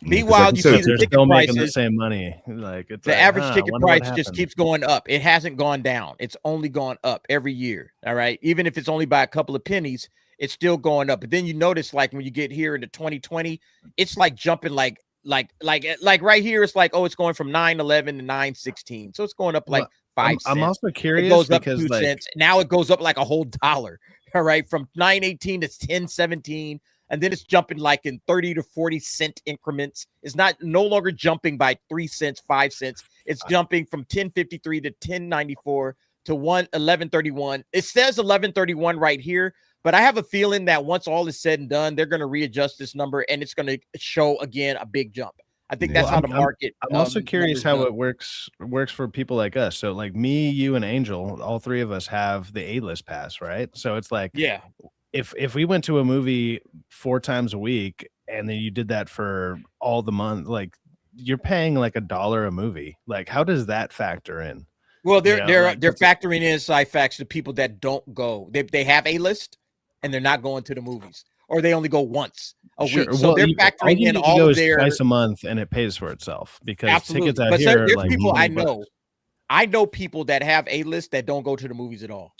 Meanwhile, you see the ticket still prices, making the same money. Like it's the average ticket price just keeps going up. It hasn't gone down. It's only gone up every year. All right, even if it's only by a couple of pennies, it's still going up. But then you notice, like when you get here into 2020, it's like jumping like right here. It's like, oh, it's going from 9.11 to 9.16, so it's going up like 5 cents. I'm also curious, it goes up because 2 cents. Now it goes up like a whole $1. All right, from 9.18 to 10.17. And then it's jumping like in 30 to 40 cent increments. It's no longer jumping by 3 cents, 5 cents. It's jumping from 10.53 to 10.94 to 11.31. It says 11.31 right here, but I have a feeling that once all is said and done, they're going to readjust this number and it's going to show again a big jump. I think that's how the market. I'm also curious how it works for people like us. So like me, you, and Angel, all three of us have the A-list pass, right? So it's like, yeah. If we went to a movie 4 times a week and then you did that for all the month, like you're paying like $1 a movie. Like how does that factor in? Well, they're factoring in side facts to people that don't go. They have a list and they're not going to the movies, or they only go once a week. So they're factoring in all of their twice a month, and it pays for itself because absolutely. Tickets out but here. There's like people I know. I know people that have a list that don't go to the movies at all.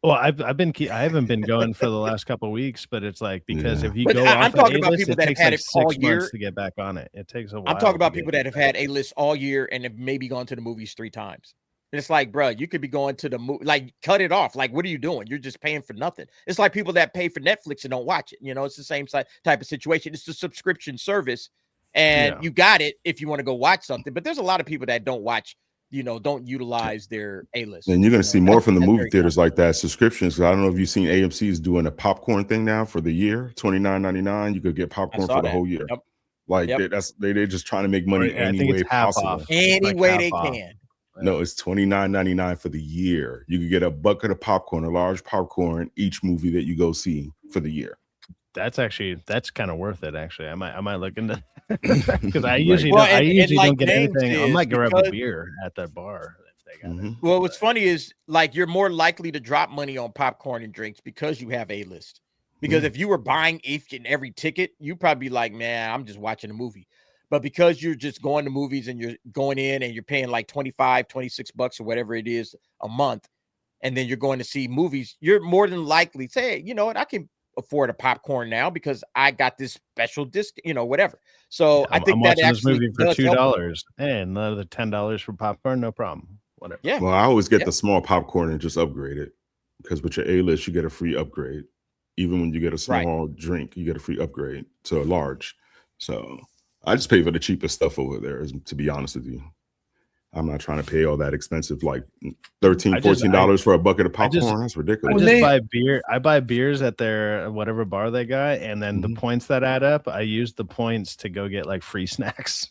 Well, I haven't been going for the last couple of weeks, but it's like because if you but go, I'm talking about people that have had like it all 6 year months to get back on it. It takes a while. I'm talking about people that have had a list all year and have maybe gone to the movies 3 times. And it's like, bro, you could be going to the movie, like cut it off. Like, what are you doing? You're just paying for nothing. It's like people that pay for Netflix and don't watch it. You know, it's the same type of situation. It's a subscription service, and you got it if you want to go watch something. But there's a lot of people that don't watch, you know, don't utilize their A-list. And you're going to see more from the movie theaters like that, subscriptions. I don't know if you've seen AMC's doing a popcorn thing now for the year, $29.99. You could get popcorn for the whole year. Yep. Like they're just trying to make money any way possible. Any way they can. No, it's $29.99 for the year. You could get a bucket of popcorn, a large popcorn, each movie that you go see for the year. That's kind of worth it. Actually, I might look into because I usually don't get anything. I might grab a beer at that bar if they got it. Well, what's funny is like you're more likely to drop money on popcorn and drinks because you have A-list. Because if you were buying each and every ticket, you'd probably be like, man, I'm just watching a movie. But because you're just going to movies and you're going in and you're paying like $25, $26 or whatever it is a month, and then you're going to see movies, you're more than likely to say, you know what, I can afford a popcorn now because I got this special disc, you know, whatever. So I think that actually this movie for $2 and another $10 for popcorn, no problem. Whatever. Yeah. Well, I always get the small popcorn and just upgrade it because with your A-list, you get a free upgrade. Even when you get a small drink, you get a free upgrade to a large. So I just pay for the cheapest stuff over there, to be honest with you. I'm not trying to pay all that expensive, like $13, $14 for a bucket of popcorn. That's ridiculous. I just buy beer. I buy beers at their whatever bar they got, and then the points that add up, I use the points to go get like free snacks.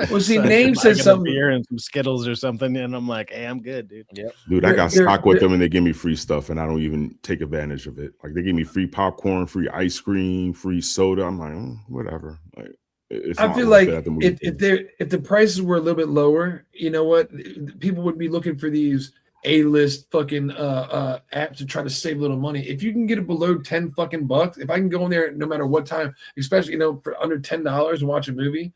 Well, see, Name says some beer and some Skittles or something, and I'm like, hey, I'm good, dude. Yep. Dude, I got stock with them, and they give me free stuff, and I don't even take advantage of it. Like they give me free popcorn, free ice cream, free soda. I'm like, whatever. Like. I feel like if the prices were a little bit lower, you know what, people would be looking for these A-list fucking apps to try to save a little money. If you can get it below 10 fucking bucks, if I can go in there no matter what time, especially, you know, for under $10 and watch a movie,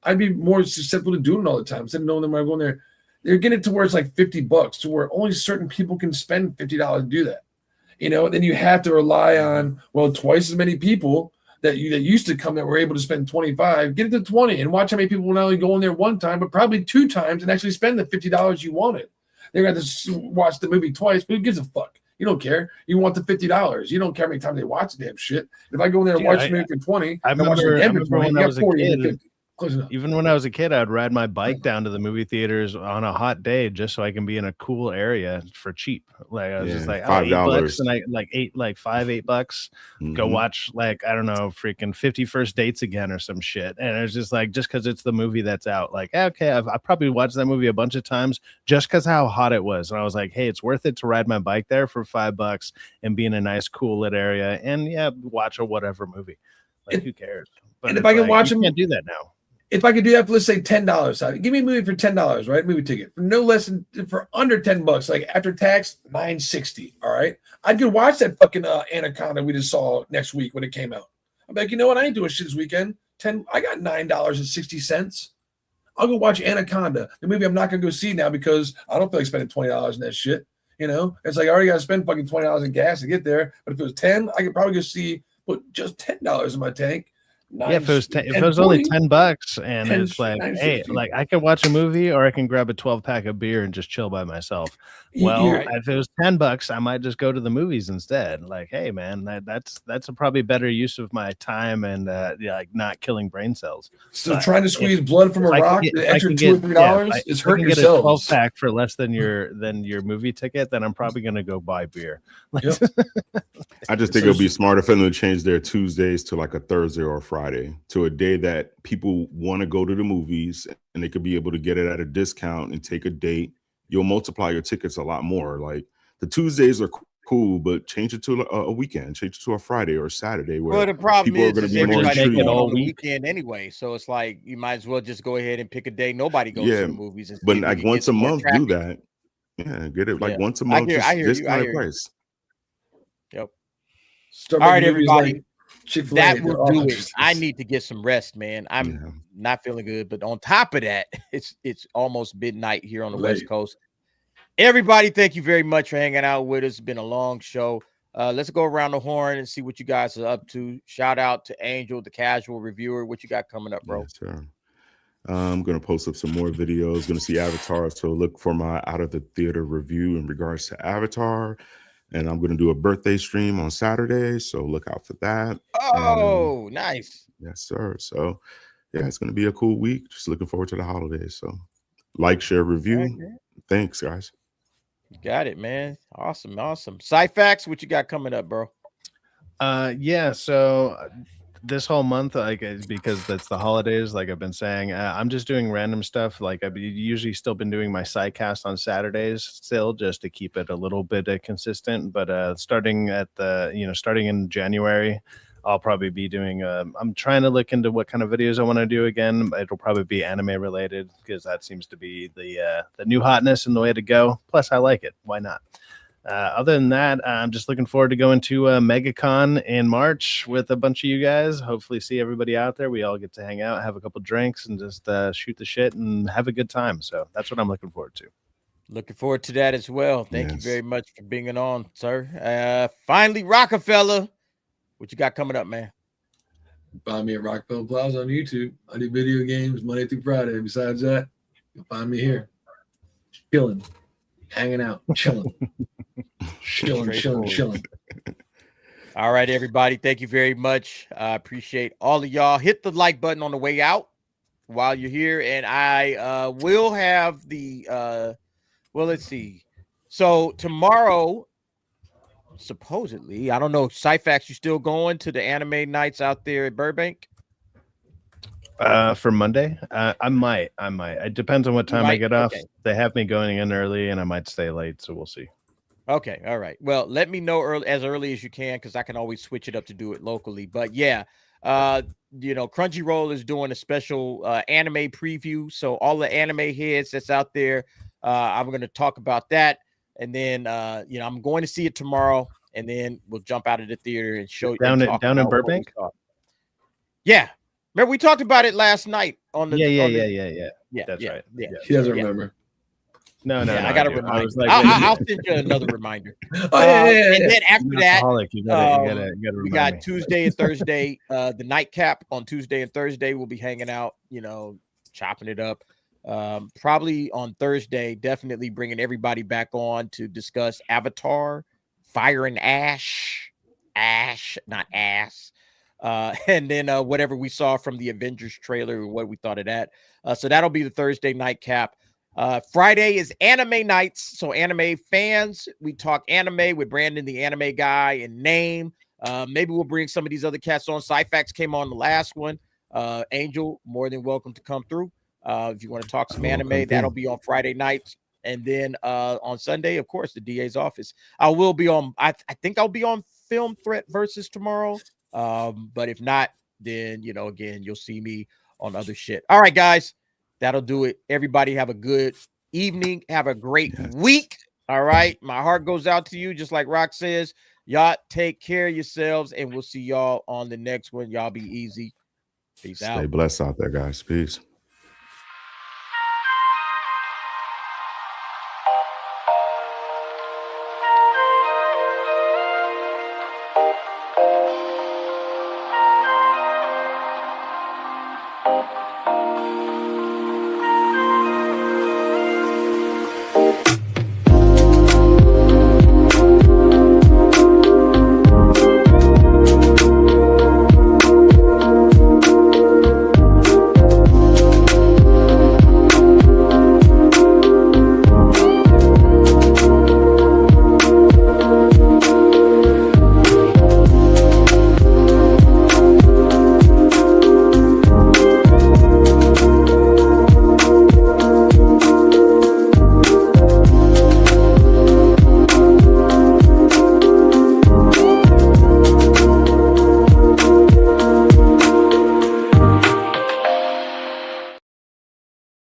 I'd be more susceptible to doing it all the time. Instead of knowing them when I go in there, they're getting it to where it's like $50 to where only certain people can spend $50 to do that. You know, then you have to rely on, well, twice as many people that used to come that were able to spend 25, get it to 20 and watch how many people will not only go in there one time, but probably 2 times and actually spend the $50 you wanted. They're going to watch the movie twice, but who gives a fuck? You don't care. You want the $50. You don't care how many times they watch the damn shit. If I go in there and watch the movie for 20, I remember when I was a kid, 50. Even when I was a kid, I'd ride my bike down to the movie theaters on a hot day just so I can be in a cool area for cheap. Like I was just like $5 and I like $8 go watch like, I don't know, freaking 50 First Dates again or some shit. And it was just like, just because it's the movie that's out, like, okay, I probably watched that movie a bunch of times just because how hot it was. And I was like, hey, it's worth it to ride my bike there for $5 and be in a nice cool lit area and watch a whatever movie. Like who cares? But and if I can watch them, you can't do that now. If I could do that for, let's say, $10, give me a movie for $10, right? Movie ticket for no less than for under $10, like after tax, $9.60. All right, I'd go watch that fucking Anaconda we just saw next week when it came out. I'm like, you know what? I ain't doing shit this weekend. I got $9.60. I'll go watch Anaconda, the movie I'm not gonna go see now because I don't feel like spending $20 in that shit. You know, it's like I already got to spend fucking $20 in gas to get there. But if it was 10, I could probably go put just $10 in my tank. If it was only $10 and it's like, hey, like I can watch a movie or I can grab a 12-pack of beer and just chill by myself. Well, if it was $10, I might just go to the movies instead. Like, hey, man, that's a probably better use of my time and like not killing brain cells. So trying to squeeze blood from a rock, the extra $2 or $3 is hurting yourself. Get a 12-pack for less than your movie ticket, then I'm probably gonna go buy beer. Yep. I just think it'll be smarter for them to change their Tuesdays to like a Thursday or a Friday, to a day that people want to go to the movies and they could be able to get it at a discount and take a date. You'll multiply your tickets a lot more. Like the Tuesdays are cool, but change it to a weekend, change it to a Friday or a Saturday where the problem people are going to be more intrigued on the weekend anyway. So it's like you might as well just go ahead and pick a day. Nobody goes to the movies. But like once a month, do that. Yeah, get it like once a month. I hear this you. kind of price. Yep. All right, everybody. That will do it. I need to get some rest, man. I'm not feeling good, but on top of that, it's almost midnight here on the West Coast. Everybody, thank you very much for hanging out with us. It's been a long show. Let's go around the horn and see what you guys are up to. Shout out to Angel, the casual reviewer. What you got coming up, bro? Yes, sir. I'm going to post up some more videos. Going to see Avatar, so look for my out of the theater review in regards to Avatar. And I'm going to do a birthday stream on Saturday, so look out for that. Oh, nice. Yes, sir. So, yeah, it's going to be a cool week. Just looking forward to the holidays. So, like, share, review. Right, Thanks, guys. you got it, man. Awesome, awesome. Cyfax, what you got coming up, bro? Yeah, so this whole month, like, because that's the holidays, like I've been saying, I'm just doing random stuff. Like I've usually still been doing my sidecast on Saturdays still, just to keep it a little bit consistent. But starting in January, I'll probably be doing I'm trying to look into what kind of videos I want to do again. It'll probably be anime related, because that seems to be the new hotness and the way to go. Plus I like it. Why not? Other than that, I'm just looking forward to going to MegaCon in March with a bunch of you guys. Hopefully see everybody out there. We all get to hang out, have a couple drinks, and just shoot the shit and have a good time. So that's what I'm looking forward to. Looking forward to that as well. Thank you very much for being on, sir. Finally, Rockefeller, what you got coming up, man? Find me at Rockefeller Plaza on YouTube. I do video games Monday through Friday. Besides that, you'll find me here, chilling, hanging out, chilling. Chilling. All right, everybody. Thank you very much. I appreciate all of y'all. Hit the like button on the way out while you're here. And I will have the well, let's see. So tomorrow, supposedly, I don't know, Cyfax, you still going to the anime nights out there at Burbank? For Monday, I might. It depends on what time I get off. Okay. They have me going in early, and I might stay late, so we'll see. Okay, all right. Well, let me know as early as you can, because I can always switch it up to do it locally. But yeah, Crunchyroll is doing a special anime preview. So all the anime heads that's out there, I'm going to talk about that, and then I'm going to see it tomorrow, and then we'll jump out of the theater and show down in Burbank. Yeah. Remember, we talked about it last night on the. Yeah. That's right. Yeah. He doesn't remember. No. I got to remind you. I'll send you another reminder. And then after that, you gotta we got Tuesday and Thursday. The nightcap on Tuesday and Thursday, we'll be hanging out, chopping it up. Probably on Thursday, definitely bringing everybody back on to discuss Avatar, Fire and Ash, not ass. And then whatever we saw from the Avengers trailer and what we thought of that. So that'll be the Thursday nightcap. Friday is anime nights. So anime fans, we talk anime with Brandon, the anime guy, and Name. Maybe we'll bring some of these other cats on. Cyfax came on the last one. Angel, more than welcome to come through. If you want to talk some anime, that'll be on Friday nights. And then on Sunday, of course, the DA's office. I will be on, I think I'll be on Film Threat Versus tomorrow. But if not, then, again, you'll see me on other shit. All right, guys, that'll do it. Everybody have a good evening. Have a great week. All right. My heart goes out to you. Just like Rock says, y'all take care of yourselves, and we'll see y'all on the next one. Y'all be easy. Peace out. Stay blessed out there, guys. Peace.